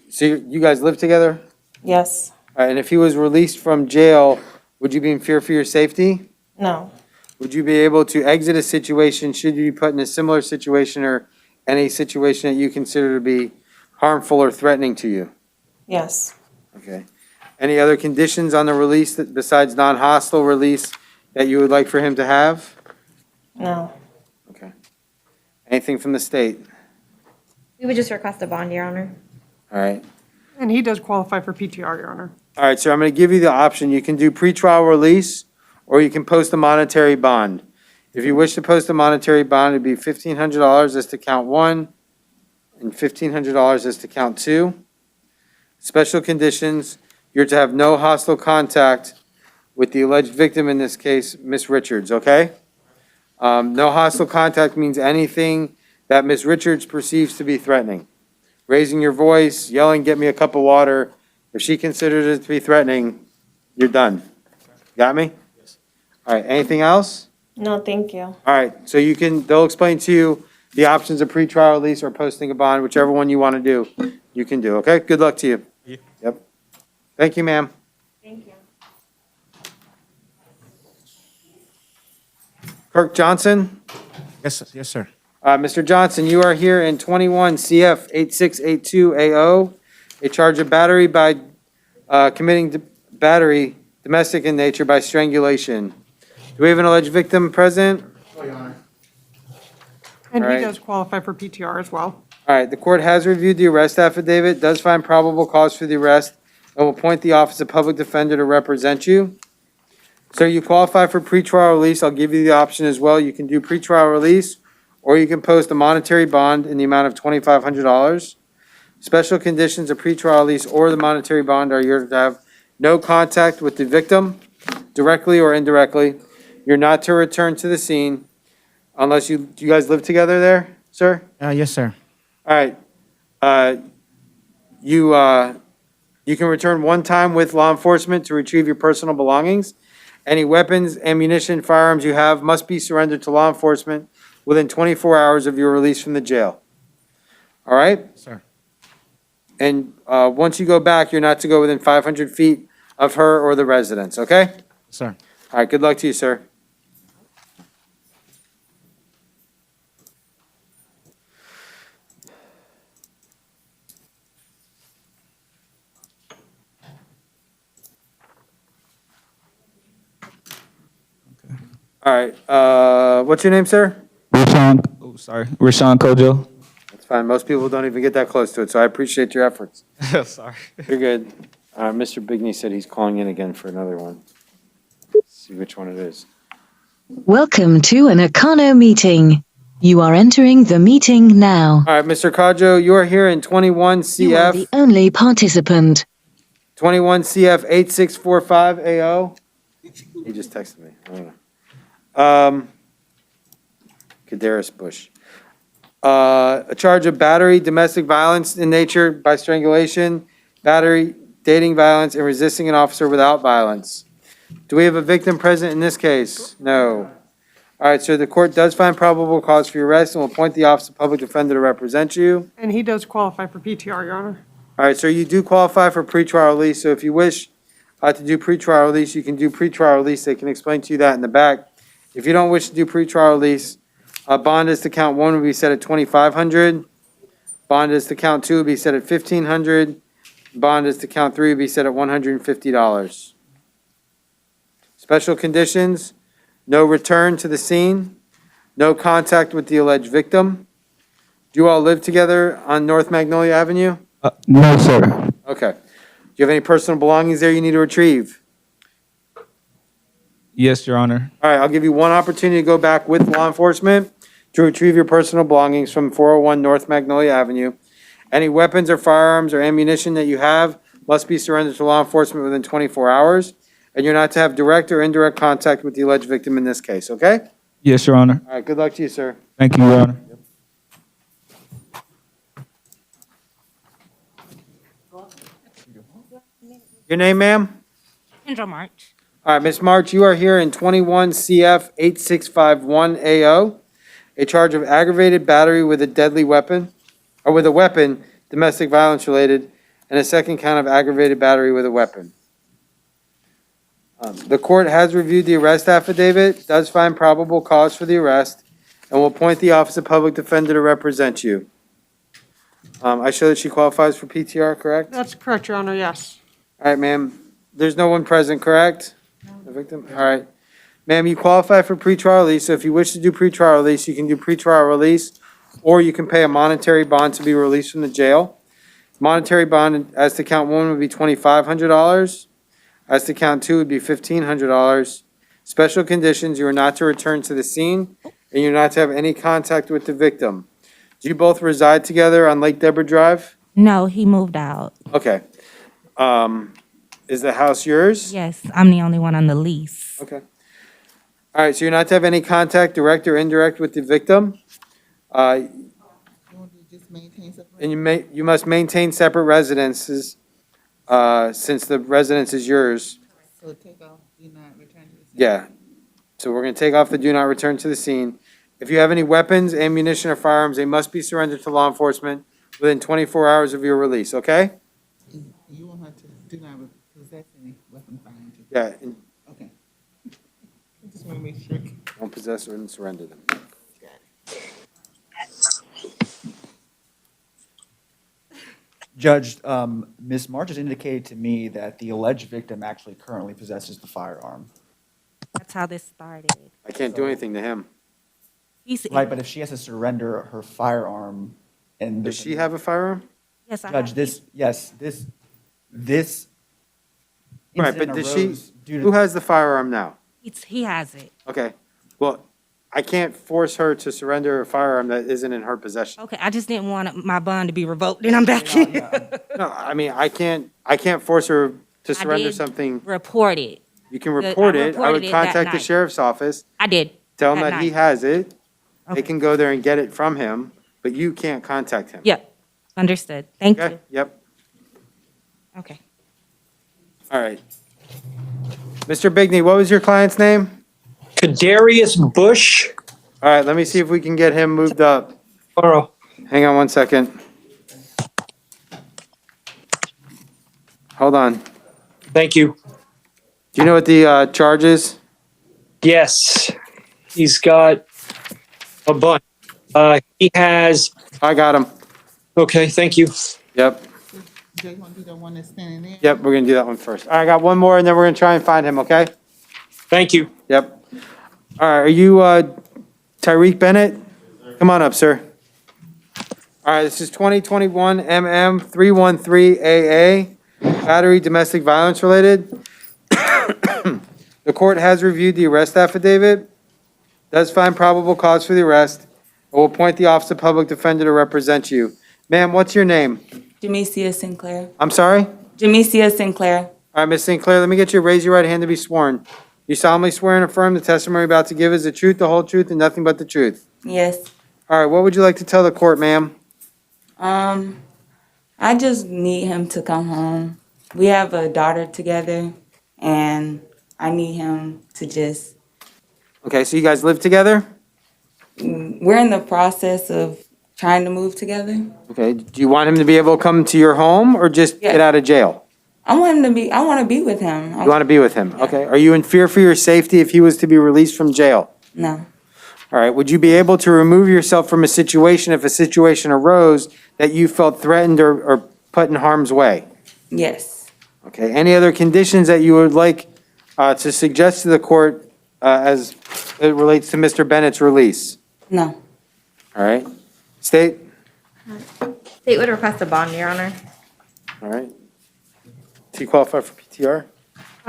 so you guys live together? Yes. All right, and if he was released from jail, would you be in fear for your safety? No. Would you be able to exit a situation should you be put in a similar situation or any situation that you consider to be harmful or threatening to you? Yes. Okay. Any other conditions on the release that besides non-hostile release that you would like for him to have? No. Okay. Anything from the state? We would just request a bond, Your Honor. All right. And he does qualify for PTR, Your Honor. All right, so I'm going to give you the option. You can do pretrial release, or you can post a monetary bond. If you wish to post a monetary bond, it'd be $1,500 as to count one, and $1,500 as to count two. Special conditions, you're to have no hostile contact with the alleged victim, in this case, Miss Richards, okay? No hostile contact means anything that Miss Richards perceives to be threatening. Raising your voice, yelling, "Get me a cup of water." If she considers it to be threatening, you're done. Got me? Yes. All right, anything else? No, thank you. All right, so they'll explain to you the options of pretrial release or posting a bond, whichever one you want to do, you can do, okay? Good luck to you. Yeah. Yep. Thank you, ma'am. Thank you. Kirk Johnson? Yes, sir. Mr. Johnson, you are here in 21 CF 8682AO, a charge of battery by committing battery domestic in nature by strangulation. Do we have an alleged victim present? And All he right. does qualify for PTR as well. All right, the court has reviewed the arrest affidavit, does find probable cause for the arrest, and will appoint the Office of Public Defender to represent you. Sir, you qualify for pretrial release. I'll give you the option as well. You can do pretrial release, or you can post a monetary bond in the amount of $2,500. Special conditions of pretrial release or the monetary bond are you're to have no contact with the victim, directly or indirectly. You're not to return to the scene unless do you guys live together there, sir? Yes, sir. All right. You can return one time with law enforcement to retrieve your personal belongings. Any weapons, ammunition, firearms you have must be surrendered to law enforcement within 24 hours of your release from the jail. All right? Sir. And once you go back, you're not to go within 500 feet of her or the residence, okay? Sir. All right, good luck to you, sir. All right, what's your name, sir? Roshan Kojo. That's fine. Most people don't even get that close to it, so I appreciate your efforts. Sorry. You're good. Mr. Bigney said he's calling in again for another one. Let's see which one it is. Welcome to an Acano meeting. You are entering the meeting now. All right, Mr. Kojo, you are here in 21 You are CF, the only participant. 21 CF 8645 AO. He just texted me. I don't know. Cadaris Bush. A charge of battery, domestic violence in nature by strangulation, battery, dating violence, and resisting an officer without violence. Do we have a victim present in this case? No. All right, sir, the court does find probable cause for your arrest and will appoint the Office of Public Defender to represent you. And he does qualify for PTR, Your Honor. All right, sir, you do qualify for pretrial release, so if you wish to do pretrial release, you can do pretrial release. They can explain to you that in the back. If you don't wish to do pretrial release, bond is to count one would be set at $2,500. Bond is to count two would be set at $1,500. Bond is to count three would be set at $150. Special conditions, no return to the scene, no contact with the alleged victim. Do you all live together on North Magnolia Avenue? No, sir. Okay. Do you have any personal belongings there you need to retrieve? Yes, Your Honor. All right, I'll give you one opportunity to go back with law enforcement to retrieve your personal belongings from 401 North Magnolia Avenue. Any weapons or firearms or ammunition that you have must be surrendered to law enforcement within 24 hours, and you're not to have direct or indirect contact with the alleged victim in this case, okay? Yes, Your Honor. All right, good luck to you, sir. Thank you, Your Honor. Your name, ma'am? Kendra March. All right, Ms. March, you are here in 21 CF 8651 AO, a charge of aggravated battery with a deadly weapon, or with a weapon, domestic violence related, and a second count of aggravated battery with a weapon. The court has reviewed the arrest affidavit, does find probable cause for the arrest, and will appoint the Office of Public Defender to represent you. I show that she qualifies for PTR, correct? That's correct, Your Honor, yes. All right, ma'am. There's no one present, correct? The victim? All right. Ma'am, you qualify for pretrial release, so if you wish to do pretrial release, you can do pretrial release, or you can pay a monetary bond to be released from the jail. Monetary bond, as to count one, would be $2,500. As to count two, would be $1,500. Special conditions, you are not to return to the scene, and you're not to have any contact with the victim. Do you both reside together on Lake Deborah Drive? No, he moved out. Okay. Is the house yours? Yes, I'm the only one on the lease. Okay. All right, so you're not to have any contact, direct or indirect, with the victim. And you must maintain separate residences, since the residence is yours. So take off, do not return to the scene. Yeah. So we're gonna take off the do not return to the scene. If you have any weapons, ammunition, or firearms, they must be surrendered to law enforcement within 24 hours of your release, okay? You won't have to do not possess any weapon firearm. Yeah, and Okay. I just want to make sure. don't possess or surrender them. Judge, Ms. March has indicated to me that the alleged victim actually currently possesses the firearm. That's how this started. I can't do anything to him. Right, but if she has to surrender her firearm and. Does she have a firearm? Yes, I Judge, have. this. Right, but incident does she, arose due to- who has the firearm now? He has it. Okay, well, I can't force her to surrender a firearm that isn't in her possession. Okay, I just didn't want my bond to be revoked, and I'm back here. No, I mean, I can't force her to surrender did something. Report it. You can report I it. I reported would it that contact the night. sheriff's office. I did. Tell him that he night. has it. They Okay. can go there and get it from him, but you can't contact him. Yep, understood. Thank Okay, you. yep, Okay. all right. Mr. Bigney, what was your client's name? Cadaris Bush. All right, let me see if we can get him moved up. Tomorrow. Hang on one second. Hold on. Thank you. Do you know what the charge is? Yes, he's got a bunch. He has. I got him. Okay, thank you. Yep, Jay, want to do the one that's standing there? yep, we're gonna do that one first. All right, I got one more, and then we're gonna try and find him, okay? Thank you. Yep. All right, are you Tyreek Bennett? Come on up, sir. All right, this is 2021 MM 313 AA, battery domestic violence related. The court has reviewed the arrest affidavit, does find probable cause for the arrest, and will appoint the Office of Public Defender to represent you. Ma'am, what's your name? Jamesia Sinclair. I'm sorry? Jamesia Sinclair. All right, Ms. Sinclair, let me get you to raise your right hand to be sworn. You solemnly swear and affirm the testimony you're about to give is the truth, the whole truth, and nothing but the truth. Yes. All right, what would you like to tell the court, ma'am? I just need him to come home. We have a daughter together, and I need him to just. Okay, so you guys live together? We're in the process of trying to move together. Okay, do you want him to be able to come to your home or just get out of jail? I want to be with him. You want to be with him? Okay, are you in fear for your safety if he was to be released from jail? No. All right, would you be able to remove yourself from a situation if a situation arose that you felt threatened or put in harm's way? Yes. Okay, any other conditions that you would like to suggest to the court as it relates to Mr. Bennett's release? No. All right, State? State would request a bond, Your Honor. All right. Does he qualify for PTR?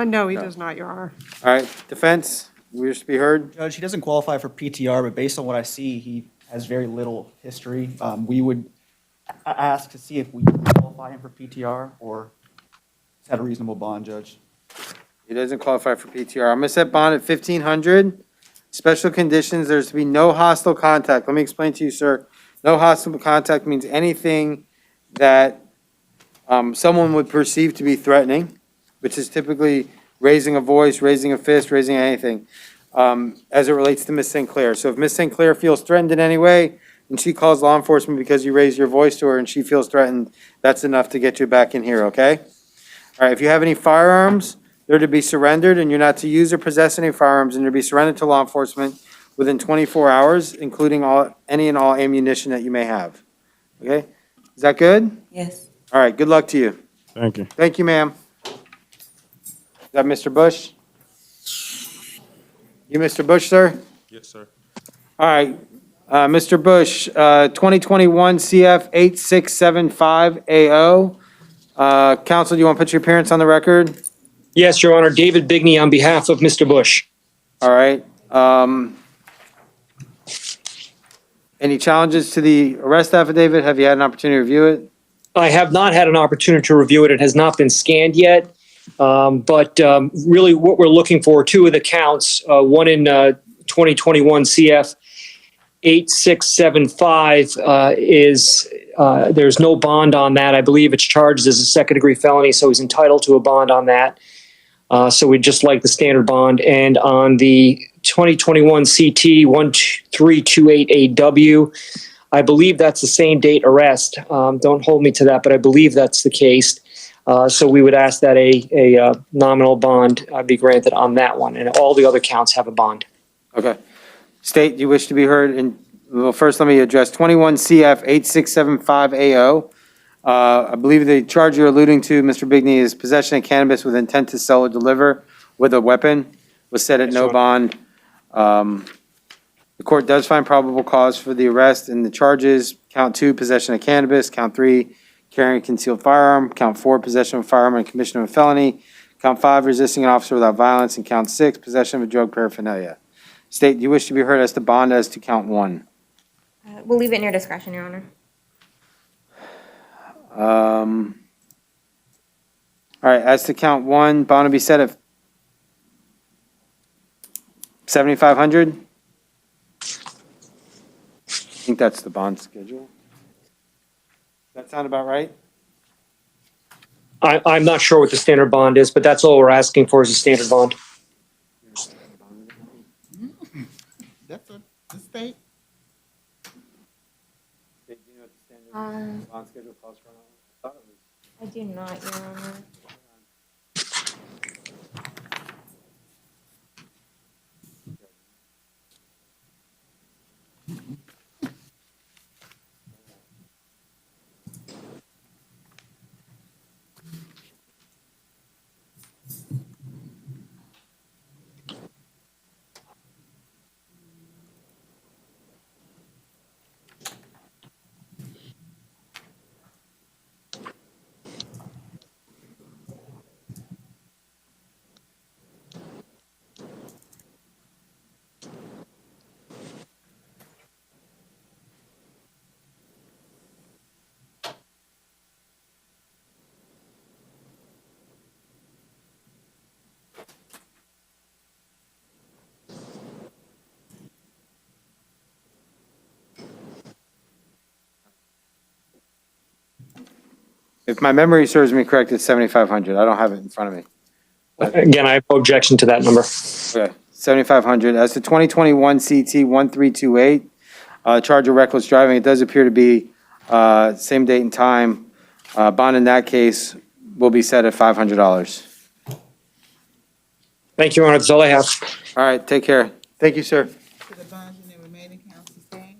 No, he does not, Your Honor. All right, defense, we wish to be heard? Judge, he doesn't qualify for PTR, but based on what I see, he has very little history. We would ask to see if we qualify him for PTR or set a reasonable bond, Judge. He doesn't qualify for PTR. I'm gonna set bond at $1,500. Special conditions, there's to be no hostile contact. Let me explain to you, sir. No hostile contact means anything that someone would perceive to be threatening, which is typically raising a voice, raising a fist, raising anything, as it relates to Ms. Sinclair. So if Ms. Sinclair feels threatened in any way, and she calls law enforcement because you raised your voice to her and she feels threatened, that's enough to get you back in here, okay? All right, if you have any firearms, they're to be surrendered, and you're not to use or possess any firearms, and you're to be surrendered to law enforcement within 24 hours, including any and all ammunition that you may have. Okay? Is that good? Yes. All right, good luck to you. Thank you. Thank you, ma'am. Is that Mr. Bush? You Mr. Bush, sir? Yes, sir. All right, Mr. Bush, 2021 CF 8675AO. Counsel, do you want to put your appearance on the record? Yes, Your Honor. David Bigney on behalf of Mr. Bush. All right. Any challenges to the arrest affidavit? Have you had an opportunity to review it? I have not had an opportunity to review it. It has not been scanned yet. But really what we're looking for, two of the counts, one in 2021 CF 8675 is there's no bond on that. I believe it's charged as a second-degree felony, so he's entitled to a bond on that. So we'd just like the standard bond. And on the 2021 CT 1328AW, I believe that's the same date arrest. Don't hold me to that, but I believe that's the case. So we would ask that a nominal bond be granted on that one, and all the other counts have a bond. Okay. State, do you wish to be heard? Well, first, let me address 21 CF 8675AO. I believe the charge you're alluding to, Mr. Bigney, is possession of cannabis with intent to sell or deliver with a weapon, was set at no bond. The court does find probable cause for the arrest and the charges. Count 2, possession of cannabis. Count 3, carrying a concealed firearm. Count 4, possession of a firearm and commission of a felony. Count 5, resisting an officer without violence. And count 6, possession of a drug paraphernalia. State, do you wish to be heard as to bond as to count 1? We'll leave it in your discretion, Your Honor. All right, as to count 1, bond will be set at $7,500. I think that's the bond schedule. Does that sound about right? I'm not sure what the standard bond is, but that's all we're asking for is a standard bond. That's what the state. Bond schedule calls for? I do not, Your Honor. If my memory serves me correct, it's 7,500. I don't have it in front of me. Again, I have no objection to that number. Okay, 7,500. As to 2021 CT 1328, charge of reckless driving, it does appear to be same date and time. Bond in that case will be set at $500. Thank you, Your Honor. That's all I have. All right, take care. Thank you, sir.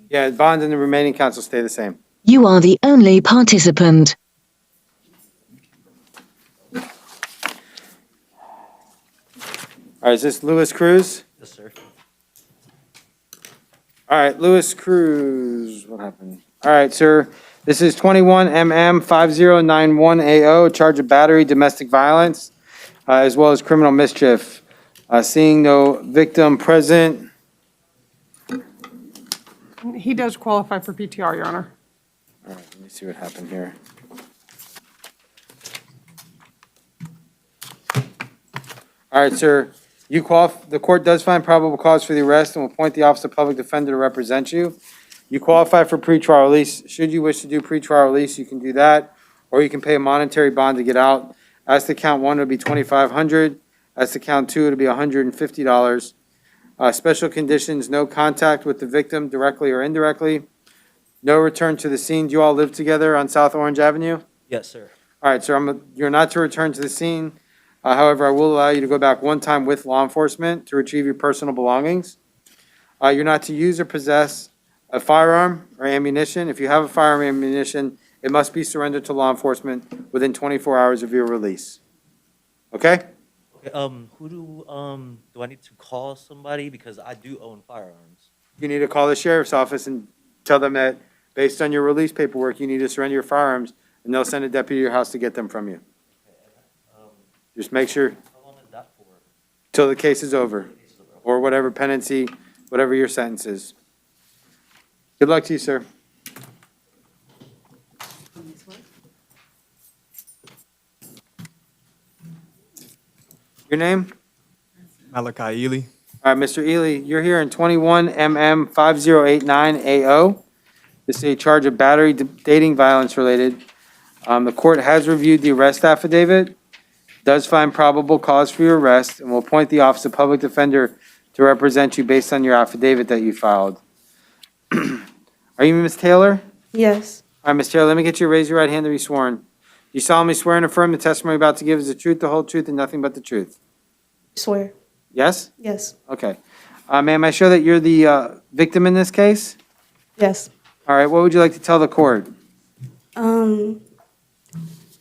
Yeah, bonds and the remaining counts will stay the same. You are the only participant. All right, is this Louis Cruz? Yes, sir. All right, Louis Cruz, what happened? All right, sir, this is 21MM5091AO, charge of battery, domestic violence, as well as criminal mischief. Seeing no victim present. He does qualify for PTR, Your Honor. All right, let me see what happened here. All right, sir, the court does find probable cause for the arrest and will appoint the Office of Public Defender to represent you. You qualify for pretrial release. Should you wish to do pretrial release, you can do that, or you can pay a monetary bond to get out. As to count one, it would be $2,500. As to count two, it would be $150. Special conditions, no contact with the victim directly or indirectly. No return to the scene. Do you all live together on South Orange Avenue? Yes, sir. All right, sir, you're not to return to the scene. However, I will allow you to go back one time with law enforcement to retrieve your personal belongings. You're not to use or possess a firearm or ammunition. If you have a firearm or ammunition, it must be surrendered to law enforcement within 24 hours of your release. Okay? Okay, who do I need to call somebody? Because I do own firearms. You need to call the sheriff's office and tell them that based on your release paperwork, you need to surrender your firearms, and they'll send a deputy to your house to get them from you. Just make sure. How long is that for? Till the case is over, or whatever penancy, whatever your sentence is. Good luck to you, sir. Your name? Malachi Ely. All right, Mr. Ely, you're here in 21MM5089AO. This is a charge of battery dating violence related. The court has reviewed the arrest affidavit, does find probable cause for your arrest, and will appoint the Office of Public Defender to represent you based on your affidavit that you filed. Are you Ms. Taylor? Yes. All right, Ms. Taylor, let me get you to raise your right hand to be sworn. You solemnly swear and affirm the testimony you're about to give is the truth, the whole truth, and nothing but the truth? Swear. Yes? Yes. Okay. Ma'am, I show that you're the victim in this case? Yes. All right, what would you like to tell the court?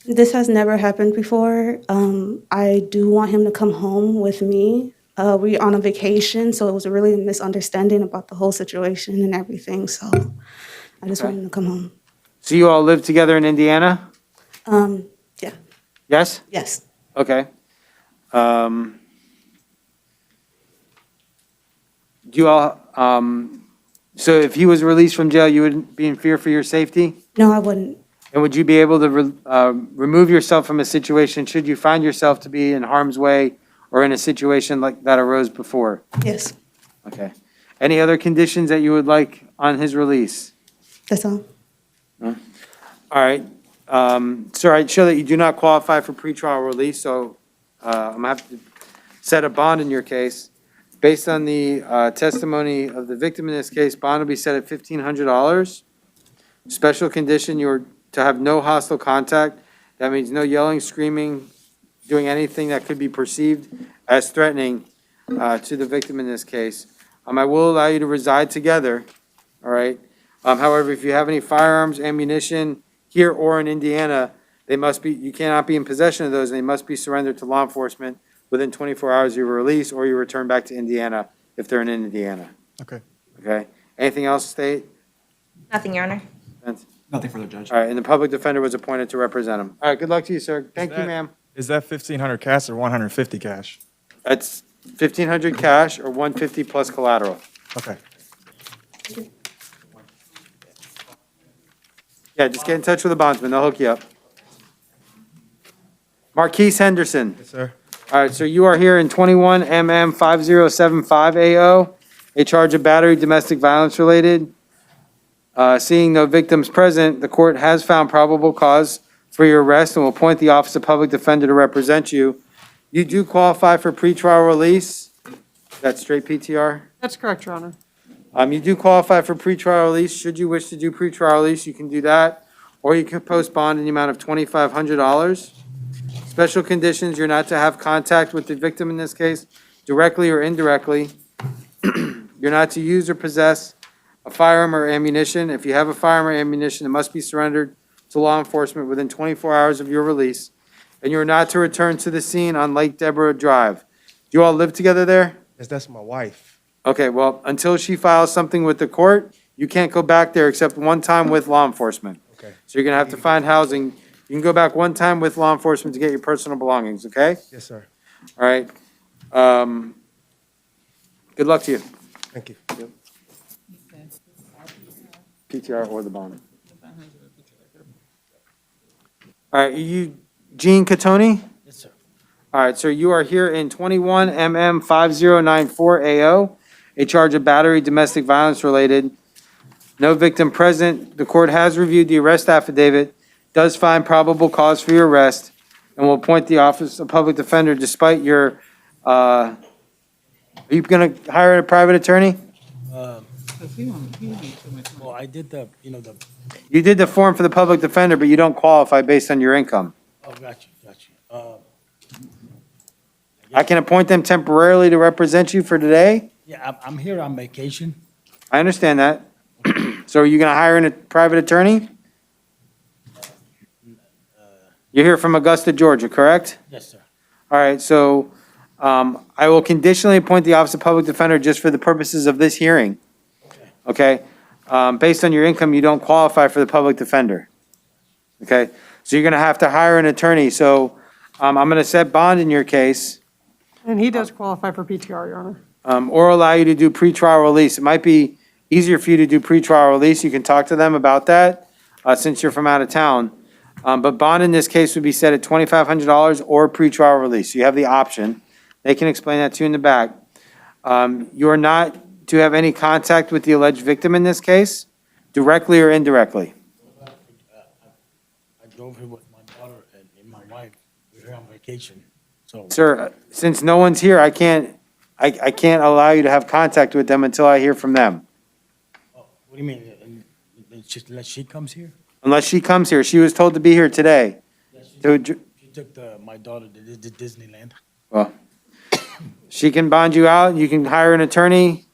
This has never happened before. I do want him to come home with me. We're on a vacation, so it was really a misunderstanding about the whole situation and everything, so I just want him to come home. So you all live together in Indiana? Yeah. Yes? Yes. Okay. Do you all, so if he was released from jail, you wouldn't be in fear for your safety? No, I wouldn't. And would you be able to remove yourself from a situation should you find yourself to be in harm's way or in a situation like that arose before? Yes. Okay. Any other conditions that you would like on his release? That's all. No? All right. Sir, I show that you do not qualify for pretrial release, so I'm going to have to set a bond in your case. Based on the testimony of the victim in this case, bond will be set at $1,500. Special condition, you're to have no hostile contact. That means no yelling, screaming, doing anything that could be perceived as threatening to the victim in this case. I will allow you to reside together, all right? However, if you have any firearms, ammunition here or in Indiana, you cannot be in possession of those, and they must be surrendered to law enforcement within 24 hours of your release, or you return back to Indiana if they're in Indiana. Okay. Okay? Anything else, State? Nothing, Your Honor. Nothing for the judge. All right, and the public defender was appointed to represent him. All right, good luck to you, sir. Thank you, ma'am. Is that 1,500 cash or 150 cash? That's 1,500 cash or 150 plus collateral. Okay. Yeah, just get in touch with the bondsman. They'll hook you up. Marquise Henderson. Yes, sir. All right, so you are here in 21MM5075AO, a charge of battery domestic violence related. Seeing no victims present, the court has found probable cause for your arrest and will appoint the Office of Public Defender to represent you. You do qualify for pretrial release. That's straight PTR? That's correct, Your Honor. You do qualify for pretrial release. Should you wish to do pretrial release, you can do that. Or you can post bond in the amount of $2,500. Special conditions, you're not to have contact with the victim in this case, directly or indirectly. You're not to use or possess a firearm or ammunition. If you have a firearm or ammunition, it must be surrendered to law enforcement within 24 hours of your release. And you're not to return to the scene on Lake Deborah Drive. Do you all live together there? Yes, that's my wife. Okay, well, until she files something with the court, you can't go back there except one time with law enforcement. Okay. So you're gonna have to find housing. You can go back one time with law enforcement to get your personal belongings, okay? Yes, sir. All right. Good luck to you. Thank you. PTR or the bond. All right, Eugene Catoni? Yes, sir. All right, sir, you are here in 21 MM 5094 AO, a charge of battery domestic violence related. No victim present. The court has reviewed the arrest affidavit, does find probable cause for your arrest, and will appoint the Office of Public Defender despite your, are you going to hire a private attorney? Well, I did the, You did the form for the public defender, but you don't qualify based on your income. oh, got you. I can appoint them temporarily to represent you for today. Yeah, I'm here on vacation. I understand that. So are you going to hire a private attorney? You're here from Augusta, Georgia, correct? Yes, sir. All right, so I will conditionally appoint the Office of Public Defender just for the purposes of this hearing. Okay? Based on your income, you don't qualify for the public defender. Okay? So you're going to have to hire an attorney. So I'm going to set bond in your case. And he does qualify for PTR, Your Honor. Or allow you to do pretrial release. It might be easier for you to do pretrial release. You can talk to them about that since you're from out of town. But bond in this case would be set at $2,500 or pretrial release. You have the option. They can explain that to you in the back. You're not to have any contact with the alleged victim in this case, directly or indirectly. I drove here with my daughter and my wife. We're here on vacation, so. Sir, since no one's here, I can't allow you to have contact with them until I hear from them. What do you mean? Unless she comes here? Unless she comes here. She was told to be here today. She took my daughter to Disneyland. Well, she can bond you out. You can hire an attorney.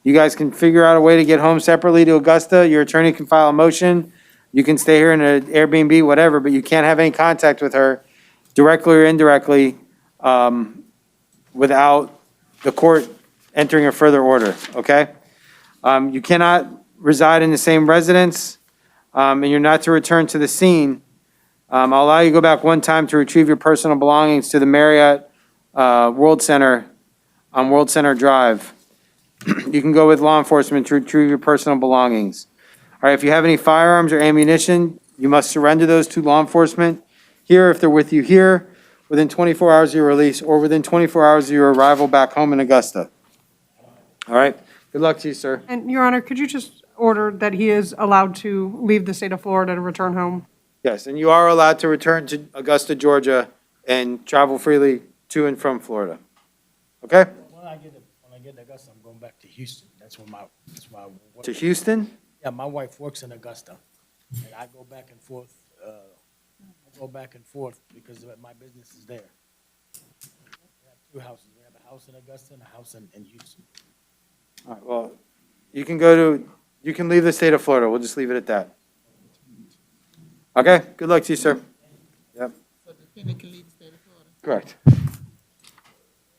You guys can figure out a way to get home separately to Augusta. Your attorney can file a motion. You can stay here in an Airbnb, whatever, but you can't have any contact with her directly or indirectly without the court entering a further order, okay? You cannot reside in the same residence, and you're not to return to the scene. I'll allow you to go back one time to retrieve your personal belongings to the Marriott World Center on World Center Drive. You can go with law enforcement to retrieve your personal belongings. All right, if you have any firearms or ammunition, you must surrender those to law enforcement here if they're with you here within 24 hours of your release or within 24 hours of your arrival back home in Augusta. All right, good luck to you, sir. And Your Honor, could you just order that he is allowed to leave the state of Florida to return home? Yes, and you are allowed to return to Augusta, Georgia and travel freely to and from Florida. Okay? When I get to Augusta, I'm going back to Houston. That's where I work. To Houston? Yeah, my wife works in Augusta, and I go back and forth. Because my business is there. We have two houses. We have a house in Augusta and a house in Houston. All right, well, you can leave the state of Florida. We'll just leave it at that. Okay, good luck to you, sir. Yep. So the defendant can leave the state of Florida? Correct.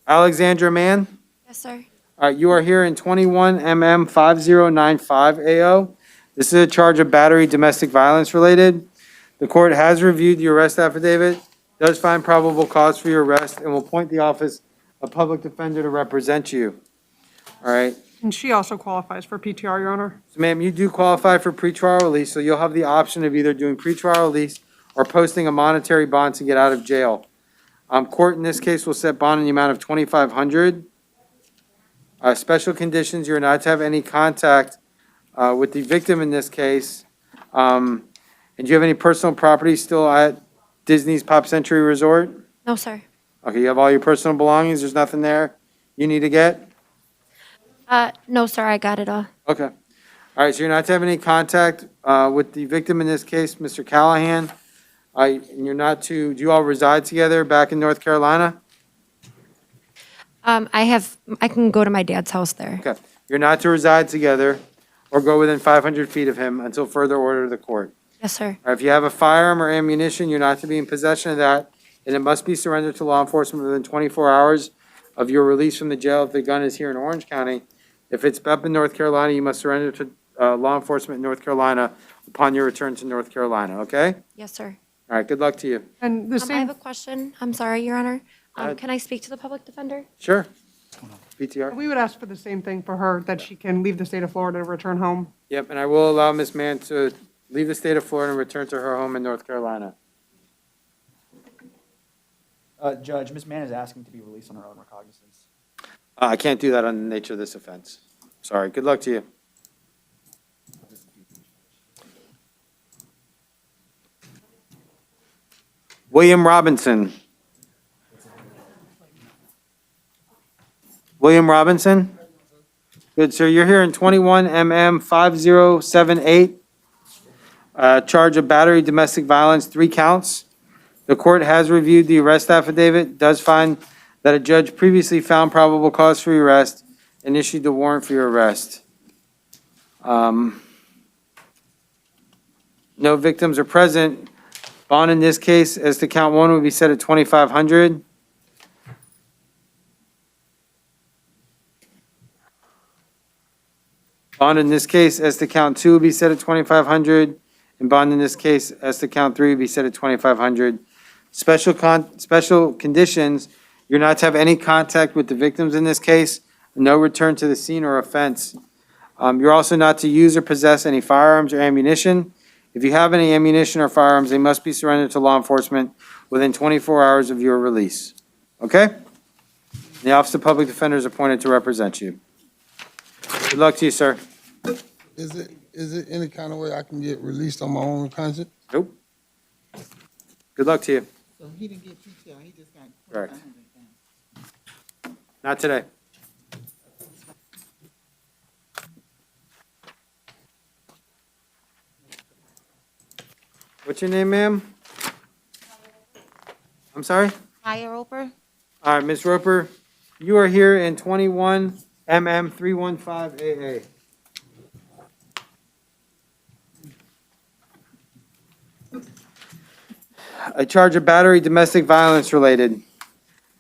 Alexandra Mann? Yes, sir. All right, you are here in 21 MM 5095 AO. This is a charge of battery domestic violence related. The court has reviewed the arrest affidavit, does find probable cause for your arrest, and will appoint the Office of Public Defender to represent you. All right. And she also qualifies for PTR, Your Honor. So ma'am, you do qualify for pretrial release, so you'll have the option of either doing pretrial release or posting a monetary bond to get out of jail. Court in this case will set bond in the amount of $2,500. Special conditions, you're not to have any contact with the victim in this case. And do you have any personal property still at Disney's Pop Century Resort? No, sir. Okay, you have all your personal belongings, there's nothing there you need to get? No, sir, I got it all. Okay. All right, so you're not to have any contact with the victim in this case, Mr. Callahan? And you're not to, do you all reside together back in North Carolina? I can go to my dad's house there. Okay. You're not to reside together or go within 500 feet of him until further order of the court. Yes, sir. All right, if you have a firearm or ammunition, you're not to be in possession of that, and it must be surrendered to law enforcement within 24 hours of your release from the jail if the gun is here in Orange County. If it's up in North Carolina, you must surrender to law enforcement in North Carolina upon your return to North Carolina, okay? Yes, sir. All right, good luck to you. And the I same, have a question. I'm sorry, Your Honor. ahead. Can I speak to the public defender? Sure. PTR. we would ask for the same thing for her, that she can leave the state of Florida and return home. Yep, and I will allow Ms. Mann to leave the state of Florida and return to her home in North Carolina. Judge, Ms. Mann is asking to be released on her own recognizance. I can't do that on the nature of this offense. Sorry, good luck to you. William Robinson. William Robinson? Good, sir. You're here in 21 MM 5078. Charge of battery, domestic violence, 3 counts. The court has reviewed the arrest affidavit, does find that a judge previously found probable cause for your arrest and issued the warrant for your arrest. No victims are present. Bond in this case, as to count 1, would be set at $2,500. Bond in this case, as to count 2, would be set at $2,500, and bond in this case, as to count 3, would be set at $2,500. Special conditions: you're not to have any contact with the victims in this case, no return to the scene or offense. You're also not to use or possess any firearms or ammunition. If you have any ammunition or firearms, they must be surrendered to law enforcement within 24 hours of your release. Okay? The Office of Public Defender is appointed to represent you. Good luck to you, sir. Is it any kind of way I can get released on my own conscience? Nope. Good luck to you. So he didn't get PTO, he just got Correct. 2,500 now. Not today. What's your name, ma'am? I'm sorry? Maya Roper? All right, Ms. Roper, you are here in 21 MM 315 AA. A charge of battery, domestic violence related.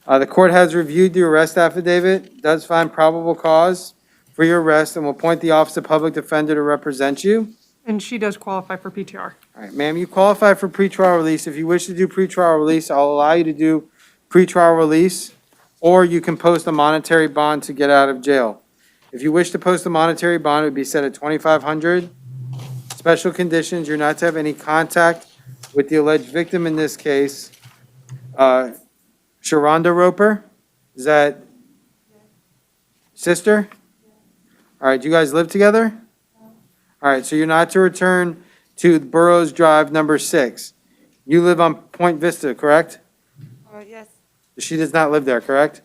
The court has reviewed the arrest affidavit, does find probable cause for your arrest, and will appoint the Office of Public Defender to represent you. And she does qualify for PTR. All right, ma'am, you qualify for pretrial release. If you wish to do pretrial release, I'll allow you to do pretrial release, or you can post a monetary bond to get out of jail. If you wish to post a monetary bond, it would be set at $2,500. Special conditions: you're not to have any contact with the alleged victim in this case. Sharonda Roper, is that sister? All right, do you guys live together? All right, so you're not to return to Burroughs Drive number 6. You live on Point Vista, correct? Yes. She does not live there, correct?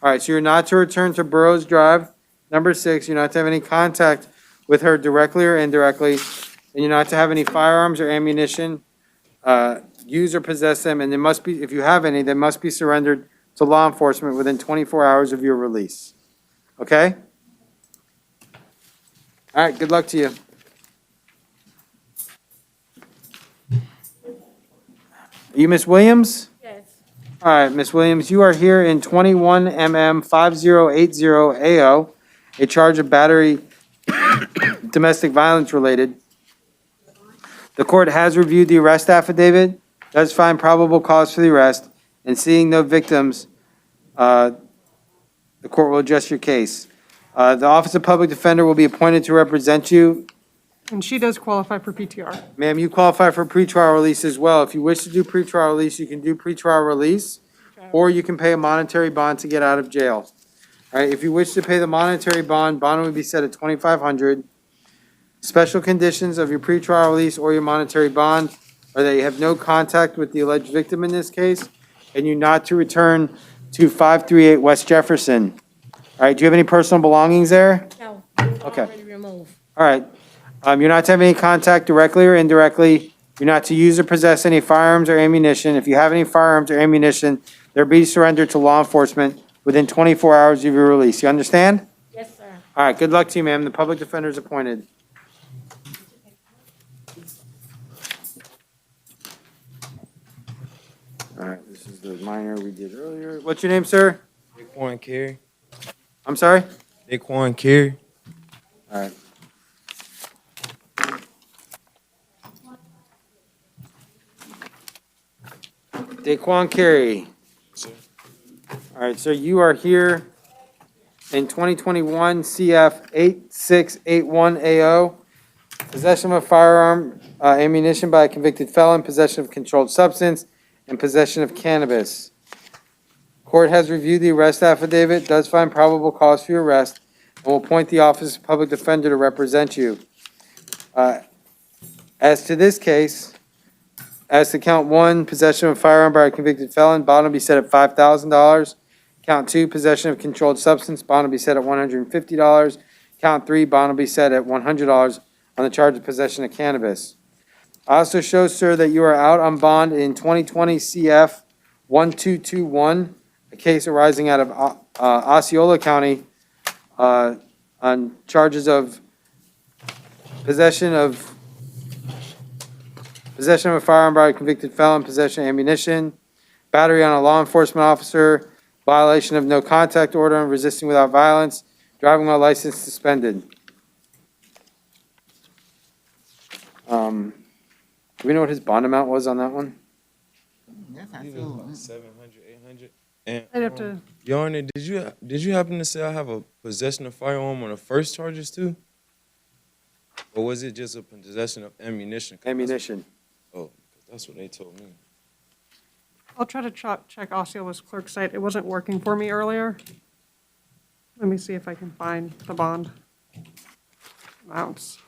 All right, so you're not to return to Burroughs Drive number 6. You're not to have any contact with her directly or indirectly, and you're not to have any firearms or ammunition, use or possess them, and they must be, if you have any, they must be surrendered to law enforcement within 24 hours of your release. Okay? All right, good luck to you. Are you Miss Williams? Yes. All right, Miss Williams, you are here in 21 MM 5080 AO, a charge of battery domestic violence related. The court has reviewed the arrest affidavit, does find probable cause for the arrest, and seeing no victims, the court will adjust your case. The Office of Public Defender will be appointed to represent you. And she does qualify for PTR. Ma'am, you qualify for pretrial release as well. If you wish to do pretrial release, you can do pretrial release, or you can pay a monetary bond to get out of jail. All right, if you wish to pay the monetary bond would be set at $2,500. Special conditions of your pretrial release or your monetary bond are that you have no contact with the alleged victim in this case, and you not to return to 538 West Jefferson. All right, do you have any personal belongings there? No. Okay. Already removed. All right. You're not to have any contact directly or indirectly. You're not to use or possess any firearms or ammunition. If you have any firearms or ammunition, they'll be surrendered to law enforcement within 24 hours of your release. You understand? Yes, sir. All right, good luck to you, ma'am. The public defender is appointed. All right, this is the minor we did earlier. What's your name, sir? Daequan Kerry. I'm sorry? Daequan Kerry. All right. Daequan Kerry. All right, sir, you are here in 2021 CF 8681AO. Possession of a firearm, ammunition by a convicted felon, possession of controlled substance, and possession of cannabis. Court has reviewed the arrest affidavit, does find probable cause for your arrest, and will appoint the Office of Public Defender to represent you. As to this case, as to count one, possession of a firearm by a convicted felon, bond will be set at $5,000. Count two, possession of controlled substance, bond will be set at $150. Count three, bond will be set at $100 on the charge of possession of cannabis. I also show, sir, that you are out on bond in 2020 CF 1221, a case arising out of Osceola County on charges of possession of a firearm by a convicted felon, possession of ammunition, battery on a law enforcement officer, violation of no contact order and resisting without violence, driving while license suspended. Do we know what his bond amount was on that one? That's I not believe it was cool. about 700, 800. And I'd have to, Your Honor, did you happen to say I have a possession of firearm on the first charges too? Or was it just a possession of ammunition? Ammunition. Oh, that's what they told me. I'll try to check Osceola's clerk site. It wasn't working for me earlier. Let me see if I can find the bond amounts.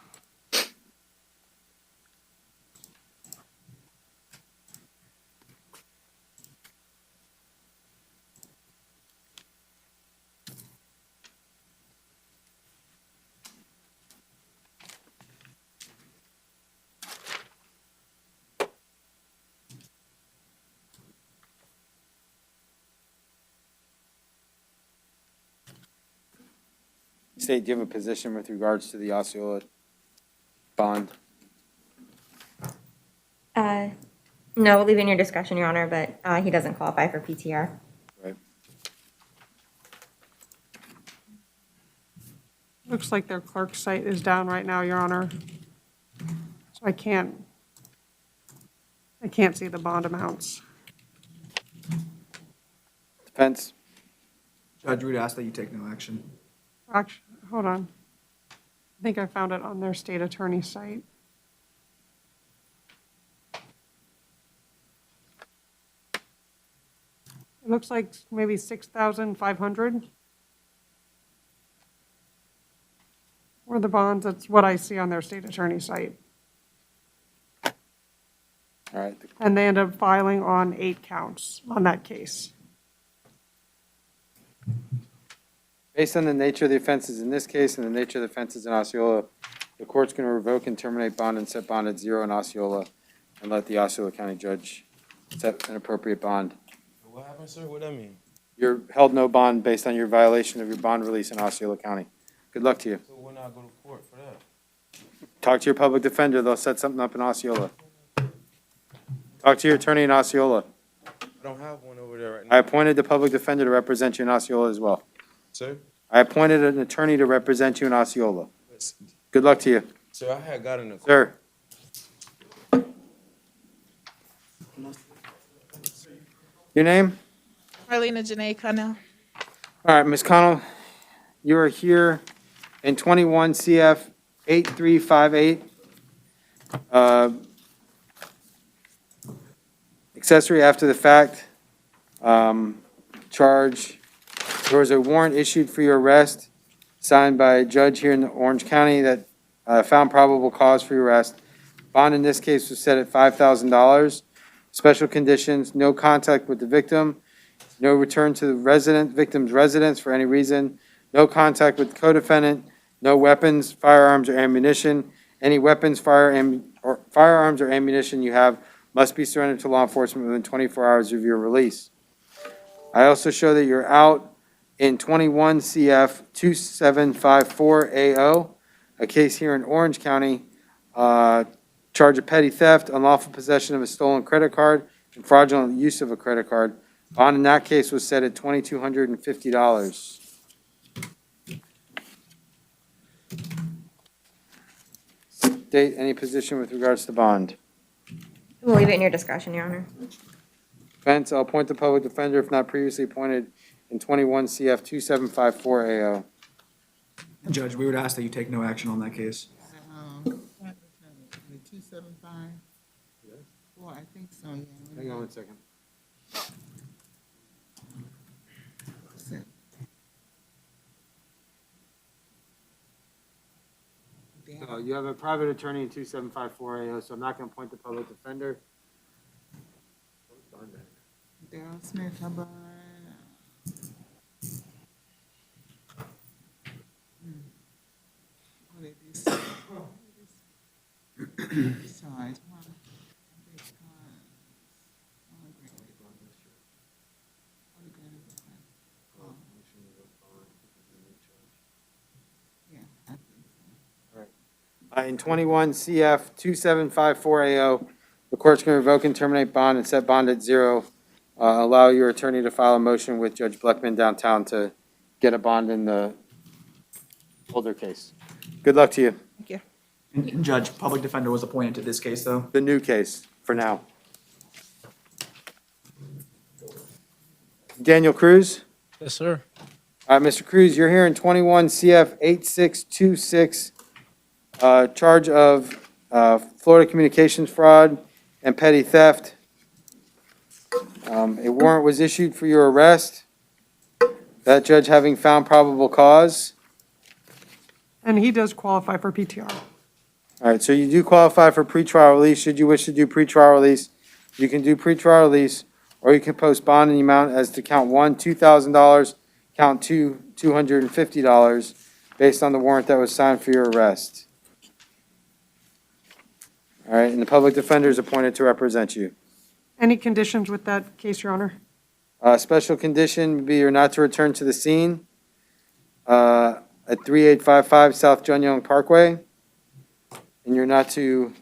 State, do you have a position with regards to the Osceola bond? No, we'll leave it in your discretion, Your Honor, but he doesn't qualify for PTR. Right. Looks like their clerk site is down right now, Your Honor. So I can't see the bond amounts. Defense? Judge, we'd ask that you take no action. Actually, hold on. I think I found it on their state attorney site. It looks like maybe 6,500. Or the bonds, that's what I see on their state attorney site. All right. And they end up filing on 8 counts on that case. Based on the nature of the offenses in this case and the nature of the offenses in Osceola, the court's going to revoke and terminate bond and set bond at 0 in Osceola and let the Osceola County judge set an appropriate bond. What happened, sir? What that mean? You're held no bond based on your violation of your bond release in Osceola County. Good luck to you. So when I go to court for that? Talk to your public defender. They'll set something up in Osceola. Talk to your attorney in Osceola. I don't have one over there right now. I appointed the public defender to represent you in Osceola as well. Sir? I appointed an attorney to represent you in Osceola. Good luck to you. Sir, I had got in the Sir. Your name? Marlena Janae Connell. All right, Ms. Connell, you are here in 21 CF 8358. Accessory after the fact charge. There was a warrant issued for your arrest signed by a judge here in Orange County that found probable cause for your arrest. Bond in this case was set at $5,000. Special conditions, no contact with the victim, no return to the victim's residence for any reason, no contact with co-defendant, no weapons, firearms, or ammunition. Any weapons, firearms, or ammunition you have must be surrendered to law enforcement within 24 hours of your release. I also show that you're out in 21 CF 2754 AO, a case here in Orange County, charge of petty theft, unlawful possession of a stolen credit card, and fraudulent use of a credit card. Bond in that case was set at $2,250. State any position with regards to bond. We'll leave it in your discretion, Your Honor. Defense, I'll appoint the public defender if not previously appointed in 21 CF 2754 AO. Judge, we would ask that you take no action on that case. The 275? Well, I think so, yeah. Hang on 1 second. You have a private attorney in 2754 AO, so I'm not going to appoint the public defender. Darrell Smith, how about? What did this? Besides, in 21 CF 2754 AO, the court's going to revoke and terminate bond and set bond at zero. Allow your attorney to file a motion with Judge Bleckman downtown to get a bond in the older case. Good luck to you. Thank you. And Judge, public defender was appointed to this case, though? The new case, for now. Daniel Cruz? Yes, sir. All right, Mr. Cruz, you're here in 21 CF 8626, charge of Florida communications fraud and petty theft. A warrant was issued for your arrest. That judge having found probable cause. And he does qualify for PTR. All right, so you do qualify for pretrial release. Should you wish to do pretrial release, you can do pretrial release, or you can post bond in the amount as to count one, $2,000, count two, $250, based on the warrant that was signed for your arrest. All right, and the public defender is appointed to represent you. Any conditions with that case, Your Honor? Special condition would be you're not to return to the scene at 3855 South John Young Parkway, and you're not to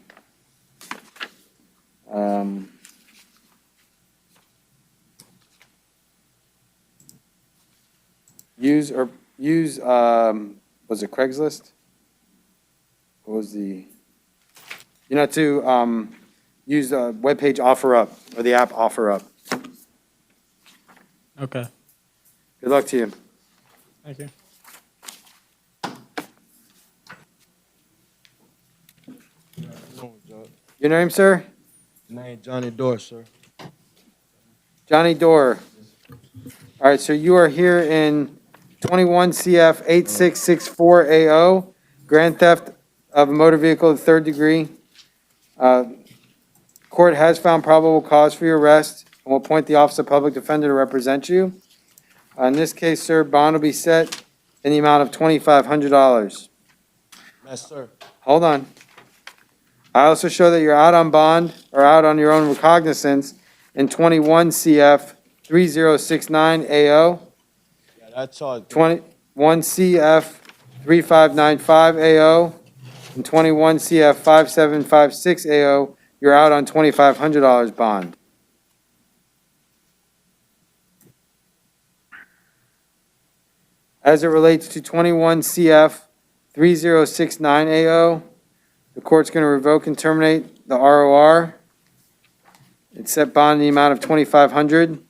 use was it Craigslist? What was the? You're not to use the webpage OfferUp or the app OfferUp. Okay. Good luck to you. Thank you. Your name, sir? Name Johnny Dorr, sir. Johnny Dorr. All right, so you are here in 21 CF 8664 AO, grand theft of a motor vehicle, third degree. Court has found probable cause for your arrest and will appoint the Office of Public Defender to represent you. In this case, sir, bond will be set in the amount of $2,500. Yes, sir. Hold on. I also show that you're out on bond or out on your own recognizance in 21 CF 3069 AO, Yeah, that's all. 21 CF 3595 AO, and 21 CF 5756 AO. You're out on $2,500 bond. As it relates to 21 CF 3069 AO, the court's going to revoke and terminate the ROR. It's set bond in the amount of $2,500.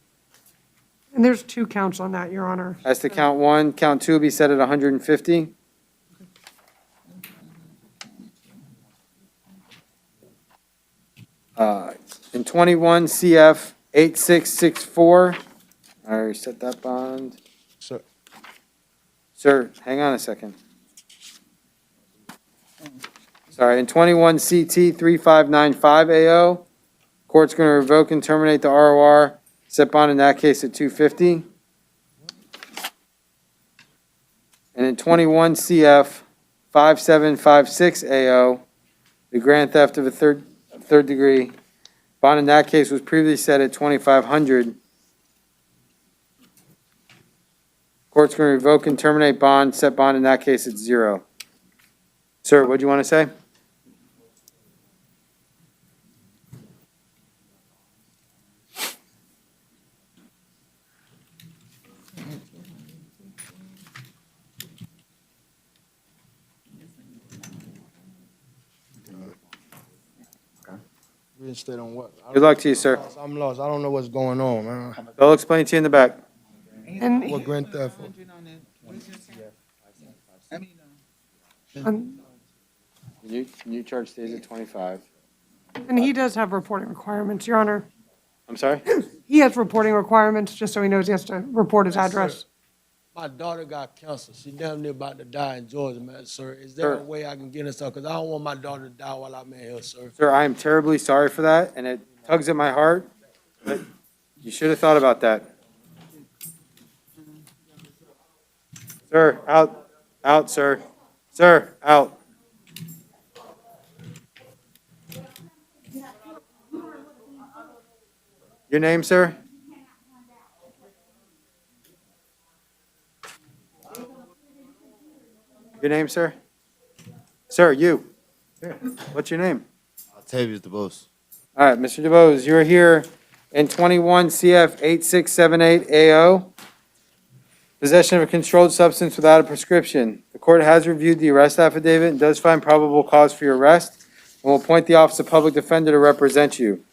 And there's two counts on that, Your Honor. As to count one, count two will be set at $150. In 21 CF 8664, I already set that bond. Sir, hang on a second. Sorry, in 21 CT 3595 AO, court's going to revoke and terminate the ROR, set bond in that case at 250. And in 21 CF 5756 AO, the grand theft of a third degree, bond in that case was previously set at 2,500. Court's going to revoke and terminate bond, set bond in that case at 0. Sir, what do you want to say? Reinstate on what? Good luck to you, sir. I'm lost. I don't know what's going on, man. They'll explain to you in the back. And What grand theft? New charge stays at 25. and he does have reporting requirements, Your Honor. I'm sorry? He has reporting requirements, just so he knows he has to report his address. My daughter got cancer. She damn near about to die in Georgia, man, sir. Is there a Sir. way I can get her stuff? Because I don't want my daughter to die while I'm in here, sir. Sir, I am terribly sorry for that, and it tugs at my heart, but you should have thought about that. Sir, out, sir. Sir, out. Your name, sir? Your name, sir? Sir, you. What's your name? Octavius DeBose. All right, Mr. DeBose, you're here in 21 CF 8678 AO. Possession of a controlled substance without a prescription. The court has reviewed the arrest affidavit and does find probable cause for your arrest and will appoint the Office of Public Defender to represent you.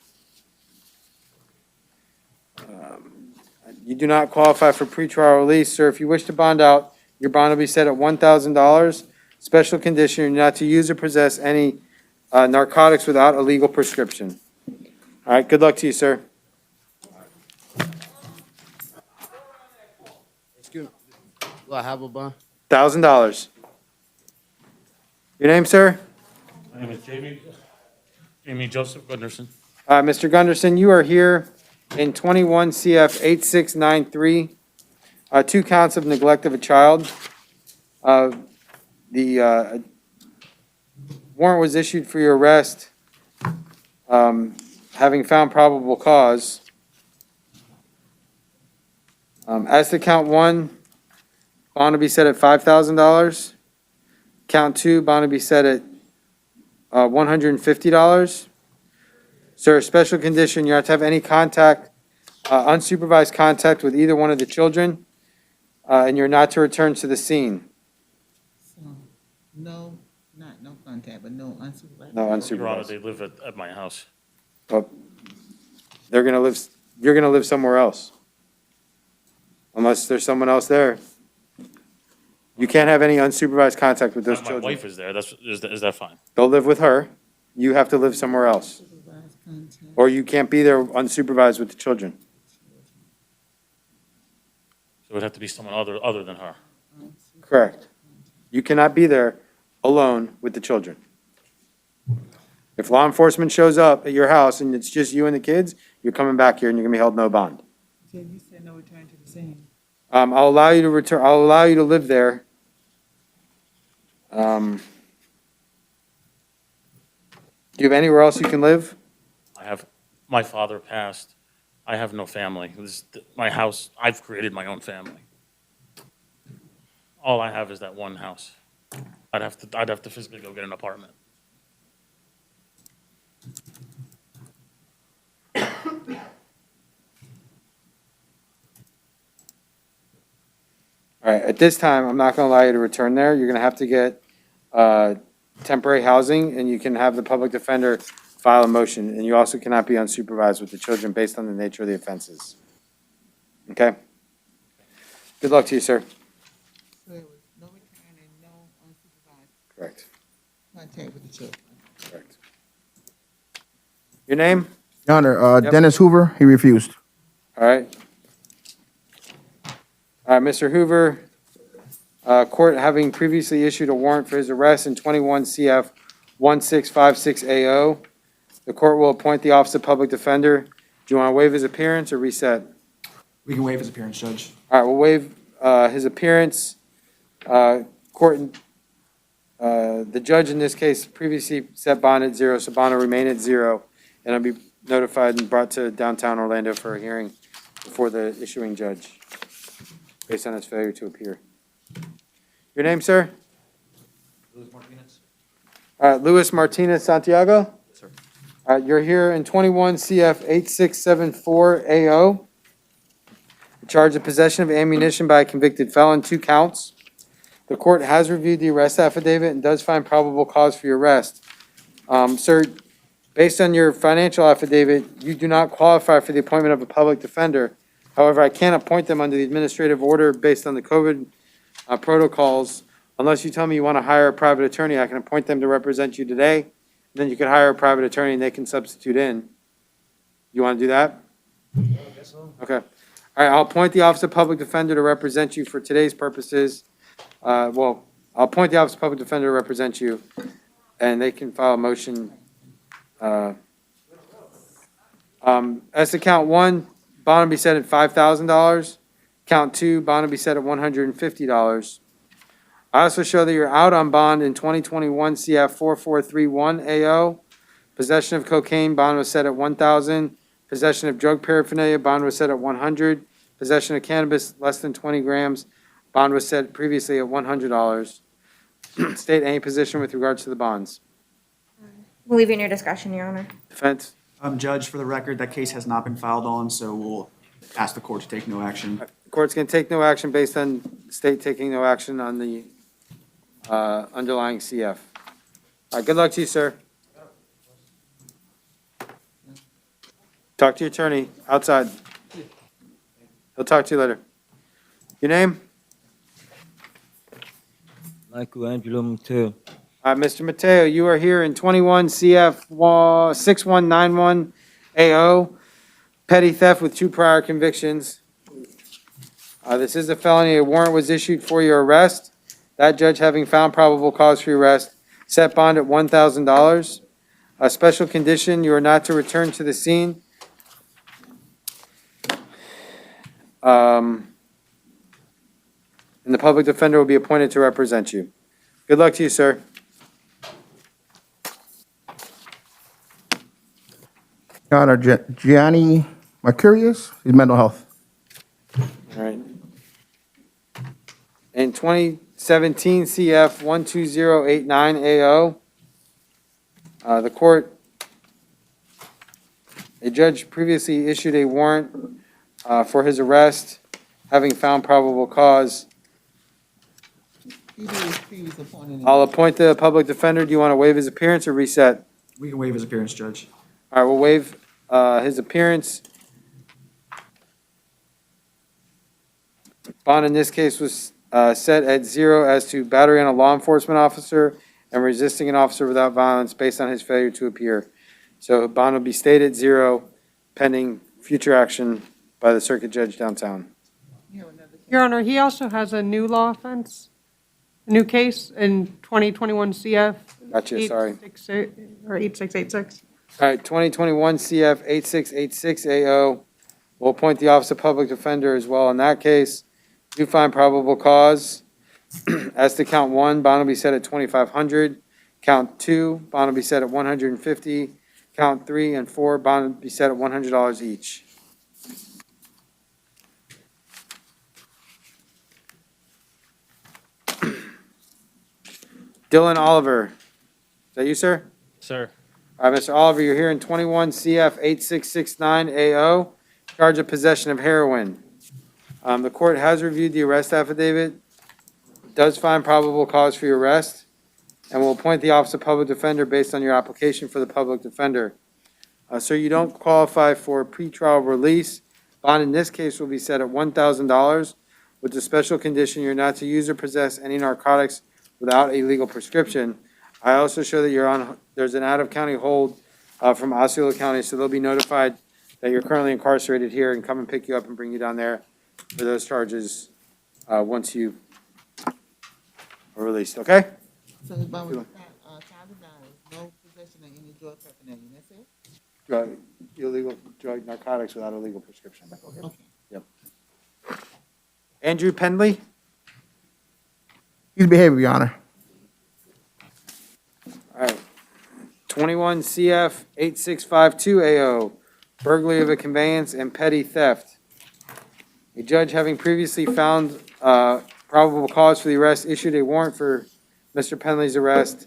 You do not qualify for pretrial release, sir. If you wish to bond out, your bond will be set at $1,000. Special condition, you're not to use or possess any narcotics without a legal prescription. All right, good luck to you, sir. Excuse me. Do I have a bond? $1,000. Your name, sir? My name is Jamie Joseph Gunderson. Mr. Gunderson, you are here in 21 CF 8693, 2 counts of neglect of a child. The warrant was issued for your arrest, having found probable cause. As to count 1, bond will be set at $5,000. Count 2, bond will be set at $150. Sir, special condition, you have to have any contact, unsupervised contact with either one of the children, and you're not to return to the scene. So, no contact, but no unsupervised. No Your Honor, unsupervised. they live at my house. But you're gonna live somewhere else. Unless there's someone else there. You can't have any unsupervised contact with those My children. wife is there. Is that fine? They'll live with her. You have to live somewhere else. Or you can't be there unsupervised with the children. So it would have to be someone other than her. Correct. You cannot be there alone with the children. If law enforcement shows up at your house and it's just you and the kids, you're coming back here and you're gonna be held no bond. Jim, you said no return to the scene. I'll allow you to return, I'll allow you to live there. Do you have anywhere else you can live? My father passed. I have no family. My house, I've created my own family. All I have is that one house. I'd have to physically go get an apartment. All right, at this time, I'm not gonna allow you to return there. You're gonna have to get, temporary housing, and you can have the public defender file a motion, and you also cannot be unsupervised with the children based on the nature of the offenses. Okay? Good luck to you, sir. So there was no return and no unsupervised Correct. contact with the children. Correct. Your name? Your Honor, Yep. Dennis Hoover, he refused. All right. All right, Mr. Hoover, court having previously issued a warrant for his arrest in 21 CF 1656AO. The court will appoint the Office of Public Defender. Do you want to waive his appearance or reset? We can waive his appearance, Judge. All right, we'll waive his appearance. The judge in this case previously set bond at 0, so bond will remain at 0, and it'll be notified and brought to downtown Orlando for a hearing before the issuing judge, based on his failure to appear. Your name, sir? Luis Martinez. Luis Martinez Santiago? Yes, sir. You're here in 21 CF 8674 AO. Charge of possession of ammunition by a convicted felon, 2 counts. The court has reviewed the arrest affidavit and does find probable cause for your arrest. Sir, based on your financial affidavit, you do not qualify for the appointment of a public defender. However, I can't appoint them under the administrative order based on the COVID protocols. Unless you tell me you want to hire a private attorney, I can appoint them to represent you today. Then you could hire a private attorney and they can substitute in. You want to do that? Yeah, I guess so. Okay. All right, I'll appoint the Office of Public Defender to represent you for today's purposes. I'll appoint the Office of Public Defender to represent you, and they can file a motion. As to count 1, bond will be set at $5,000. Count 2, bond will be set at $150. I also show that you're out on bond in 2021 CF 4431 AO. Possession of cocaine, bond was set at $1,000. Possession of drug paraphernalia, bond was set at $100. Possession of cannabis less than 20 grams, bond was set previously at $100. State any position with regards to the bonds. We'll leave you in your discretion, Your Honor. Defense? Judge, for the record, that case has not been filed on, so we'll ask the court to take no action. The court's going to take no action based on the state taking no action on the underlying CF. All right, good luck to you, sir. Talk to your attorney outside. He'll talk to you later. Your name? Michelangelo Mateo. Mr. Mateo, you are here in 21 CF 6191 AO, petty theft with 2 prior convictions. This is a felony. A warrant was issued for your arrest. That judge, having found probable cause for your arrest, set bond at $1,000. A special condition, you are not to return to the scene. And the public defender will be appointed to represent you. Good luck to you, sir. Your Honor, Gianni Mercurius, his mental health. All right. In 2017 CF 12089 AO, the court, a judge previously issued a warrant for his arrest, having found probable cause. I'll appoint the public defender. Do you want to waive his appearance or reset? We can waive his appearance, Judge. All right, we'll waive his appearance. Bond in this case was set at 0 as to battery on a law enforcement officer and resisting an officer without violence based on his failure to appear. So bond will be stayed at 0 pending future action by the circuit judge downtown. Your Honor, he also has a new law offense, a new case in 2021 CF. Gotcha, sorry. 8686. All right, 2021 CF 8686 AO. We'll appoint the Office of Public Defender as well in that case. Do find probable cause. As to count 1, bond will be set at $2,500. Count 2, bond will be set at $150. Count 3 and 4, bond will be set at $100 each. Dylan Oliver. Is that you, sir? Sir. All right, Mr. Oliver, you're here in 21 CF 8669 AO, charge of possession of heroin. The court has reviewed the arrest affidavit, does find probable cause for your arrest, and will appoint the Office of Public Defender based on your application for the public defender. Sir, you don't qualify for pretrial release. Bond in this case will be set at $1,000 with the special condition you're not to use or possess any narcotics without a legal prescription. I also show that there's an out-of-county hold from Osceola County, so they'll be notified that you're currently incarcerated here and come and pick you up and bring you down there for those charges once you are released, okay? So his bond was $1,000, no drug paraphernalia, that's it? Illegal drug narcotics without a legal prescription. Okay. Yep. Andrew Pendley? He's behavior, Your Honor. All right. 21 CF 8652 AO, burglary of a conveyance and petty theft. A judge having previously found probable cause for the arrest issued a warrant for Mr. Pendley's arrest.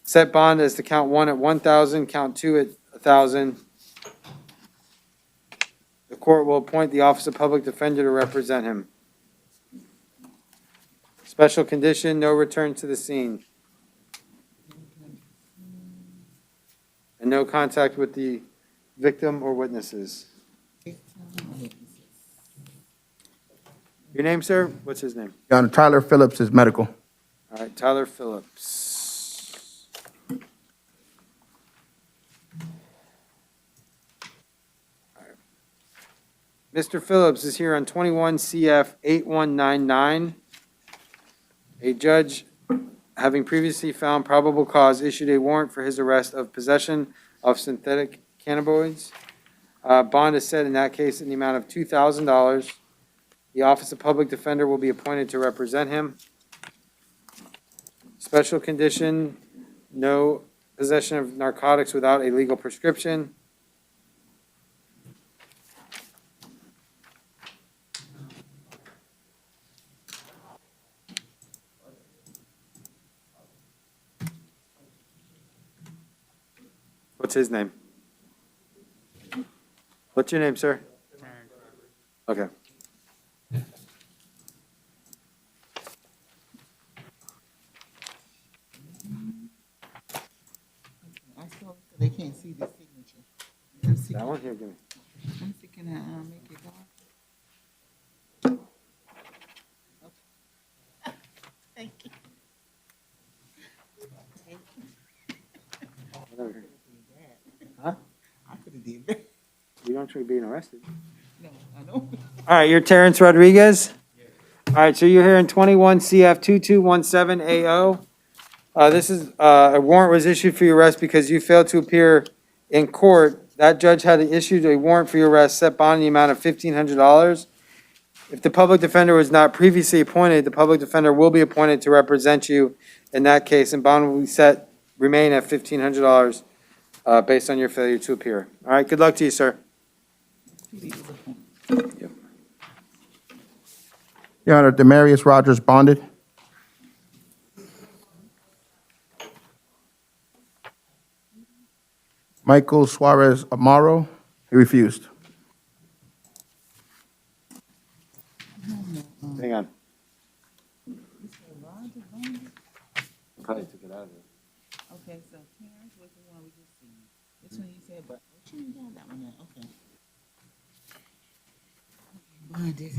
Set bond as to count 1 at 1,000, count 2 at 1,000. The court will appoint the Office of Public Defender to represent him. Special condition, no return to the scene. And no contact with the victim or witnesses. Your name, sir? What's his name? Your Honor, Tyler Phillips is medical. All right, Tyler Phillips. All right. Mr. Phillips is here on 21 CF 8199. A judge, having previously found probable cause, issued a warrant for his arrest of possession of synthetic cannabinoids. Bond is set in that case in the amount of $2,000. The Office of Public Defender will be appointed to represent him. Special condition, no possession of narcotics without a legal prescription. What's his name? What's your name, sir? Okay. I saw, they can't see the signature. Let me see. That one here, give me. Let me see, can I make it dark? Okay. Thank you. Whatever. Huh? I could have did that. You don't actually being arrested. No, I know. All right, you're Terrence Rodriguez? All right, so you're here in 21 CF 2217 AO. This is, a warrant was issued for your arrest because you failed to appear in court. That judge had issued a warrant for your arrest, set bond in the amount of $1,500. If the public defender was not previously appointed, the public defender will be appointed to represent you in that case, and bond will be set, remain at $1,500 based on your failure to appear. All right, good luck to you, sir. Yep. Your Honor, Demarius Rogers bonded. Michael Suarez Amaro, he refused. Hang on. Probably took it out of there. Okay, so Terrence was the one we just seen. This one you said, but you ain't got that one yet, okay. Bonded.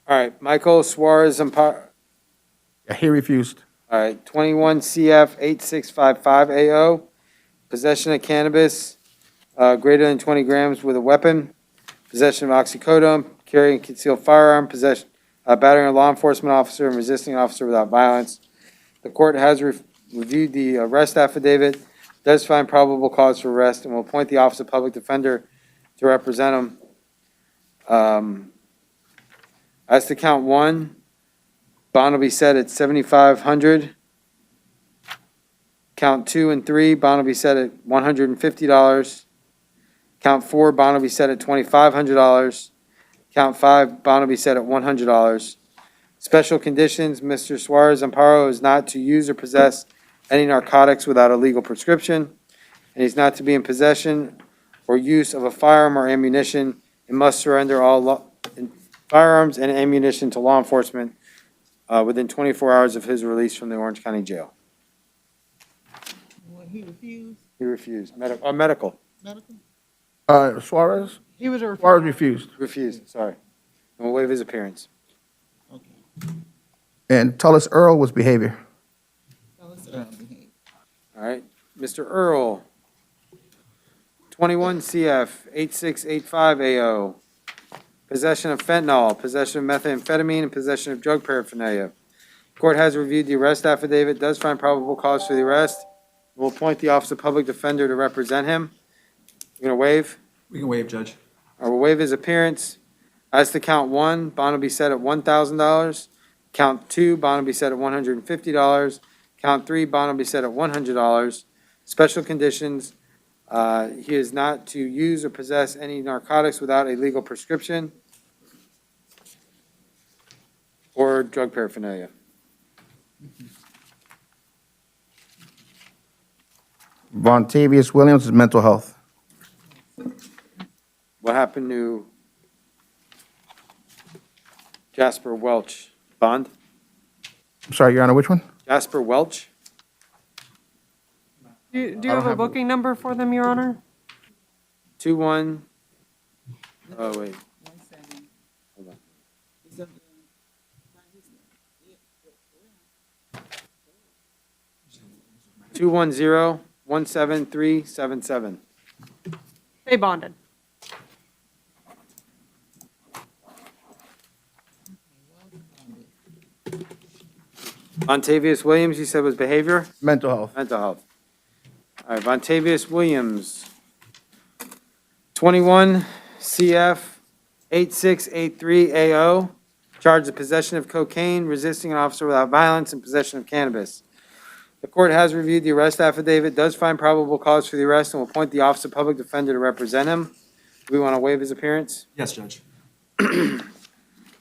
All right, Michael Suarez Amparo. Yeah, he refused. All right, 21 CF 8655 AO, possession of cannabis greater than 20 grams with a weapon, possession of oxycodone, carrying concealed firearm, possession, battering a law enforcement officer and resisting an officer without violence. The court has reviewed the arrest affidavit, does find probable cause for arrest, and will appoint the Office of Public Defender to represent him. As to count 1, bond will be set at $7,500. Count 2 and 3, bond will be set at $150. Count 4, bond will be set at $2,500. Count 5, bond will be set at $100. Special conditions, Mr. Suarez Amparo is not to use or possess any narcotics without a legal prescription, and he's not to be in possession or use of a firearm or ammunition, and must surrender all firearms and ammunition to law enforcement within 24 hours of his release from the Orange County Jail. Well, he refused. He refused. Medical. Medical? Suarez? He was a Suarez refused. Refused, sorry. And we'll waive his appearance. Okay. And Tullis Earl was behavior. Tell us Earl Behavior. All right, Mr. Earl, 21 CF 8685 AO, possession of fentanyl, possession of methamphetamine, and possession of drug paraphernalia. Court has reviewed the arrest affidavit, does find probable cause for the arrest, will appoint the Office of Public Defender to represent him. You're going to waive? We can waive, Judge. I will waive his appearance. As to count one, bond will be set at $1,000. Count two, bond will be set at $150. Count three, bond will be set at $100. Special conditions, he is not to use or possess any narcotics without a legal prescription or drug paraphernalia. Vontavious Williams is mental health. What happened to Jasper Welch? Bond? I'm sorry, Your Honor, which one? Jasper Welch? Do you have a booking number for them, Your Honor? 2-1. Oh, wait. Hold on. 210-17377. They bonded. Vontavious Williams, you said was behavior? Mental health. Mental health. All right, Vontavious Williams, 21 CF 8683 AO, charged of possession of cocaine, resisting an officer without violence, and possession of cannabis. The court has reviewed the arrest affidavit, does find probable cause for the arrest, and will appoint the Office of Public Defender to represent him. Do we want to waive his appearance? Yes, Judge.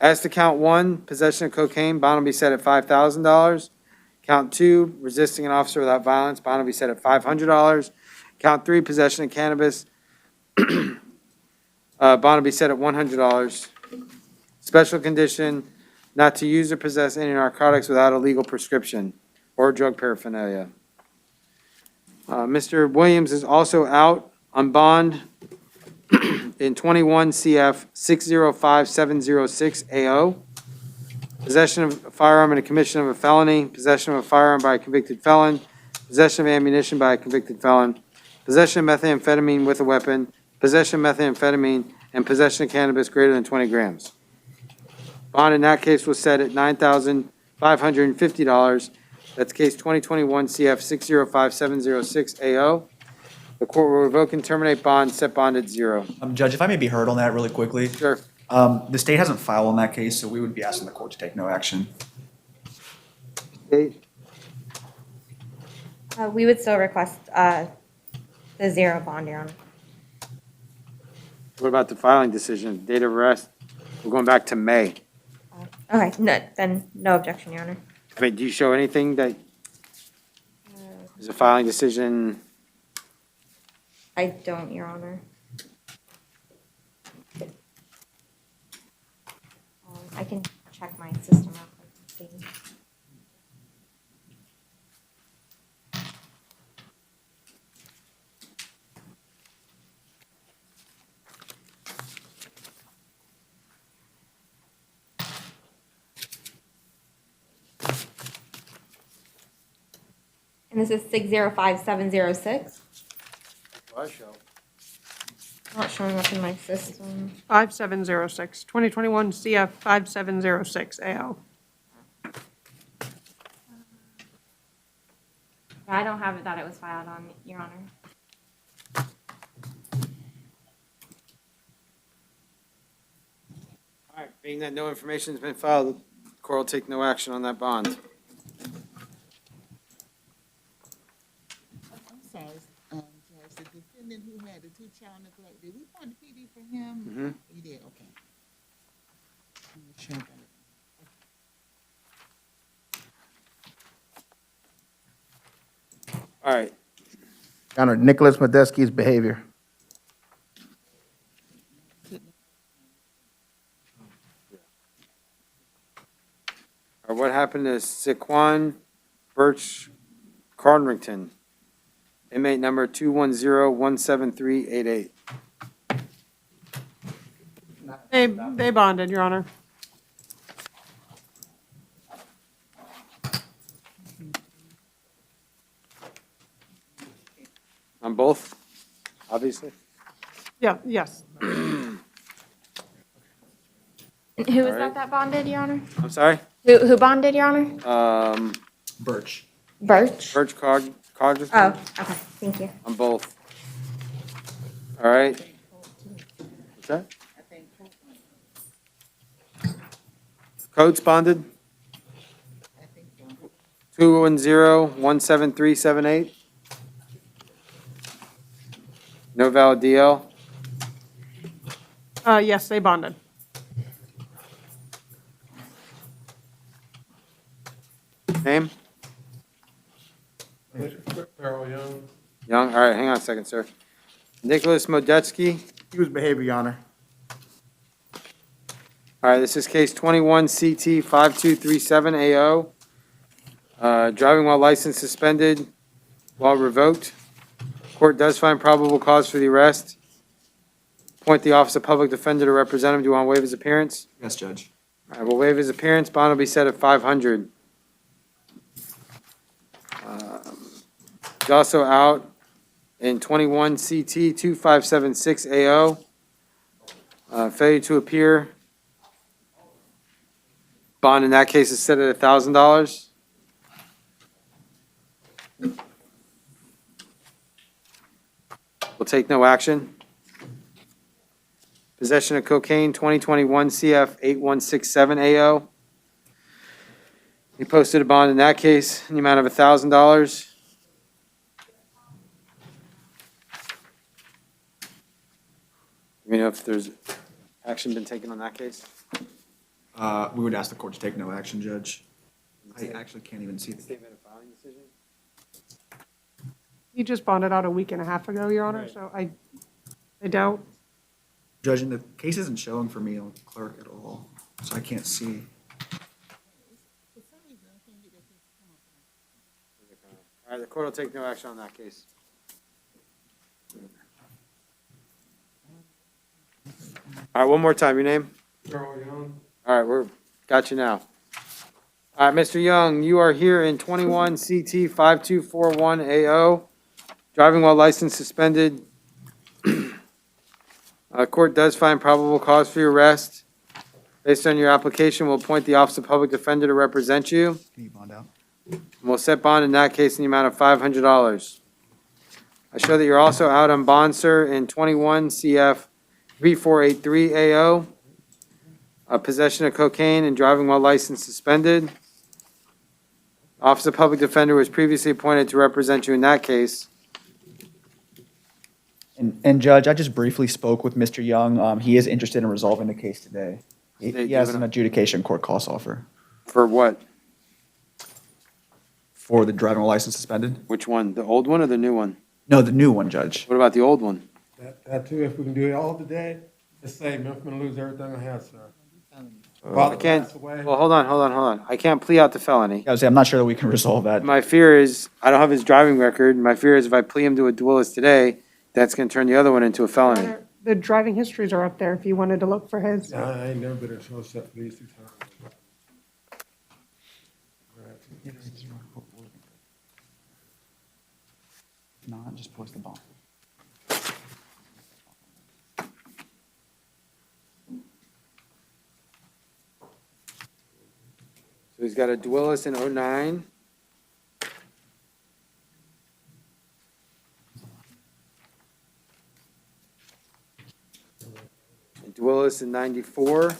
As to count one, possession of cocaine, bond will be set at $5,000. Count two, resisting an officer without violence, bond will be set at $500. Count three, possession of cannabis, bond will be set at $100. Special condition, not to use or possess any narcotics without a legal prescription or drug paraphernalia. Mr. Williams is also out on bond in 21 CF 605706 AO. Possession of a firearm in a commission of a felony, possession of a firearm by a convicted felon, possession of ammunition by a convicted felon, possession of methamphetamine with a weapon, possession of methamphetamine, and possession of cannabis greater than 20 grams. Bond in that case was set at $9,550. That's case 2021 CF 605706 AO. The court will revoke and terminate bond, set bond at zero. Judge, if I may be heard on that really quickly. Sure. The state hasn't filed on that case, so we would be asking the court to take no action. State? We would still request the zero bond, Your Honor. What about the filing decision, date of arrest? We're going back to May. Okay, no, then no objection, Your Honor. I mean, do you show anything that is a filing decision? I don't, Your Honor. I can check my system real quick and see. And this is 605706. I show. Not showing up in my system. 5706, 2021 CF 5706 AO. I don't have it that it was filed on, Your Honor. All right, being that no information has been filed, the court will take no action on that bond. I'm sorry, Judge, the defendant who had the two child neglect, did we find the PD for him? Mm-hmm. We did, okay. I'm sure about it. All right, Your Honor, Nicholas Medeski's behavior. or what happened to Saquon Birch Cardrington, inmate number 210-17388. They bonded, Your Honor. On both, obviously? Yeah, yes. And who was Alright. that bonded, Your Honor? I'm sorry? Who bonded, Your Honur? Birch. Birch? Birch Cog, Codger? Oh, okay, thank you. On both. All right. What's that? Coates bonded? 210-17378. No valid DL. Yes, they bonded. Name? Earl Young. Young, all right, hang on a second, sir. Nicholas Modetsky. He was behavior, Your Honor. All right, this is case 21 CT 5237 AO. Driving while license suspended while revoked. Court does find probable cause for the arrest. Appoint the Office of Public Defender to represent him. Do you want to waive his appearance? Yes, Judge. All right, we'll waive his appearance. Bond will be set at 500. He's also out in 21 CT 2576 AO. Failure to appear. Bond in that case is set at $1,000. We'll take no action. Possession of cocaine, 2021 CF 8167 AO. He posted a bond in that case in the amount of $1,000. You know if there's action been taken on that case? We would ask the court to take no action, Judge. I actually can't even see the Statement of filing decision? He just bonded out a week and a half ago, Your Honor, so I doubt. Judge, and the case isn't showing for me on the clerk at all, so I can't see. All right, the court will take no action on that case. All right, one more time, your name? Earl Young. All right, got you now. All right, Mr. Young, you are here in 21 CT 5241 AO, driving while license suspended. Court does find probable cause for your arrest. Based on your application, we'll appoint the Office of Public Defender to represent you. Can you bond out? And we'll set bond in that case in the amount of $500. I show that you're also out on bond, sir, in 21 CF 3483 AO. Possession of cocaine and driving while license suspended. Office of Public Defender was previously appointed to represent you in that case. And Judge, I just briefly spoke with Mr. Young. He is interested in resolving the case today. He has an adjudication court cost offer. For what? For the driving while license suspended? Which one? The old one or the new one? No, the new one, Judge. What about the old one? That too, if we can do it all today, just say, I'm gonna lose everything I have, sir. I can't, well, hold on. I can't plea out the felony. I was saying, I'm not sure that we can resolve that. My fear is, I don't have his driving record. My fear is if I plea him to a duelist today, that's gonna turn the other one into a felony. The driving histories are up there if you wanted to look for his. Yeah, I ain't never been in trouble except for these 2 times. No, just post the bond. So he's got a duelist in 09. A duelist in 94.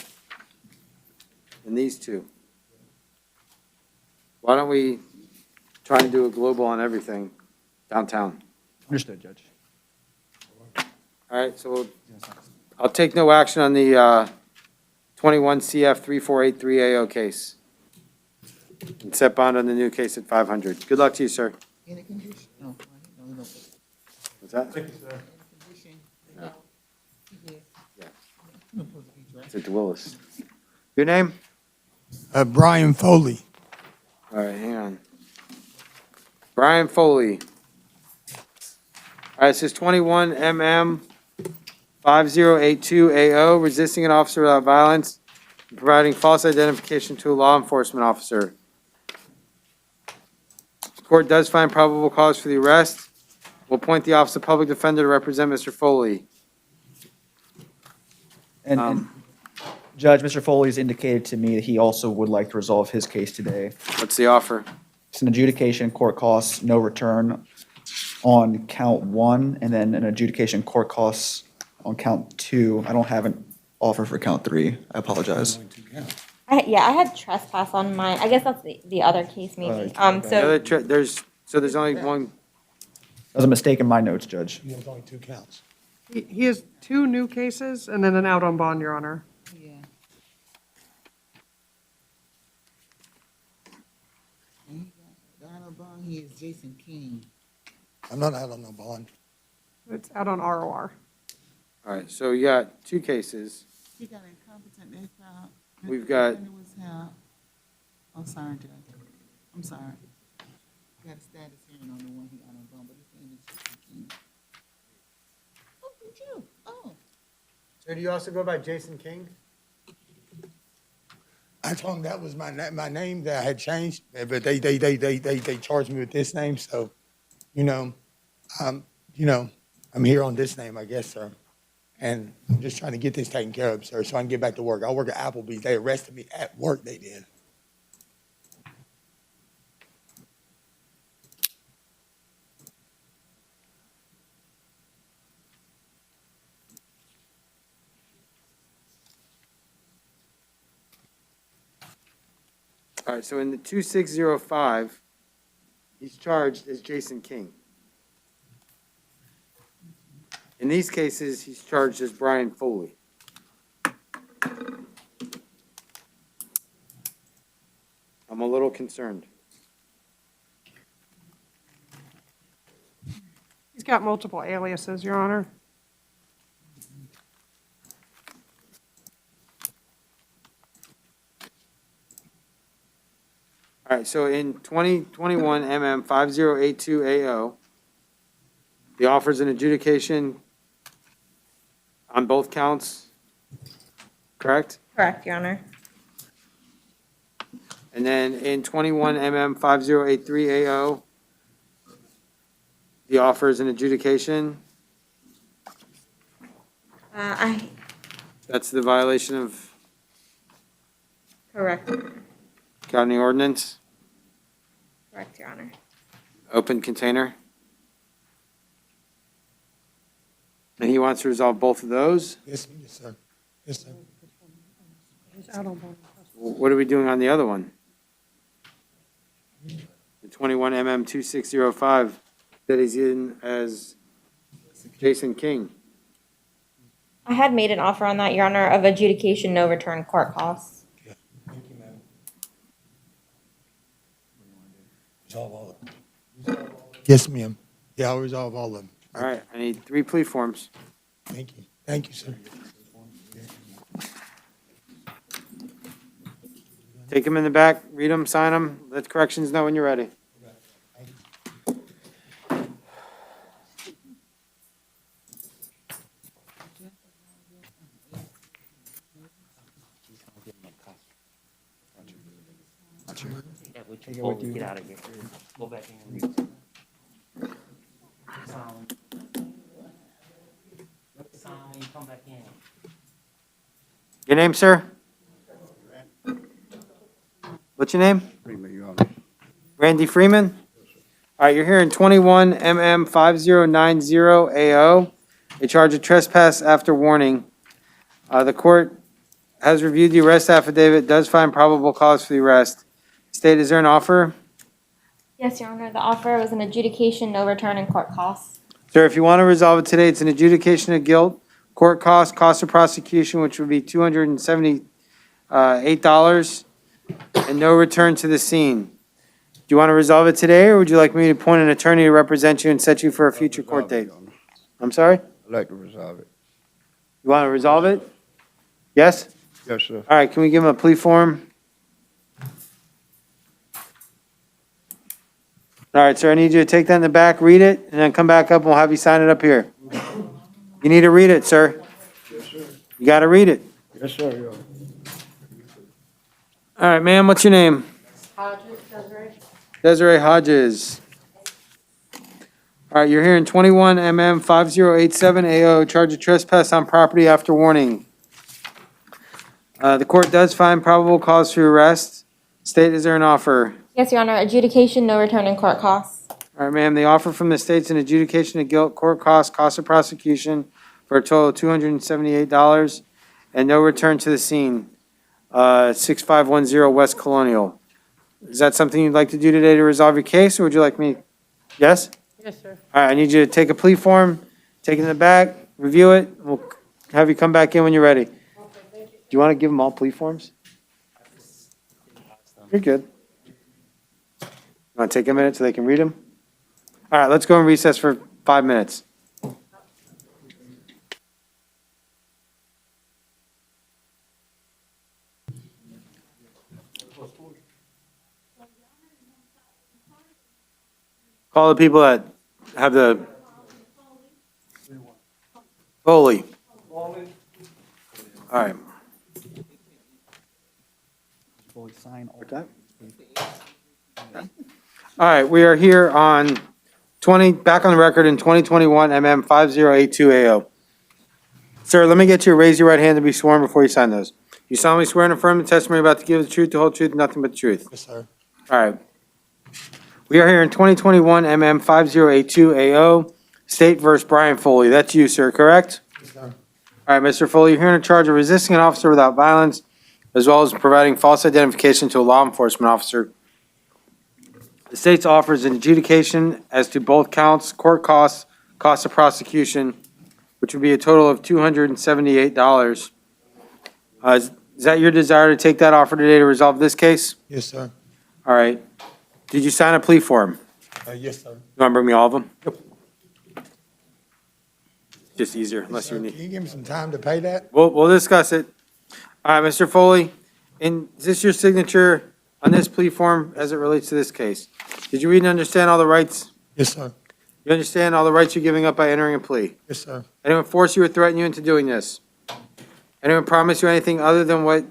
And these two. Why don't we try and do a global on everything downtown? Understood, Judge. All right, so I'll take no action on the 21 CF 3483 AO case. And set bond on the new case at 500. Good luck to you, sir. Any condition? No. What's that? Thank you, sir. Condition? No. Yeah. It's a duelist. Your name? Brian Foley. All right, hang on. Brian Foley. All right, this is 21 MM 5082 AO, resisting an officer without violence, and providing false identification to a law enforcement officer. The court does find probable cause for the arrest. We'll appoint the Office of Public Defender to represent Mr. Foley. And Judge, Mr. Foley's indicated to me that he also would like to resolve his case today. What's the offer? It's an adjudication, court costs, no return on count 1, and then an adjudication, court costs on count 2. I don't have an offer for count 3. I apologize. I had trespass on mine. I guess that's the other case maybe. There's only one. That was a mistake in my notes, Judge. There's only 2 counts. He has 2 new cases and then an out on bond, Your Honor. Yeah. And he got, the Donald Bond, he is Jason King. I'm not out on no bond. It's out on ROR. All right, so you got 2 cases. He got incompetent, they filed. We've got- And it was held. I'm sorry, Judge. I'm sorry. Got a status hearing on the one he got on bond, but his name is Jason King. Oh, did you? Oh. So do you also go by Jason King? I told him that was my name that I had changed, but they charged me with this name, so, I'm here on this name, I guess, sir. And I'm just trying to get this taken care of, sir, so I can get back to work. I work at Applebee's. They arrested me at work, they did. All right, so in the 2605, he's charged as Jason King. In these cases, he's charged as Brian Foley. I'm a little concerned. He's got multiple aliases, Your Honor. All right, so in 2021 MM 5082 AO, the offer's an adjudication on both counts, correct? Correct, Your Honor. And then in 21 MM 5083 AO, the offer is an adjudication. That's the violation of Correct. county ordinance, Correct, Your Honor. open container. And he wants to resolve both of those. Yes, sir. Yes, sir. He's out on bond. What are we doing on the other one? The 21 MM 2605 that he's in as Jason King. I had made an offer on that, Your Honor, of adjudication, no return court costs. Thank you, madam. Resolve all of them. Yes, ma'am. Yeah, I'll resolve all of them. All right, I need 3 plea forms. Thank you. Thank you, sir. Take them in the back, read them, sign them, let corrections know when you're ready. Get out of here. Go back in and read. Come back in. Your name, sir? What's your name? Randy Freeman? All right, you're here in 21 MM 5090 AO. A charge of trespass after warning. The court has reviewed the arrest affidavit, does find probable cause for the arrest. State, is there an offer? Yes, Your Honor, the offer was an adjudication, no return and court costs. Sir, if you want to resolve it today, it's an adjudication of guilt, court costs, cost of prosecution, which would be $278, and no return to the scene. Do you want to resolve it today, or would you like me to appoint an attorney to represent you and set you for a future court date? I'm sorry? I'd like to resolve it. You want to resolve it? Yes? Yes, sir. All right, can we give him a plea form? All right, sir, I need you to take that in the back, read it, and then come back up and we'll have you sign it up here. You need to read it, sir. Yes, sir. You got to read it. Yes, sir, yo. All right, ma'am, what's your name? Hodges, Desiree. Desiree Hodges. All right, you're here in 21 MM 5087 AO, charge of trespass on property after warning. The court does find probable cause to arrest. State, is there an offer? Yes, Your Honor, adjudication, no return in court costs. All right, ma'am, the offer from the state's an adjudication of guilt, court costs, cost of prosecution for a total of $278 and no return to the scene. 6510 West Colonial. Is that something you'd like to do today to resolve your case, or would you like me? Yes? Yes, sir. All right, I need you to take a plea form, take it in the back, review it. We'll have you come back in when you're ready. Do you want to give them all plea forms? You're good. Want to take a minute so they can read them? All right, let's go in recess for 5 minutes. Call the people that have the Foley. All right. What's that? All right, we are here on back on the record in 2021 MM 5082AO. Sir, let me get you to raise your right hand to be sworn before you sign those. You solemnly swear and affirm the testimony you're about to give the truth, the whole truth, and nothing but the truth. Yes, sir. All right. We are here in 2021 MM 5082AO, State versus Brian Foley. That's you, sir, correct? Yes, sir. All right, Mr. Foley, you're here in charge of resisting an officer without violence, as well as providing false identification to a law enforcement officer. The state's offers an adjudication as to both counts, court costs, cost of prosecution, which would be a total of $278. Is that your desire to take that offer today to resolve this case? Yes, sir. All right. Did you sign a plea form? Yes, sir. You want to bring me all of them? Yep. Just easier, unless you Can need. you give me some time to pay that? We'll discuss it. All right, Mr. Foley, is this your signature on this plea form as it relates to this case? Did you read and understand all the rights? Yes, sir. You understand all the rights you're giving up by entering a plea? Yes, sir. Anyone force you or threaten you into doing this? Anyone promise you anything other than what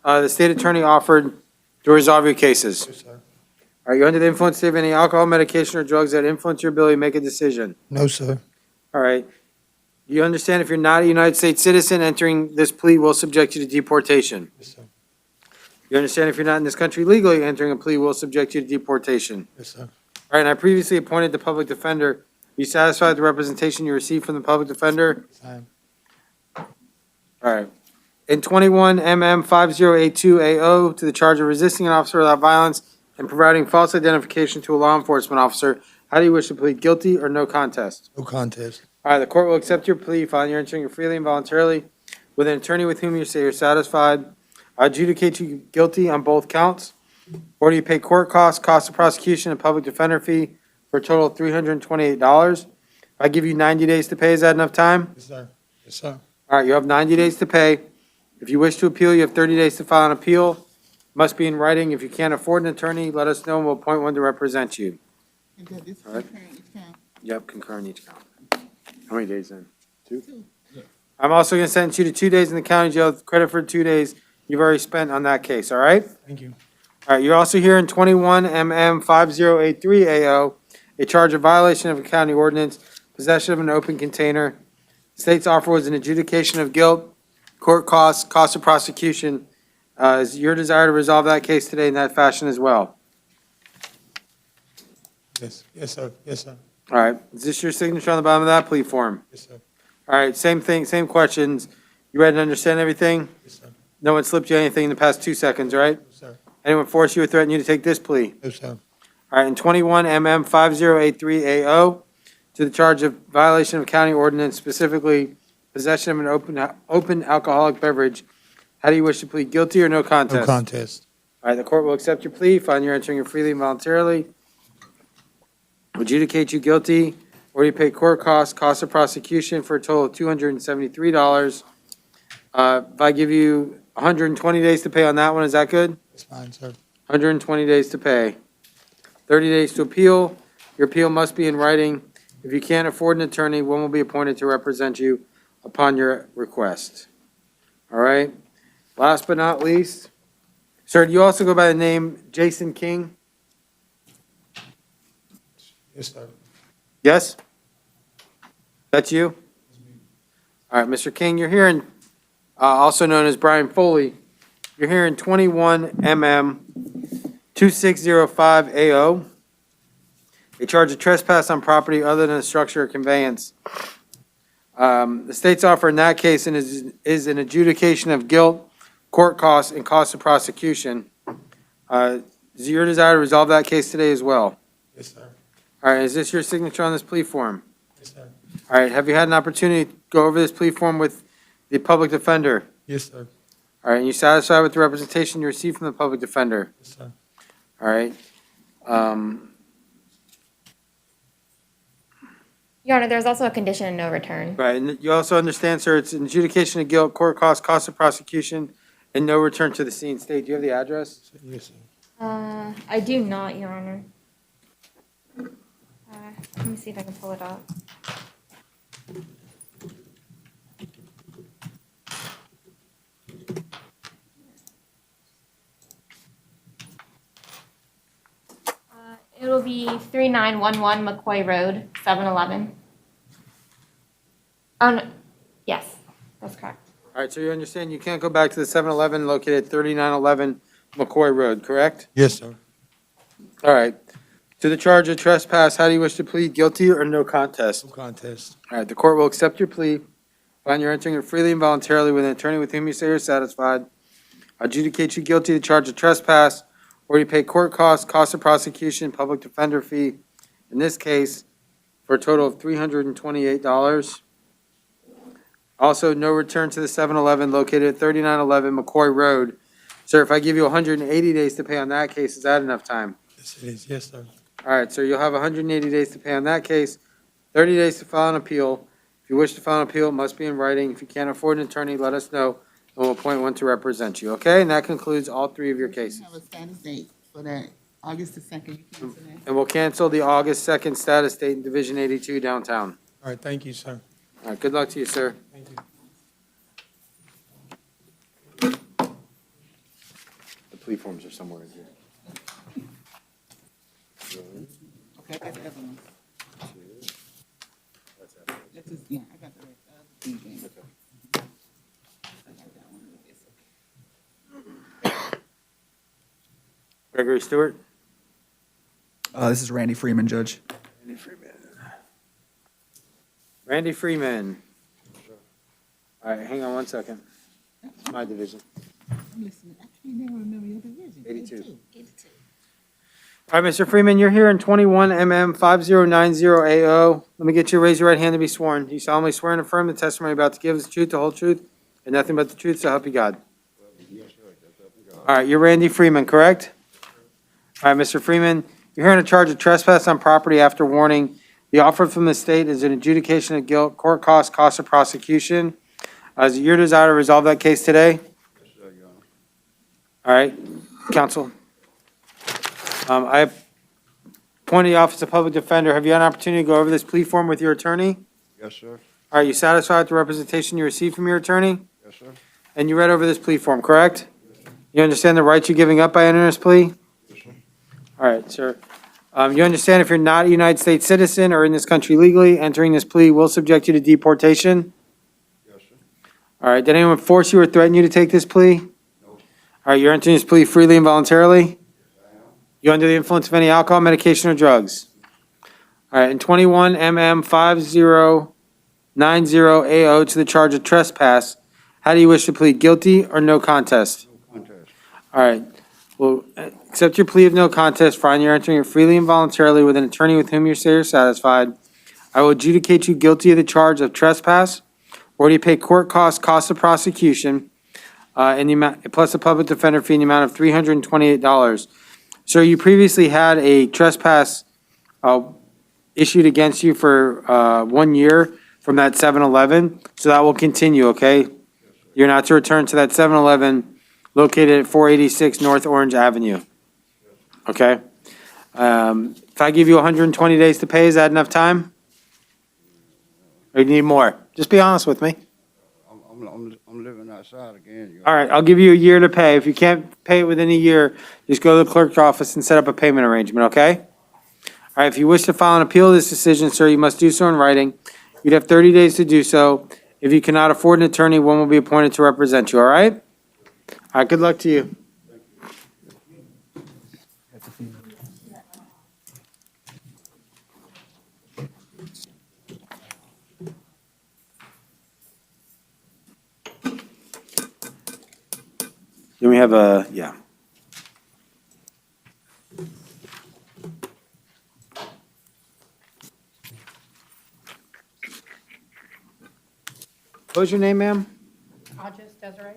the state attorney offered to resolve your cases? Yes, sir. Are you under the influence of any alcohol, medication, or drugs that influence your ability to make a decision? No, sir. All right. You understand if you're not a United States citizen, entering this plea will subject you to deportation? Yes, sir. You understand if you're not in this country legally, entering a plea will subject you to deportation? Yes, sir. All right, and I previously appointed the public defender. Are you satisfied with the representation you received from the public defender? Yes, I am. All right. In 21 MM 5082AO, to the charge of resisting an officer without violence and providing false identification to a law enforcement officer, how do you wish to plead, guilty or no contest? No contest. All right, the court will accept your plea, finding you're entering freely and voluntarily with an attorney with whom you say you're satisfied. I adjudicate you guilty on both counts. Or do you pay court costs, cost of prosecution, and public defender fee for a total of $328? If I give you 90 days to pay, is that enough time? Yes, sir. Yes, sir. All right, you have 90 days to pay. If you wish to appeal, you have 30 days to file an appeal. Must be in writing. If you can't afford an attorney, let us know and we'll appoint one to represent you. And then this All right. concurrent each count. Yep, concur in each count. How many days then? 2? I'm also going to sentence you to 2 days in the county jail, credit for 2 days you've already spent on that case, all right? Thank you. All right, you're also here in 21 MM 5083AO, a charge of violation of a county ordinance, possession of an open container. State's offer was an adjudication of guilt, court costs, cost of prosecution. Is your desire to resolve that case today in that fashion as well? Yes, yes, sir. Yes, sir. All right, is this your signature on the bottom of that plea form? Yes, sir. All right, same thing, same questions. You read and understand everything? Yes, sir. No one slipped you anything in the past 2 seconds, right? Yes, sir. Anyone force you or threaten you to take this plea? No, sir. All right, in 21 MM 5083AO, to the charge of violation of county ordinance, specifically possession of an open alcoholic beverage, how do you wish to plead, guilty or no contest? No contest. All right, the court will accept your plea, find you're entering it freely and voluntarily, adjudicate you guilty, or you pay court costs, cost of prosecution for a total of $273. If I give you 120 days to pay on that one, is that good? That's fine, sir. 120 days to pay. 30 days to appeal. Your appeal must be in writing. If you can't afford an attorney, one will be appointed to represent you upon your request. All right? Last but not least, sir, do you also go by the name Jason King? Yes, sir. Yes? That's you? All right, Mr. King, you're here in, also known as Brian Foley. You're hearing 21 2605 AO. A charge of trespass on property other than a structure or conveyance. The state's offer in that case is an adjudication of guilt, court costs, and cost of prosecution. Is it your desire to resolve that case today as well? Yes, sir. All right, is this your signature on this plea form? Yes, sir. All right, have you had an opportunity to go over this plea form with the public defender? Yes, sir. All right, and you satisfied with the representation you received from the public defender? Yes, sir. All right. Your Honor, there's also a condition of no return. Right, and you also understand, sir, it's an adjudication of guilt, court costs, cost of prosecution, and no return to the scene. State, do you have the address? Yes, sir. I do not, Your Honor. Let me see if I can pull it up. It'll be 3911 McCoy Road, 711. Yes, that's correct. All right, so you understand you can't go back to the 7-Eleven located at 3911 McCoy Road, correct? Yes, sir. All right. To the charge of trespass, how do you wish to plead, guilty or no contest? No contest. All right, the court will accept your plea. Find you're entering it freely and voluntarily with an attorney with whom you say you're satisfied. Adjudicate you guilty to the charge of trespass, or you pay court costs, cost of prosecution, public defender fee, in this case, for a total of $328. Also, no return to the 7-Eleven located at 3911 McCoy Road. Sir, if I give you 180 days to pay on that case, is that enough time? Yes, it is. Yes, sir. All right, so you'll have 180 days to pay on that case, 30 days to file an appeal. If you wish to file an appeal, it must be in writing. If you can't afford an attorney, let us know, and we'll appoint one to represent you, okay? And that concludes all three of your cases. Have a status date for that, August the 2nd, you cancel that? And we'll cancel the August 2nd status date in Division 82 downtown. All right, thank you, sir. All right, good luck to you, sir. Thank you. The plea forms are somewhere in here. Okay, I got the other one. This is, yeah, I got the other thing. I got that one. It's okay. Gregory Stewart? This is Randy Freeman, Judge. Randy Freeman. Randy Freeman. All right, hang on one second. It's my division. I'm listening. I can't never remember your division. 82. All right, Mr. Freeman, you're here in 21 5090 AO. Let me get you to raise your right hand to be sworn. Do you solemnly swear and affirm the testimony you're about to give is the truth, the whole truth, and nothing but the truth, so help you God? All right, you're Randy Freeman, correct? All right, Mr. Freeman, you're here on a charge of trespass on property after warning. The offer from the state is an adjudication of guilt, court costs, cost of prosecution. Is it your desire to resolve that case today? All right, counsel. I have appointed the Office of Public Defender. Have you had an opportunity to go over this plea form with your attorney? Yes, sir. All right, you satisfied with the representation you received from your attorney? Yes, sir. And you read over this plea form, correct? You understand the rights you're giving up by entering this plea? Yes, sir. All right, sir. You understand if you're not a United States citizen or in this country legally, entering this plea will subject you to deportation? Yes, sir. All right, did anyone force you or threaten you to take this plea? No. All right, you're entering this plea freely and voluntarily? You under the influence of any alcohol, medication, or drugs? All right, in 21 5090 AO to the charge of trespass, how do you wish to plead, guilty or no contest? No contest. All right, well, accept your plea of no contest, find you're entering it freely and voluntarily with an attorney with whom you say you're satisfied. I will adjudicate you guilty of the charge of trespass, or do you pay court costs, cost of prosecution, in the amount, plus a public defender fee in the amount of $328. Sir, you previously had a trespass issued against you for 1 year from that 7-Eleven, so that will continue, okay? You're not to return to that 7-Eleven located at 486 North Orange Avenue, okay? If I give you 120 days to pay, is that enough time? Or you need more? Just be honest with me. I'm living outside again. All right, I'll give you a year to pay. If you can't pay it within a year, just go to the clerk's office and set up a payment arrangement, okay? All right, if you wish to file an appeal of this decision, sir, you must do so in writing. You'd have 30 days to do so. If you cannot afford an attorney, one will be appointed to represent you, all right? All right, good luck to you. Then we have a, yeah. What was your name, ma'am? Hodges, Desiree?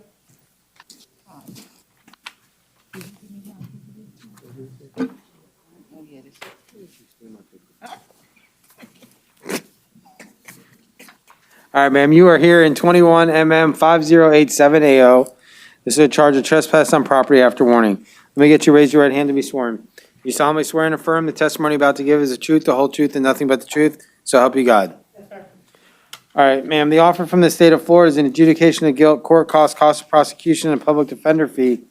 All right, ma'am, you are here in 21 MM 5087 AO. This is a charge of trespass on property after warning. Let me get you to raise your right hand to be sworn. You solemnly swear and affirm the testimony you're about to give is the truth, the whole truth, and nothing but the truth, so help you God. Yes, sir. All right, ma'am, the offer from the state of Florida is an adjudication of guilt, court costs, cost of prosecution, and public defender fee.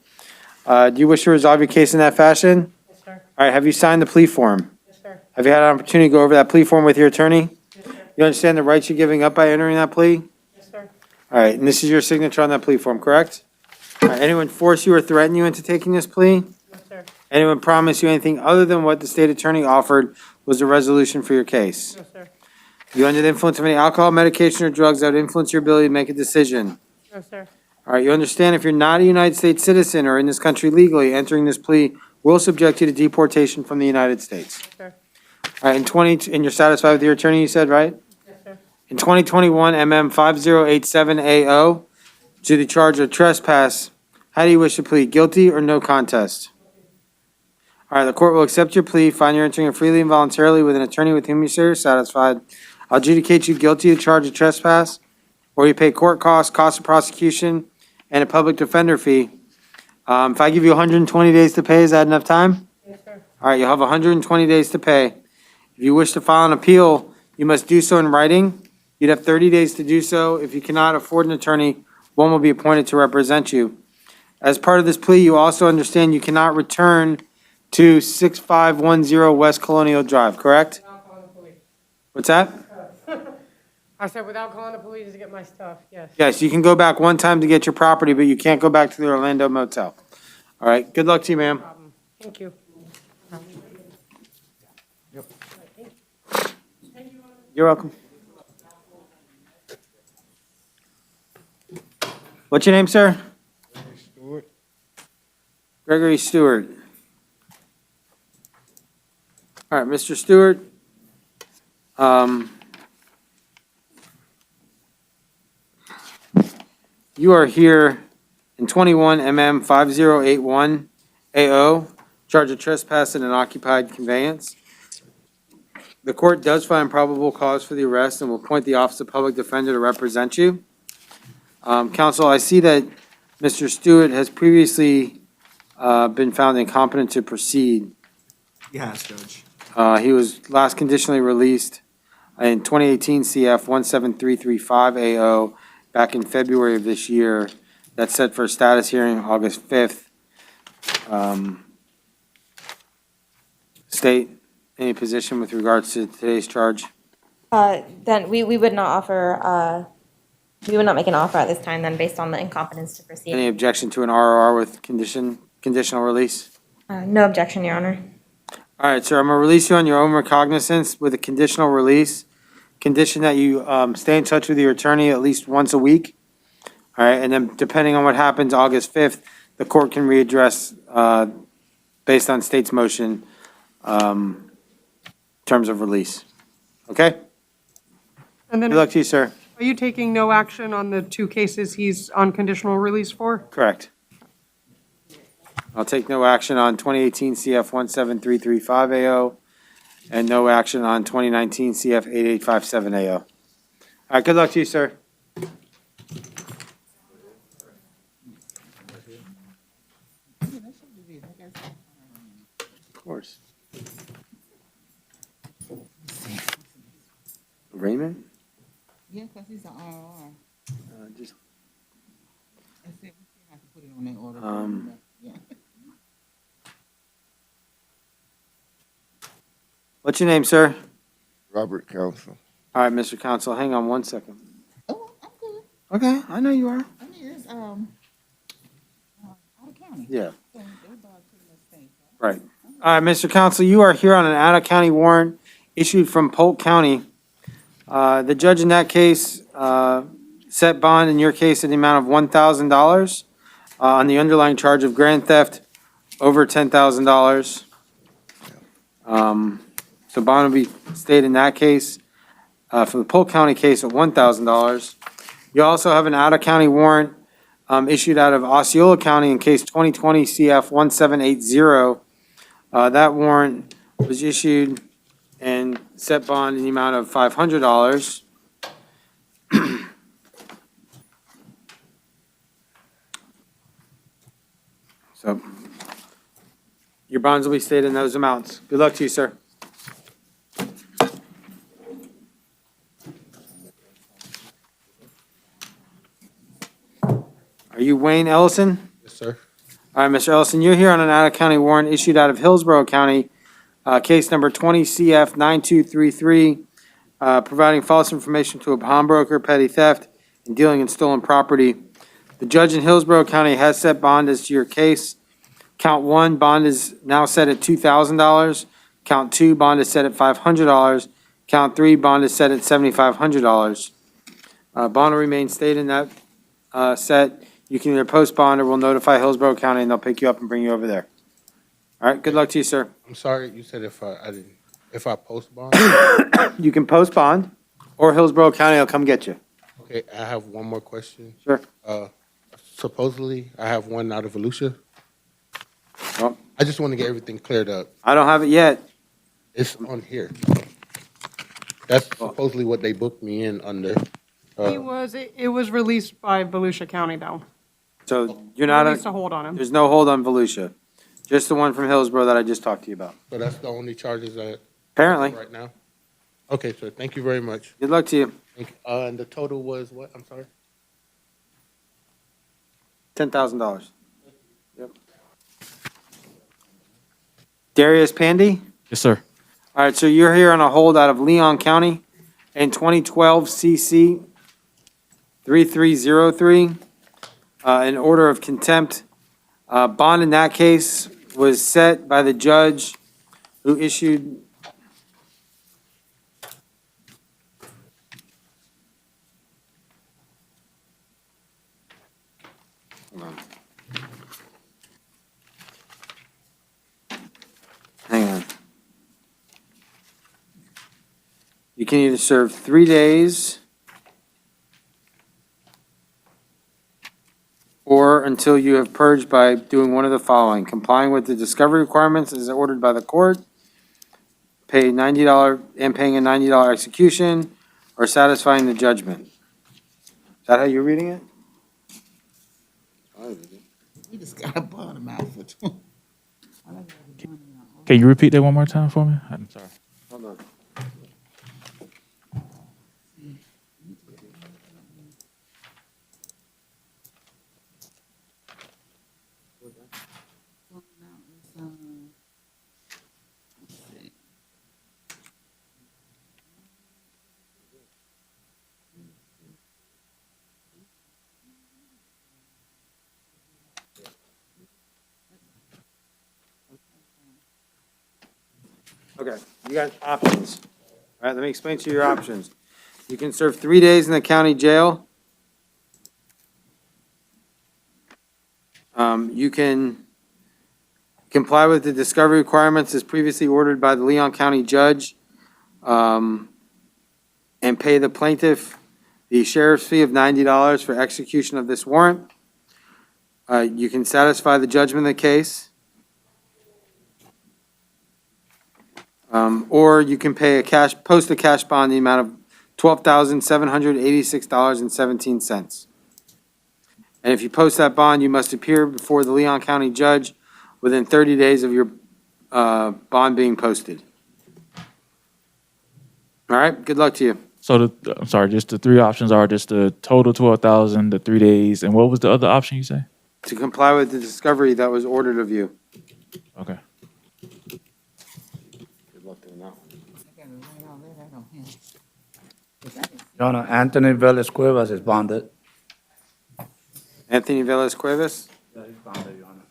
Do you wish to resolve your case in that fashion? Yes, sir. All right, have you signed the plea form? Yes, sir. Have you had an opportunity to go over that plea form with your attorney? Yes, sir. You understand the rights you're giving up by entering that plea? Yes, sir. All right, and this is your signature on that plea form, correct? All right, anyone force you or threaten you into taking this plea? Yes, sir. Anyone promise you anything other than what the state attorney offered was the resolution for your case? Yes, sir. You under the influence of any alcohol, medication, or drugs that would influence your ability to make a decision? Yes, sir. All right, you understand if you're not a United States citizen or in this country legally, entering this plea will subject you to deportation from the United States. Yes, sir. All right, and you're satisfied with your attorney, you said, right? Yes, sir. In 2021 MM 5087 AO, to the charge of trespass, how do you wish to plead, guilty or no contest? All right, the court will accept your plea, find you're entering freely and voluntarily with an attorney with whom you're satisfied. I'll adjudicate you guilty of the charge of trespass, or you pay court costs, cost of prosecution, and a public defender fee. If I give you 120 days to pay, is that enough time? Yes, sir. All right, you'll have 120 days to pay. If you wish to file an appeal, you must do so in writing. You'd have 30 days to do so. If you cannot afford an attorney, one will be appointed to represent you. As part of this plea, you also understand you cannot return to 6510 West Colonial Drive, correct? Without calling the police. What's that? I said without calling the police to get my stuff, yes. Yes, you can go back one time to get your property, but you can't go back to the Orlando Motel. All right, good luck to you, ma'am. Thank you. You're welcome. What's your name, sir? Stewart. Gregory Stewart. All right, Mr. Stewart. You are here in 21 MM 5081 AO, charge of trespass in an occupied conveyance. The court does find probable cause for the arrest and will appoint the Office of Public Defender to represent you. Counsel, I see that Mr. Stewart has previously been found incompetent to proceed. Yes, Judge. He was last conditionally released in 2018 CF 17335 AO back in February of this year. That's set for a status hearing August 5th. State, any position with regards to today's charge? Then we would not offer, we would not make an offer at this time then based on the incompetence to Any proceed. objection to an ROR with conditional release? No objection, Your Honor. All right, sir, I'm gonna release you on your own recognizance with a conditional release. Condition that you stay in touch with your attorney at least once a week. All right, and then depending on what happens August 5th, the court can readdress based on state's motion terms of release. Okay? And then, Good luck to you, sir. are you taking no action on the two cases he's on conditional release for? Correct. I'll take no action on 2018 CF 17335 AO and no action on 2019 CF 8857 AO. All right, good luck to you, sir. Of course. Raymond? Yeah, because he's an RR. Just, I said, we still have to put it on that order. Yeah. what's your name, sir? Robert Council. All right, Mr. Counsel, hang on one second. Oh, I'm good. Okay, I know you are. I mean, it's, county. Yeah. They bond pretty much same. Right. All right, Mr. Counsel, you are here on an out-of-county warrant issued from Polk County. The judge in that case set bond in your case in the amount of $1,000 on the underlying charge of grand theft over $10,000. So bond will be stayed in that case for the Polk County case at $1,000. You also have an out-of-county warrant issued out of Osceola County in case 2020 CF 1780. That warrant was issued and set bond in the amount of $500. So your bonds will be stayed in those amounts. Good luck to you, sir. Are you Wayne Ellison? Yes, sir. All right, Mr. Ellison, you're here on an out-of-county warrant issued out of Hillsborough County, case number 20 CF 9233, providing false information to a pawnbroker, petty theft, and dealing in stolen property. The judge in Hillsborough County has set bond as to your case. Count 1, bond is now set at $2,000. Count 2, bond is set at $500. Count 3, bond is set at $7,500. Bond will remain stayed in that set. You can either post bond or we'll notify Hillsborough County and they'll pick you up and bring you over there. All right, good luck to you, sir. I'm sorry, you said if I post bond? You can post bond or Hillsborough County will come get you. Okay, I have one more question. Sure. Supposedly, I have one out of Volusia. Well, I just want to get everything cleared up. I don't have it yet. It's on here. That's supposedly what they booked me in under. It was released by Volusia County though. So you're not, Released a hold on him. there's no hold on Volusia. Just the one from Hillsborough that I just talked to you about. So that's the only charges that Apparently. right now? Okay, sir, thank you very much. Good luck to you. Thank you. And the total was what? I'm sorry? $10,000. Yep. Darius Pandy? Yes, sir. All right, so you're here on a hold out of Leon County in 2012 CC 3303. In order of contempt, bond in that case was set by the judge who issued hold on. Hang on. You can either serve 3 days or until you have purged by doing one of the following: complying with the discovery requirements as ordered by the court, pay $90 and paying a $90 execution, or satisfying the judgment. Is that how you're reading it? We just got a bond amount for two. Can you repeat that one more time for me? I'm sorry. Hold on. Okay, you got options. All right, let me explain to you your options. You can serve 3 days in the county jail. You can comply with the discovery requirements as previously ordered by the Leon County judge, and pay the plaintiff the sheriff's fee of $90 for execution of this warrant. You can satisfy the judgment of the case. Or you can pay post a cash bond in the amount of $12,786.17. And if you post that bond, you must appear before the Leon County judge within 30 days of your bond being posted. All right, good luck to you. So I'm sorry, just the three options are just the total 12,000, the 3 days, and what was the other option you say? To comply with the discovery that was ordered of you. Okay. Good luck doing that one. Your Honor, Anthony Velez Cuevas is bonded. Anthony Velez Cuevas? Yeah, he's bonded, Your Honor.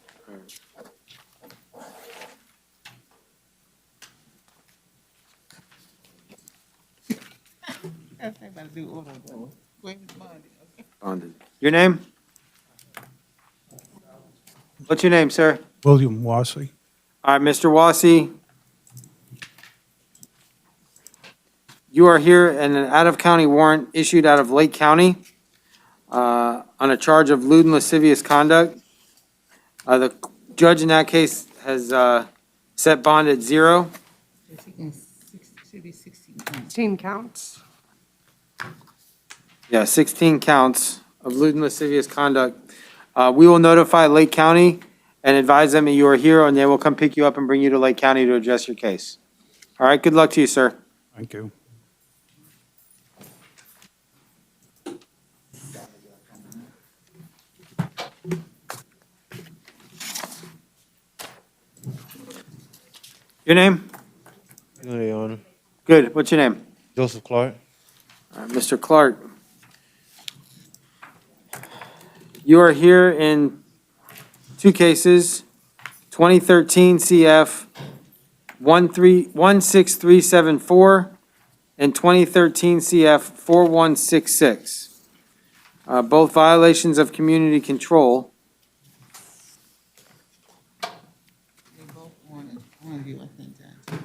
do order though. Go ahead, Ms. Bondy. Okay. Bonded. Your name? What's your name, sir? William Wassey. All right, Mr. Wassey. You are here in an out-of-county warrant issued out of Lake County on a charge of lewd and lascivious conduct. The judge in that case has set bond at 0. Should be 16. 16 counts. Yeah, 16 counts of lewd and lascivious conduct. We will notify Lake County and advise them that you are here, and they will come pick you up and bring you to Lake County to address your case. All right, good luck to you, sir. Thank you. Your name? Your Honor. Good. What's your name? Joseph Clark. All right, Mr. Clark. You are here in 2 cases, 2013 CF 16374 and 2013 CF 4166. Both violations of community control. They both on you, I think, Judge.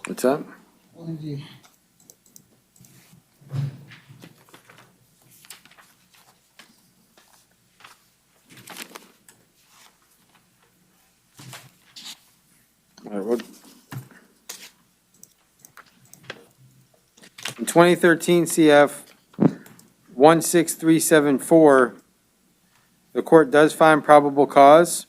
What's up? On you. All right, well, in 2013 CF 16374, the court does find probable cause.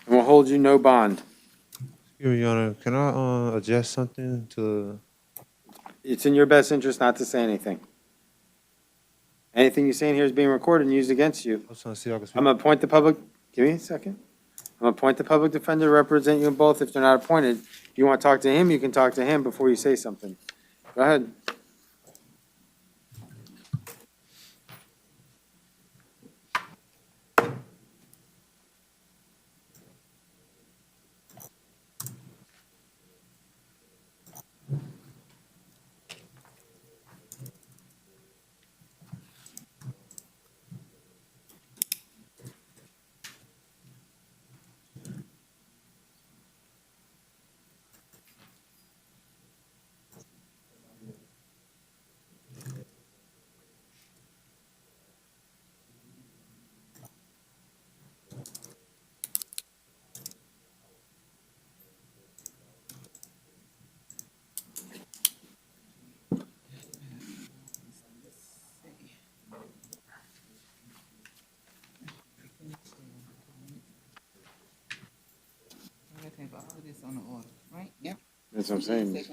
And will hold you no bond. Excuse me, Your Honor. Can I adjust something to? It's in your best interest not to say anything. Anything you say in here is being recorded and used against you. I was trying to see if I could speak. I'm going to appoint the public, give me a second. I'm going to appoint the public defender to represent you in both if they're not appointed. If you want to talk to him, you can talk to him before you say something. Go ahead. All of this on the order, right? Yep. That's what I'm saying.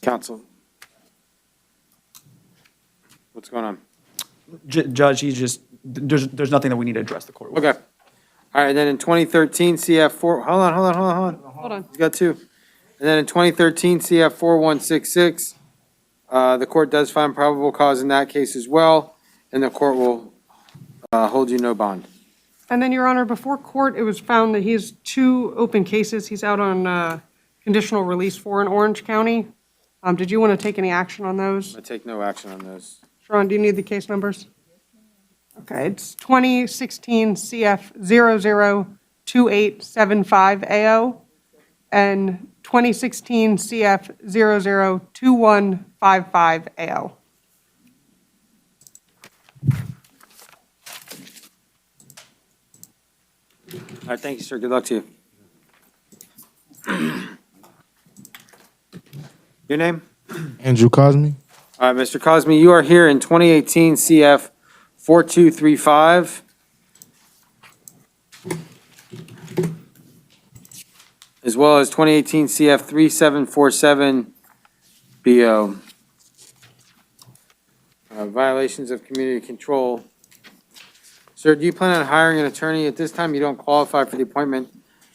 Counsel. What's going on? Judge, there's nothing that we need to address the court with. Okay. All right, then in 2013 CF 4, hold on. Hold on. You got 2. And then in 2013 CF 4166, the court does find probable cause in that case as well, and the court will hold you no bond. And then, Your Honor, before court, it was found that he has 2 open cases. He's out on conditional release for in Orange County. Did you want to take any action on those? I take no action on those. Sharon, do you need the case numbers? Okay, it's 2016 CF 002875AO and 2016 CF 002155AO. All right, thank you, sir. Good luck to you. Your name? Andrew Cosme. All right, Mr. Cosme, you are here in 2018 CF 4235. As well as 2018 CF 3747 BO. Violations of community control. Sir, do you plan on hiring an attorney? At this time, you don't qualify for the appointment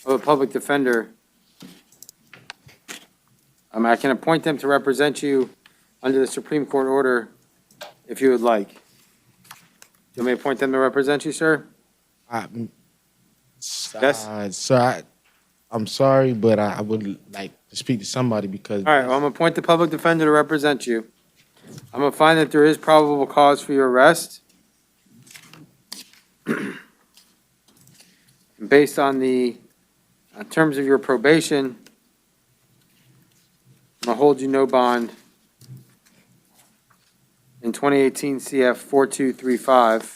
of a public defender. I can appoint them to represent you under the Supreme Court order if you would like. You want me to appoint them to represent you, sir? Yes? Sir, I'm sorry, but I would like to speak to somebody because. All right, well, I'm gonna appoint the public defender to represent you. I'm gonna find that there is probable cause for your arrest. And based on the terms of your probation, I'm gonna hold you no bond in 2018 CF 4235.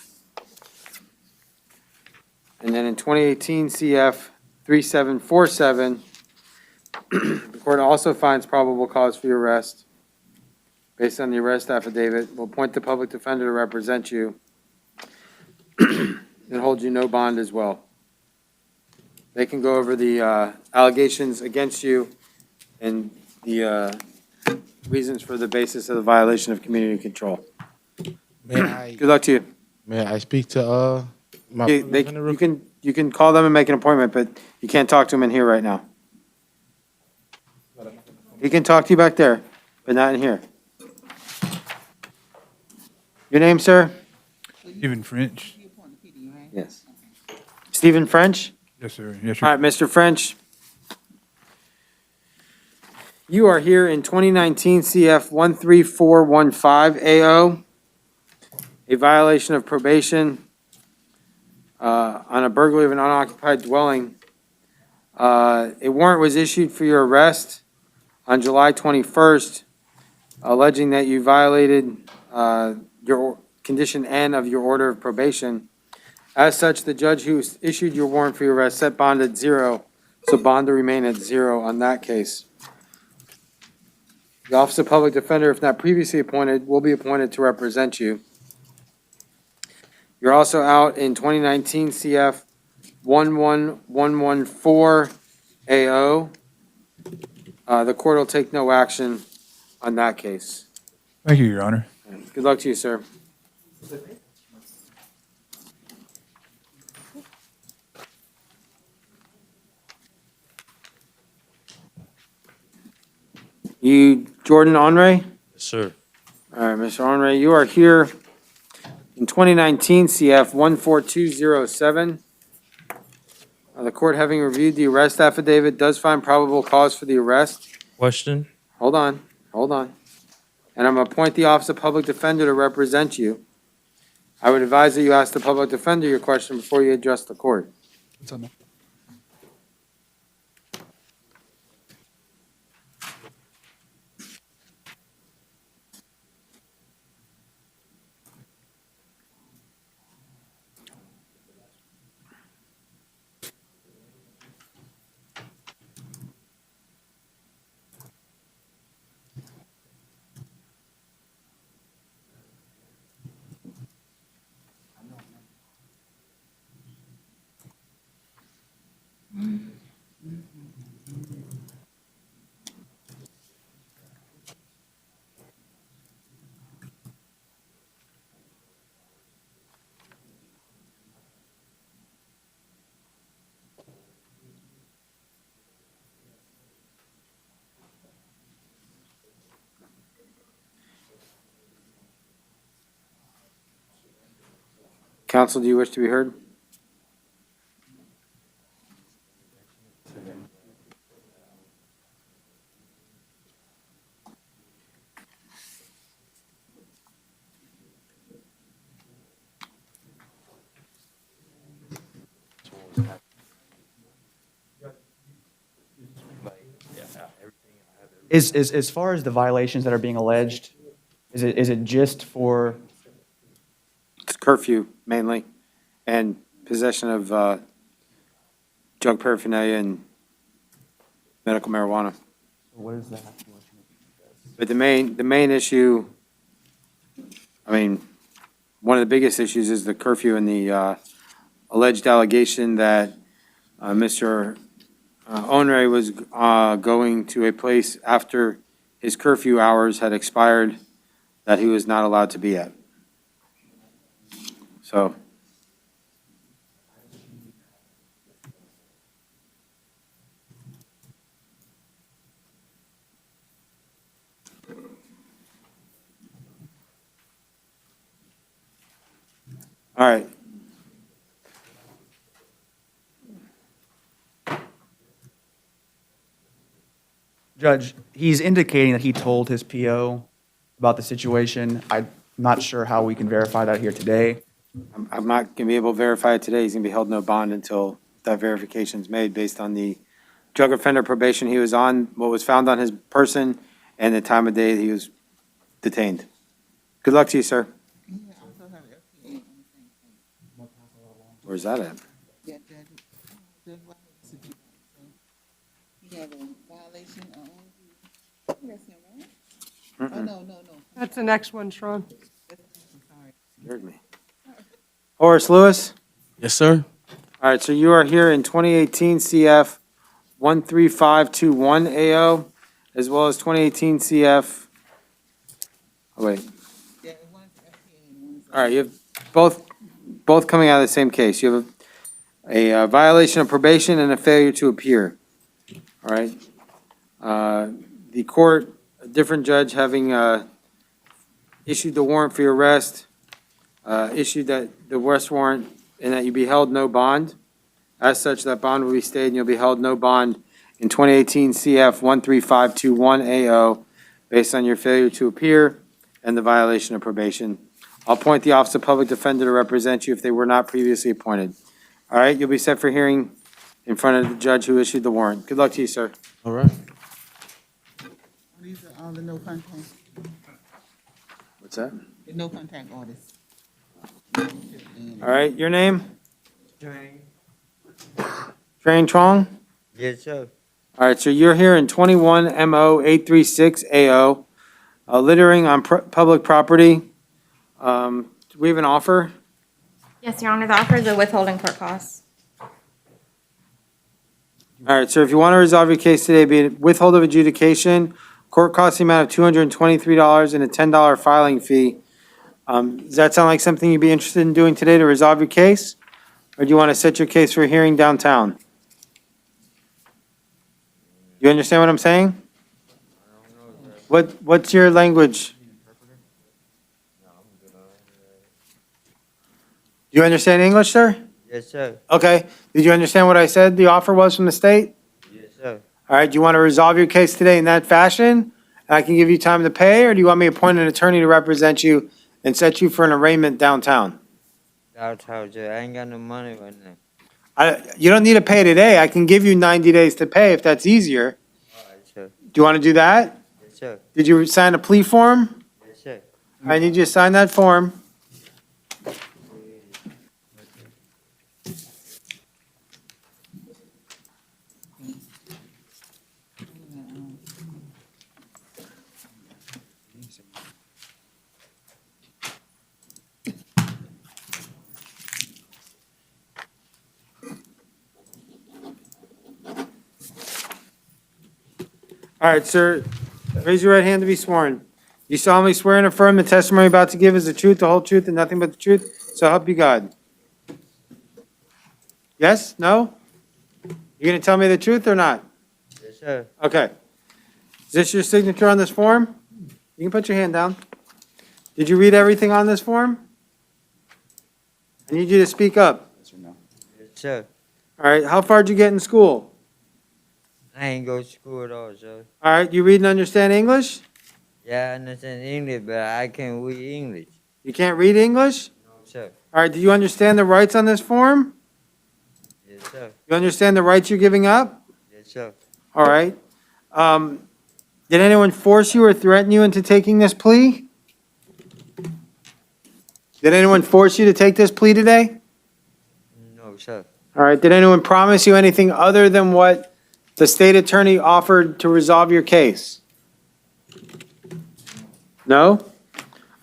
And then in 2018 CF 3747, the court also finds probable cause for your arrest. Based on the arrest affidavit, we'll appoint the public defender to represent you and hold you no bond as well. They can go over the allegations against you and the reasons for the basis of the violation of community control. Good luck to you. May I speak to my You can call them and make an appointment, but you can't talk to them in here right now. He can talk to you back there, but not in here. Your name, sir? Stephen French. Yes. Stephen French? Yes, sir. Yes, All right, Mr. French. You are here in 2019 CF 13415 AO, a violation of probation on a burglary of an unoccupied dwelling. A warrant was issued for your arrest on July 21st, alleging that you violated your condition N of your order of probation. As such, the judge who issued your warrant for your arrest set bond at 0, so bond to remain at 0 on that case. The Office of Public Defender, if not previously appointed, will be appointed to represent you. You're also out in 2019 CF 11114 AO. The court will take no action on that case. Thank you, Your Honor. Good luck to you, sir. You, Jordan Honore? Sir. All right, Mr. Honore, you are here in 2019 CF 14207. The court, having reviewed the arrest affidavit, does find probable cause for the arrest. Question? Hold on. And I'm going to appoint the Office of Public Defender to represent you. I would advise that you ask the public defender your question before you address the court. Counsel, do you wish to be heard? As far as the violations that are being alleged, is it just for? It's curfew mainly, and possession of drug paraphernalia and medical marijuana. What is that? But the main issue, I mean, one of the biggest issues is the curfew and the alleged allegation that Mr. Honore was going to a place after his curfew hours had expired that he was not allowed to be at. So. All right. Judge, he's indicating that he told his PO about the situation. I'm not sure how we can verify that here today. I'm not going to be able to verify it today. He's going to be held no bond until that verification is made based on the drug offender probation he was on, what was found on his person, and the time of day that he was detained. Good luck to you, sir. Where's that at? Yeah, Judge Wiley should be back, so he have a violation on, that's him, right? Oh, no. That's the next one, Sean. Scared me. Horace Lewis? Yes, sir. All right, so you are here in 2018 CF 13521 AO, as well as 2018 CF, oh wait. All right, you have both coming out of the same case. You have a violation of probation and a failure to appear. All right. The court, a different judge having issued the warrant for your arrest, issued that the arrest warrant and that you be held no bond. As such, that bond will be stayed and you'll be held no bond in 2018 CF 13521 AO based on your failure to appear and the violation of probation. I'll appoint the Office of Public Defender to represent you if they were not previously appointed. All right, you'll be set for hearing in front of the judge who issued the warrant. Good luck to you, sir. All right. These are all the no contact, What's that? the no contact orders. All right, your name? Train Trong? Yes, sir. All right, so you're here in 21 MO 836 AO, littering on public property. Do we have an offer? Yes, Your Honor, the offer is a withholding court costs. All right, sir, if you want to resolve your case today, be it withhold of adjudication, court costs the amount of $223 and a $10 filing fee. Does that sound like something you'd be interested in doing today to resolve your case? Or do you want to set your case for a hearing downtown? You understand what I'm saying? What's your language? Do you understand English, sir? Yes, sir. Okay. Did you understand what I said the offer was from the state? Yes, sir. All right, do you want to resolve your case today in that fashion? And I can give you time to pay, or do you want me to appoint an attorney to represent you and set you for an arraignment downtown? Downtown, sir. I ain't got no money right now. You don't need to pay today. I can give you 90 days to pay if that's easier. All right, sir. Do you want to do that? Yes, sir. Did you sign a plea form? Yes, sir. I need you to sign that form. All right, sir, raise your right hand to be sworn. You solemnly swear and affirm the testimony you're about to give is the truth, the whole truth, and nothing but the truth, so help you God. Yes? No? You gonna tell me the truth or not? Yes, sir. Okay. Is this your signature on this form? You can put your hand down. Did you read everything on this form? I need you to speak up. Yes, sir. All right, how far did you get in school? I ain't go to school at all, sir. All right, you read and understand English? Yeah, I understand English, but I can't read English. You can't read English? No, sir. All right, do you understand the rights on this form? Yes, sir. You understand the rights you're giving up? Yes, sir. All right. Did anyone force you or threaten you into taking this plea? Did anyone force you to take this plea today? No, sir. All right, did anyone promise you anything other than what the state attorney offered to resolve your case? No?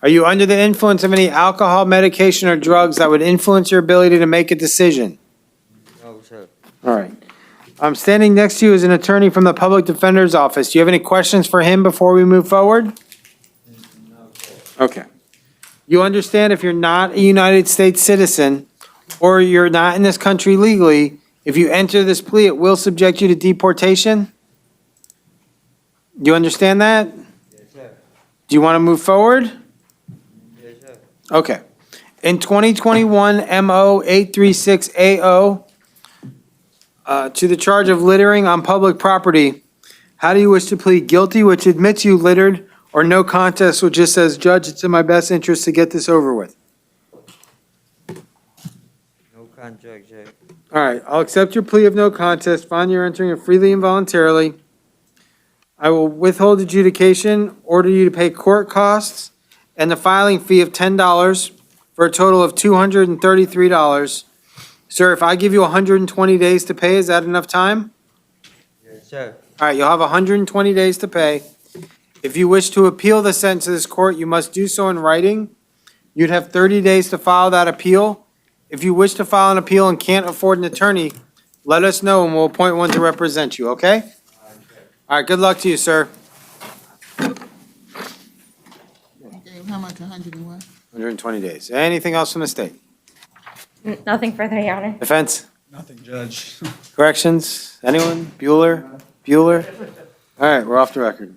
Are you under the influence of any alcohol, medication, or drugs that would influence your ability to make a decision? No, sir. All right. I'm standing next to you as an attorney from the Public Defender's Office. Do you have any questions for him before we move forward? No, sir. Okay. You understand if you're not a United States citizen or you're not in this country legally, if you enter this plea, it will subject you to deportation? Do you understand that? Yes, sir. Do you want to move forward? Yes, sir. Okay. In 2021 MO 836AO, to the charge of littering on public property, how do you wish to plead? Guilty, which admits you littered, or no contest, which just says, Judge, it's in my best interest to get this over with? No contract, Judge. All right, I'll accept your plea of no contest, find you're entering it freely and voluntarily. I will withhold adjudication, order you to pay court costs and the filing fee of $10 for a total of $233. Sir, if I give you 120 days to pay, is that enough time? Yes, sir. All right, you'll have 120 days to pay. If you wish to appeal the sentence of this court, you must do so in writing. You'd have 30 days to file that appeal. If you wish to file an appeal and can't afford an attorney, let us know and we'll appoint one to represent you, okay? All right, good luck to you, sir. Okay, how much, 101? 120 days. Anything else from the state? Nothing further, Your Honor. Defense? Nothing, Judge. Corrections? Anyone? Bueller? All right, we're off the record.